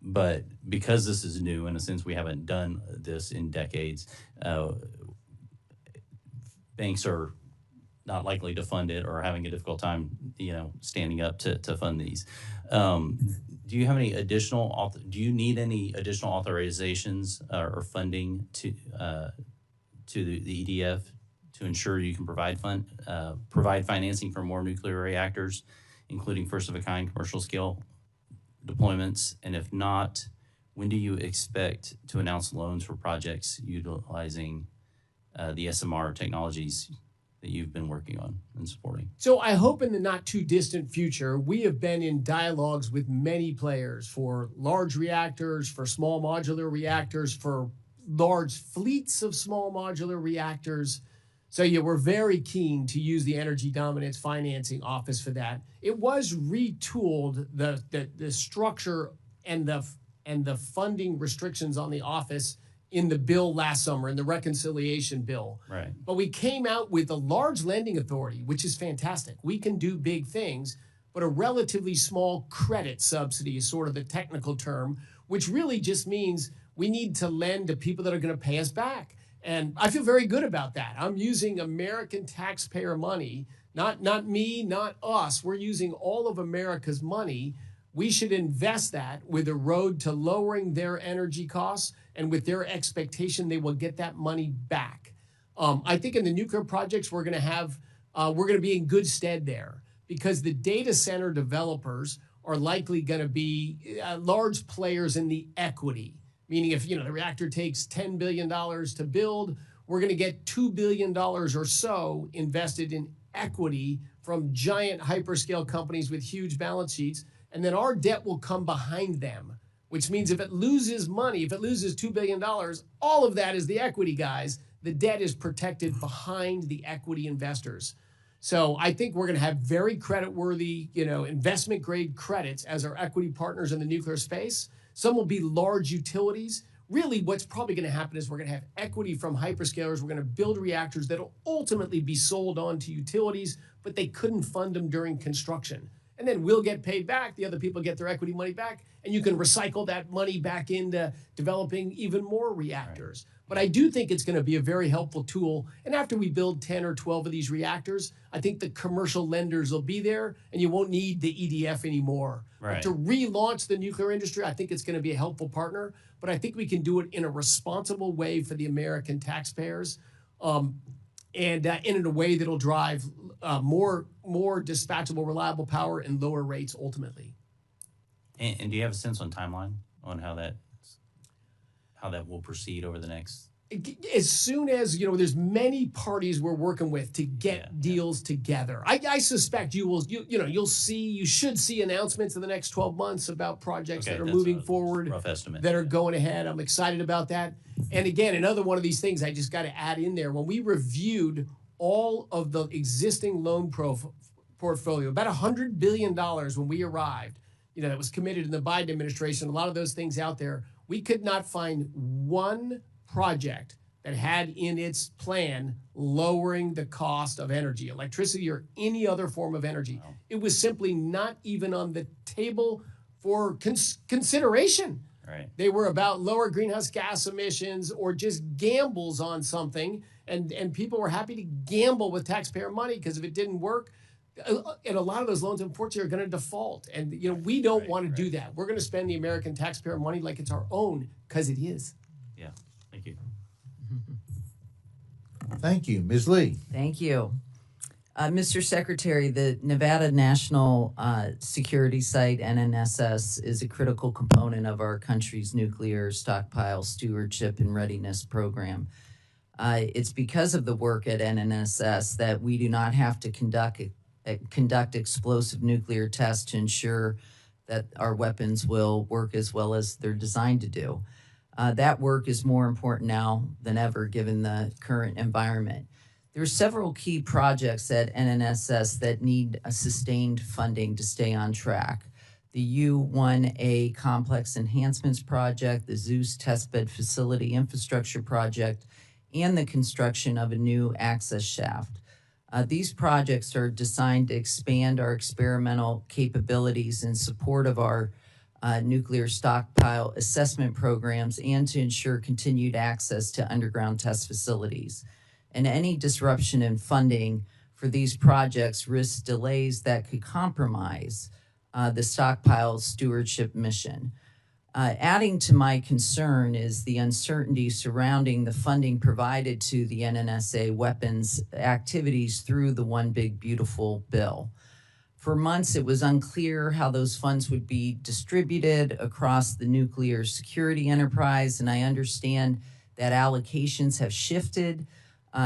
But because this is new, in a sense, we haven't done this in decades, banks are not likely to fund it or having a difficult time, standing up to fund these. Do you have any additional? Do you need any additional authorizations or funding to the EDF to ensure you can provide financing for more nuclear reactors, including first of a kind commercial scale deployments? And if not, when do you expect to announce loans for projects utilizing the SMR technologies that you've been working on and supporting? So I hope in the not too distant future, we have been in dialogues with many players for large reactors, for small modular reactors, for large fleets of small modular reactors. So yeah, we're very keen to use the Energy Dominance Financing Office for that. It was retooled, the structure and the funding restrictions on the office in the bill last summer, in the reconciliation bill. Right. But we came out with a large lending authority, which is fantastic. We can do big things, but a relatively small credit subsidy is sort of the technical term, which really just means we need to lend to people that are going to pay us back. And I feel very good about that. I'm using American taxpayer money, not me, not us. We're using all of America's money. We should invest that with a road to lowering their energy costs and with their expectation they will get that money back. I think in the nuclear projects we're going to be in good stead there because the data center developers are likely going to be large players in the equity. Meaning if the reactor takes $10 billion to build, we're going to get $2 billion or so invested in equity from giant hyperscale companies with huge balance sheets. And then our debt will come behind them, which means if it loses money, if it loses $2 billion, all of that is the equity guys. The debt is protected behind the equity investors. So I think we're going to have very creditworthy, investment grade credits as our equity partners in the nuclear space. Some will be large utilities. Really, what's probably going to happen is we're going to have equity from hyperscalers. We're going to build reactors that will ultimately be sold on to utilities, but they couldn't fund them during construction. And then we'll get paid back. The other people get their equity money back, and you can recycle that money back into developing even more reactors. Right. But I do think it's going to be a very helpful tool. And after we build 10 or 12 of these reactors, I think the commercial lenders will be there, and you won't need the EDF anymore. Right. To relaunch the nuclear industry, I think it's going to be a helpful partner. But I think we can do it in a responsible way for the American taxpayers, and in a way that'll drive more dispatchable, reliable power and lower rates ultimately. And do you have a sense on timeline on how that will proceed over the next? As soon as there's many parties we're working with to get deals together. I suspect you should see announcements in the next 12 months about projects that are moving forward, rough estimate, that are going ahead. I'm excited about that. And again, another one of these things I just got to add in there. When we reviewed all of the existing loan portfolio, about $100 billion when we arrived, that was committed in the Biden administration, a lot of those things out there, we could not find one project that had in its plan lowering the cost of energy, electricity or any other form of energy. Wow. It was simply not even on the table for consideration. Right. They were about lower greenhouse gas emissions or just gambles on something. And people were happy to gamble with taxpayer money because if it didn't work, and a lot of those loans, unfortunately, are going to default. And, we don't want to do that. We're going to spend the American taxpayer money like it's our own because it is. Yeah. Thank you. Thank you. Ms. Lee. Thank you. Mr. Secretary, the Nevada National Security Site, NNSS, is a critical component of our country's nuclear stockpile stewardship and readiness program. It's because of the work at NNSS that we do not have to conduct explosive nuclear tests to ensure that our weapons will work as well as they're designed to do. That work is more important now than ever given the current environment. There are several key projects at NNSS that need a sustained funding to stay on track. The U-1A Complex Enhancements Project, the Zeus Testbed Facility Infrastructure Project, and the construction of a new access shaft. These projects are designed to expand our experimental capabilities in support of our nuclear stockpile assessment programs and to ensure continued access to underground test facilities. And any disruption in funding for these projects risks delays that could compromise the stockpile stewardship mission. Adding to my concern is the uncertainty surrounding the funding provided to the NNSA weapons activities through the One Big Beautiful Bill. For months, it was unclear how those funds would be distributed across the nuclear security enterprise, and I understand that allocations have shifted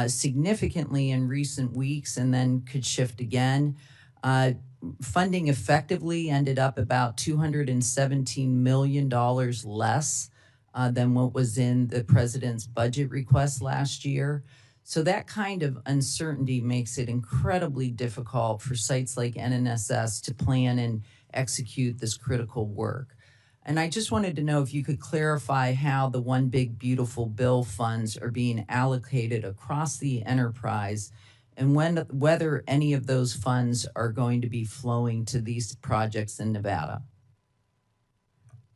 significantly in recent weeks and then could shift again. Funding effectively ended up about $217 million less than what was in the president's budget request last year. So that kind of uncertainty makes it incredibly difficult for sites like NNSS to plan and execute this critical work. And I just wanted to know if you could clarify how the One Big Beautiful Bill funds are being allocated across the enterprise, and whether any of those funds are going to be flowing to these projects in Nevada.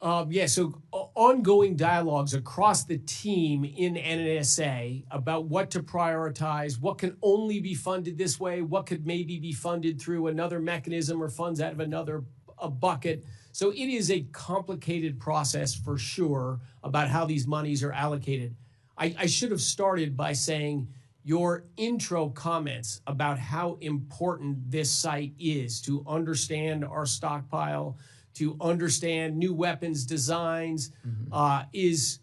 So ongoing dialogues across the team in NNSA about what to prioritize, what can only be funded this way, what could maybe be funded through another mechanism or funds out of another bucket. So it is a complicated process for sure about how these monies are allocated. I should have started by saying your intro comments about how important this site is to understand our stockpile, to understand new weapons designs, is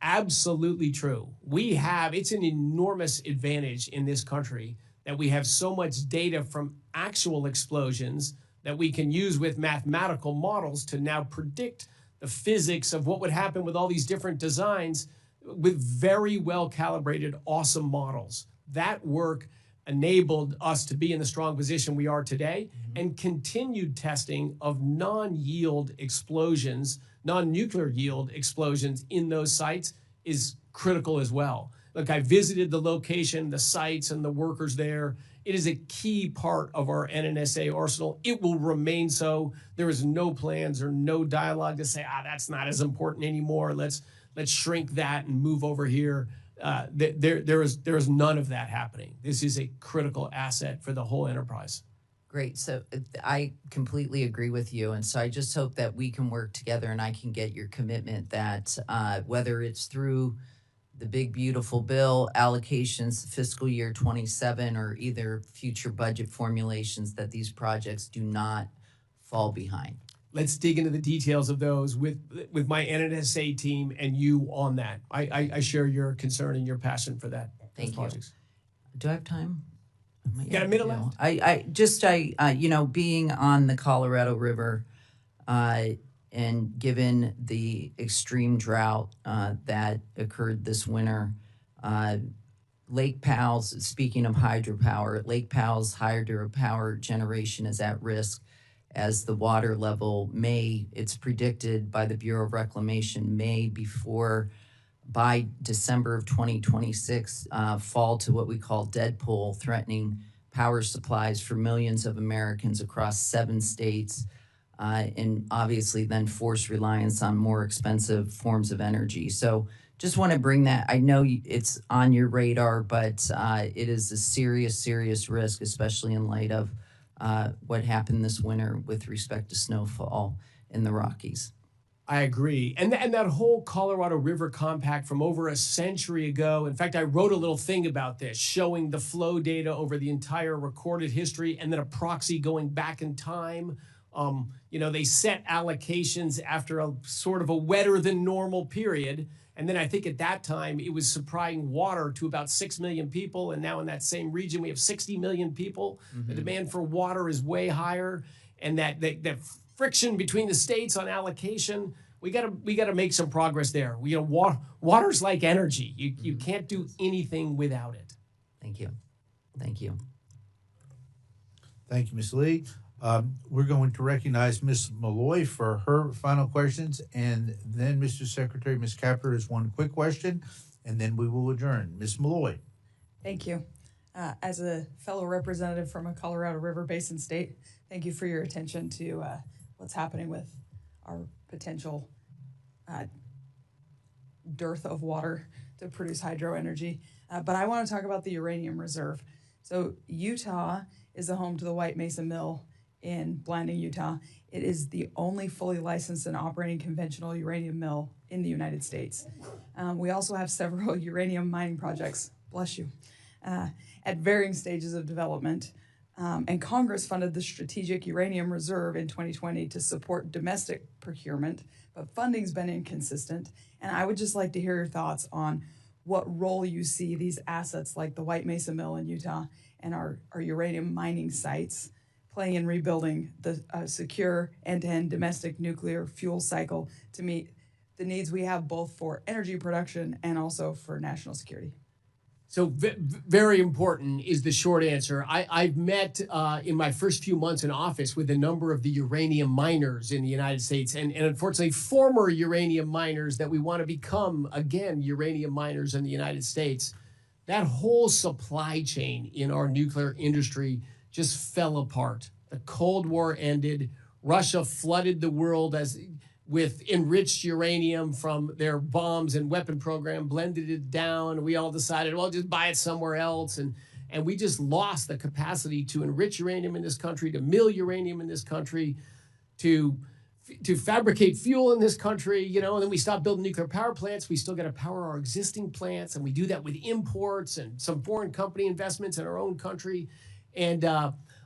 absolutely true. It's an enormous advantage in this country that we have so much data from actual explosions that we can use with mathematical models to now predict the physics of what would happen with all these different designs with very well calibrated, awesome models. That work enabled us to be in the strong position we are today, and continued testing of non-yield explosions, non-nuclear yield explosions in those sites is critical as well. Look, I visited the location, the sites, and the workers there. It is a key part of our NNSA arsenal. It will remain so. There is no plans or no dialogue to say, that's not as important anymore. Let's shrink that and move over here. There is none of that happening. This is a critical asset for the whole enterprise. Great. So I completely agree with you. And so I just hope that we can work together and I can get your commitment that whether it's through the Big Beautiful Bill allocations, fiscal year 27, or either future budget formulations, that these projects do not fall behind. Let's dig into the details of those with my NNSA team and you on that. I share your concern and your passion for that. Thank you. Projects. Do I have time? You got a minute left? I being on the Colorado River, and given the extreme drought that occurred this winter, Lake Powell's, speaking of hydropower, Lake Powell's hydropower generation is at risk as the water level it's predicted by the Bureau of Reclamation, by December of 2026, fall to what we call dead pool, threatening power supplies for millions of Americans across 7 states, and obviously then force reliance on more expensive forms of energy. So just want to bring that. I know it's on your radar, but it is a serious, serious risk, especially in light of what happened this winter with respect to snowfall in the Rockies. I agree. And that whole Colorado River Compact from over a century ago, in fact, I wrote a little thing about this, showing the flow data over the entire recorded history and then a proxy going back in time. They set allocations after a sort of a wetter than normal period. And then I think at that time, it was supplying water to about 6 million people. And now in that same region, we have 60 million people. Mm-hmm. The demand for water is way higher. And that friction between the states on allocation, we gotta make some progress there. Water's like energy. You can't do anything without it. Thank you. Thank you. Thank you, Ms. Lee. We're going to recognize Ms. Malloy for her final questions, and then Mr. Secretary, Ms. Kapper has one quick question, and then we will adjourn. Ms. Malloy. Thank you. As a fellow representative from a Colorado River Basin state, thank you for your attention to what's happening with our potential dearth of water to produce hydro energy. But I want to talk about the uranium reserve. So Utah is the home to the White Mesa Mill in Blanding, Utah. It is the only fully licensed and operating conventional uranium mill in the United States. We also have several uranium mining projects, bless you, at varying stages of development. And Congress funded the Strategic Uranium Reserve in 2020 to support domestic procurement, but funding's been inconsistent. And I would just like to hear your thoughts on what role you see these assets like the White Mesa Mill in Utah and our uranium mining sites playing in rebuilding the secure end-to-end domestic nuclear fuel cycle to meet the needs we have both for energy production and also for national security. So very important is the short answer. I've met in my first few months in office with a number of the uranium miners in the United States, and unfortunately former uranium miners that we want to become, again, uranium miners in the United States. That whole supply chain in our nuclear industry just fell apart. The Cold War ended. Russia flooded the world with enriched uranium from their bombs and weapon program, blended it down. We all decided, well, just buy it somewhere else. And we just lost the capacity to enrich uranium in this country, to mill uranium in this country, to fabricate fuel in this country, you know, and then we stopped building nuclear power plants. We still got to power our existing plants, and we do that with imports and some foreign company investments in our own country. And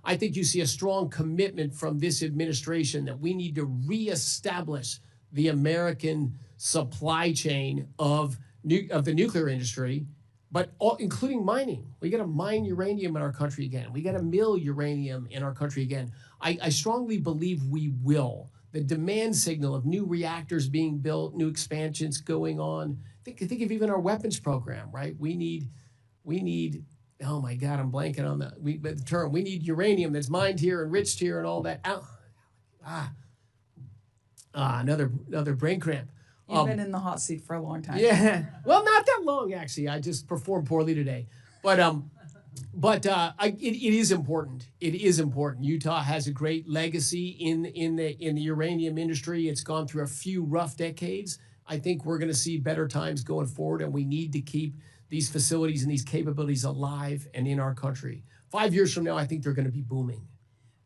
I think you see a strong commitment from this administration that we need to reestablish the American supply chain of the nuclear industry, but including mining. We got to mine uranium in our country again. We got to mill uranium in our country again. I strongly believe we will. The demand signal of new reactors being built, new expansions going on. Think of even our weapons program, right? We need. Oh my God, I'm blanking on the term. We need uranium that's mined here, enriched here, and all that. Another brain cramp. You've been in the hot seat for a long time. Yeah, well, not that long actually. I just performed poorly today, but it is important. It is important. Utah has a great legacy in the uranium industry. It's gone through a few rough decades. I think we're going to see better times going forward, and we need to keep these facilities and these capabilities alive and in our country. 5 years from now, I think they're going to be booming.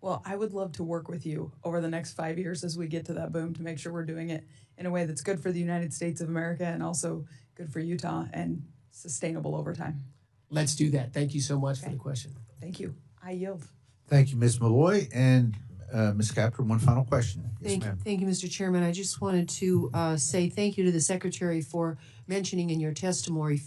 Well, I would love to work with you over the next 5 years as we get to that boom to make sure we're doing it in a way that's good for the United States of America and also good for Utah and sustainable over time. Let's do that. Thank you so much for the question. Thank you. I yield. Thank you, Ms. Malloy. And Ms. Capter, one final question. Yes, ma'am. Thank you, Mr. Chairman. I just wanted to say thank you to the Secretary for mentioning in your testimony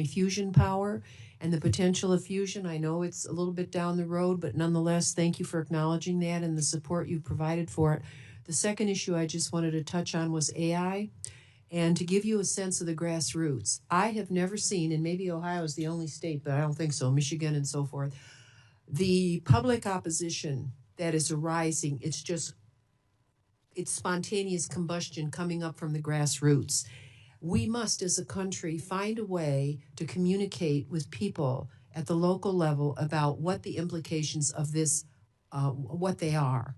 fusion power and the potential of fusion. I know it's a little bit down the road, but nonetheless, thank you for acknowledging that and the support you've provided for it. The second issue I just wanted to touch on was AI. And to give you a sense of the grassroots, I have never seen, and maybe Ohio is the only state, but I don't think so, Michigan and so forth, the public opposition that is arising, it's spontaneous combustion coming up from the grassroots. We must, as a country, find a way to communicate with people at the local level about what the implications of this, what they are.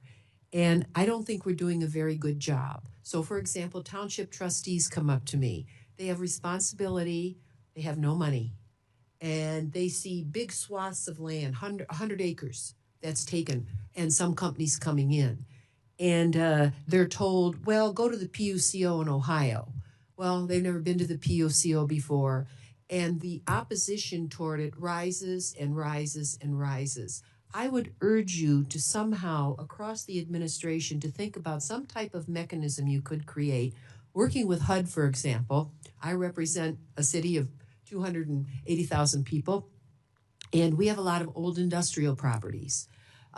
And I don't think we're doing a very good job. So, for example, township trustees come up to me. They have responsibility, they have no money, and they see big swaths of land, 100 acres that's taken, and some companies coming in. And they're told, well, go to the PUCO in Ohio. Well, they've never been to the PUCO before, and the opposition toward it rises and rises and rises. I would urge you to somehow, across the administration, to think about some type of mechanism you could create. Working with HUD, for example, I represent a city of 280,000 people, and we have a lot of old industrial properties.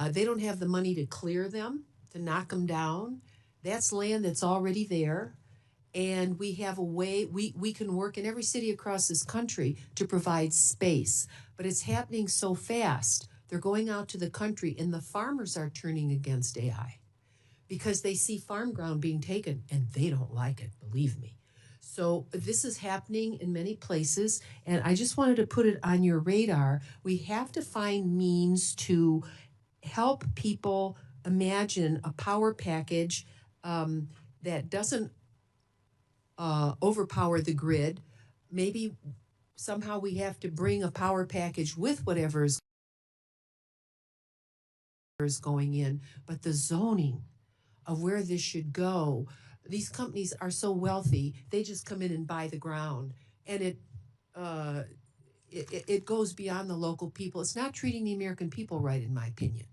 They don't have the money to clear them, to knock them down. That's land that's already there. And we have a way, we can work in every city across this country to provide space. But it's happening so fast. They're going out to the country, and the farmers are turning against AI because they see farm ground being taken, and they don't like it, believe me. So this is happening in many places, and I just wanted to put it on your radar. We have to find means to help people imagine a power package that doesn't overpower the grid. Maybe somehow we have to bring a power package with whatever is going in, but the zoning of where this should go, these companies are so wealthy, they just come in and buy the ground, and it goes beyond the local people. It's not treating the American people right, in my opinion.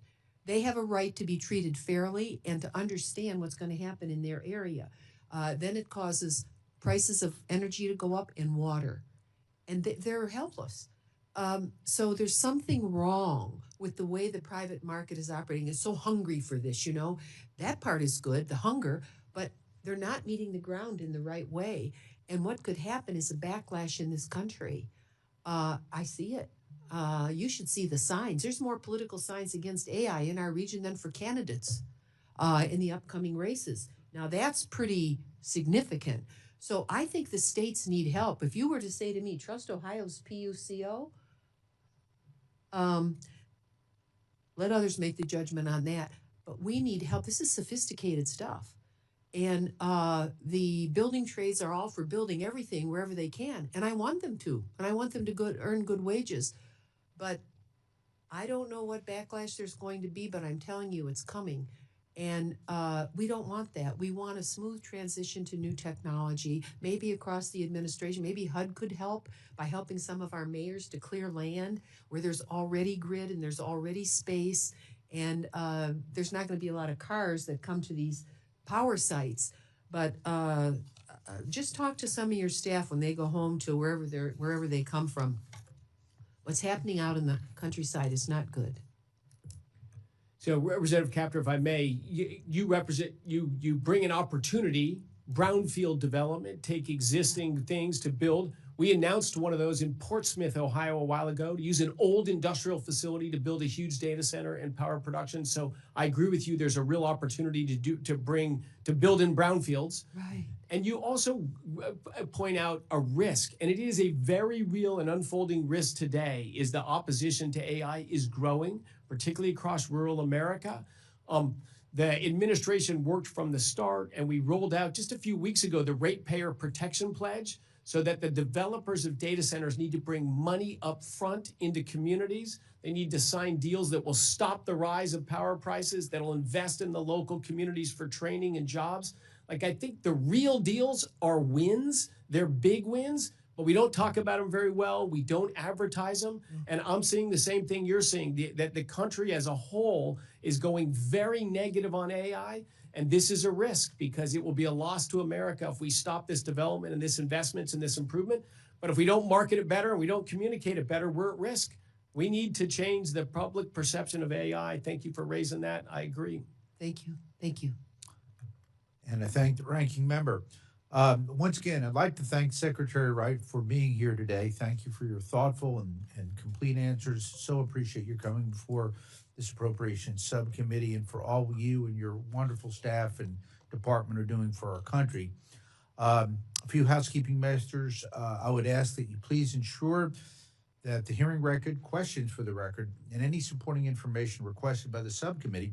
They have a right to be treated fairly and to understand what's going to happen in their area. Then it causes prices of energy to go up and water. and they're helpless. So there's something wrong with the way the private market is operating. It's so hungry for this, you know. That part is good, the hunger, but they're not meeting the ground in the right way. And what could happen is a backlash in this country. I see it. You should see the signs. There's more political signs against AI in our region than for candidates in the upcoming races. Now, that's pretty significant. So I think the states need help. If you were to say to me, trust Ohio's PUCO, let others make the judgment on that. But we need help. This is sophisticated stuff. And the building trades are all for building everything wherever they can. And I want them to. And I want them to earn good wages. But I don't know what backlash there's going to be, but I'm telling you it's coming. And we don't want that. We want a smooth transition to new technology, maybe across the administration. Maybe HUD could help by helping some of our mayors to clear land where there's already grid and there's already space. And there's not going to be a lot of cars that come to these power sites. But just talk to some of your staff when they go home to wherever they come from. What's happening out in the countryside is not good. So, Representative Capter, if I may, you represent, you bring an opportunity, brownfield development, take existing things to build. We announced one of those in Portsmouth, Ohio, a while ago, to use an old industrial facility to build a huge data center and power production. So I agree with you. There's a real opportunity to build in brownfields. Right. And you also point out a risk, and it is a very real and unfolding risk today, is the opposition to AI is growing, particularly across rural America. The administration worked from the start, and we rolled out just a few weeks ago the Ratepayer Protection Pledge, so that the developers of data centers need to bring money up front into communities. They need to sign deals that will stop the rise of power prices, that'll invest in the local communities for training and jobs. Like, I think the real deals are wins. They're big wins, but we don't talk about them very well. We don't advertise them. And I'm seeing the same thing you're seeing, that the country as a whole is going very negative on AI. And this is a risk because it will be a loss to America if we stop this development and this investments and this improvement. But if we don't market it better and we don't communicate it better, we're at risk. We need to change the public perception of AI. Thank you for raising that. I agree. Thank you. Thank you. And I thank the ranking member. Once again, I'd like to thank Secretary Wright for being here today. Thank you for your thoughtful and complete answers. So appreciate your coming before this Appropriations Subcommittee and for all you and your wonderful staff and department are doing for our country. A few housekeeping measures. I would ask that you please ensure that the hearing record, questions for the record, and any supporting information requested by the subcommittee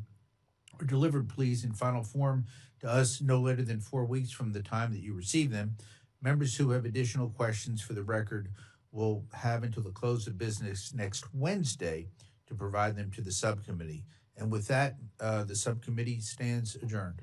are delivered, please, in final form to us no later than 4 weeks from the time that you receive them. Members who have additional questions for the record will have until the close of business next Wednesday to provide them to the subcommittee. And with that, the subcommittee stands adjourned.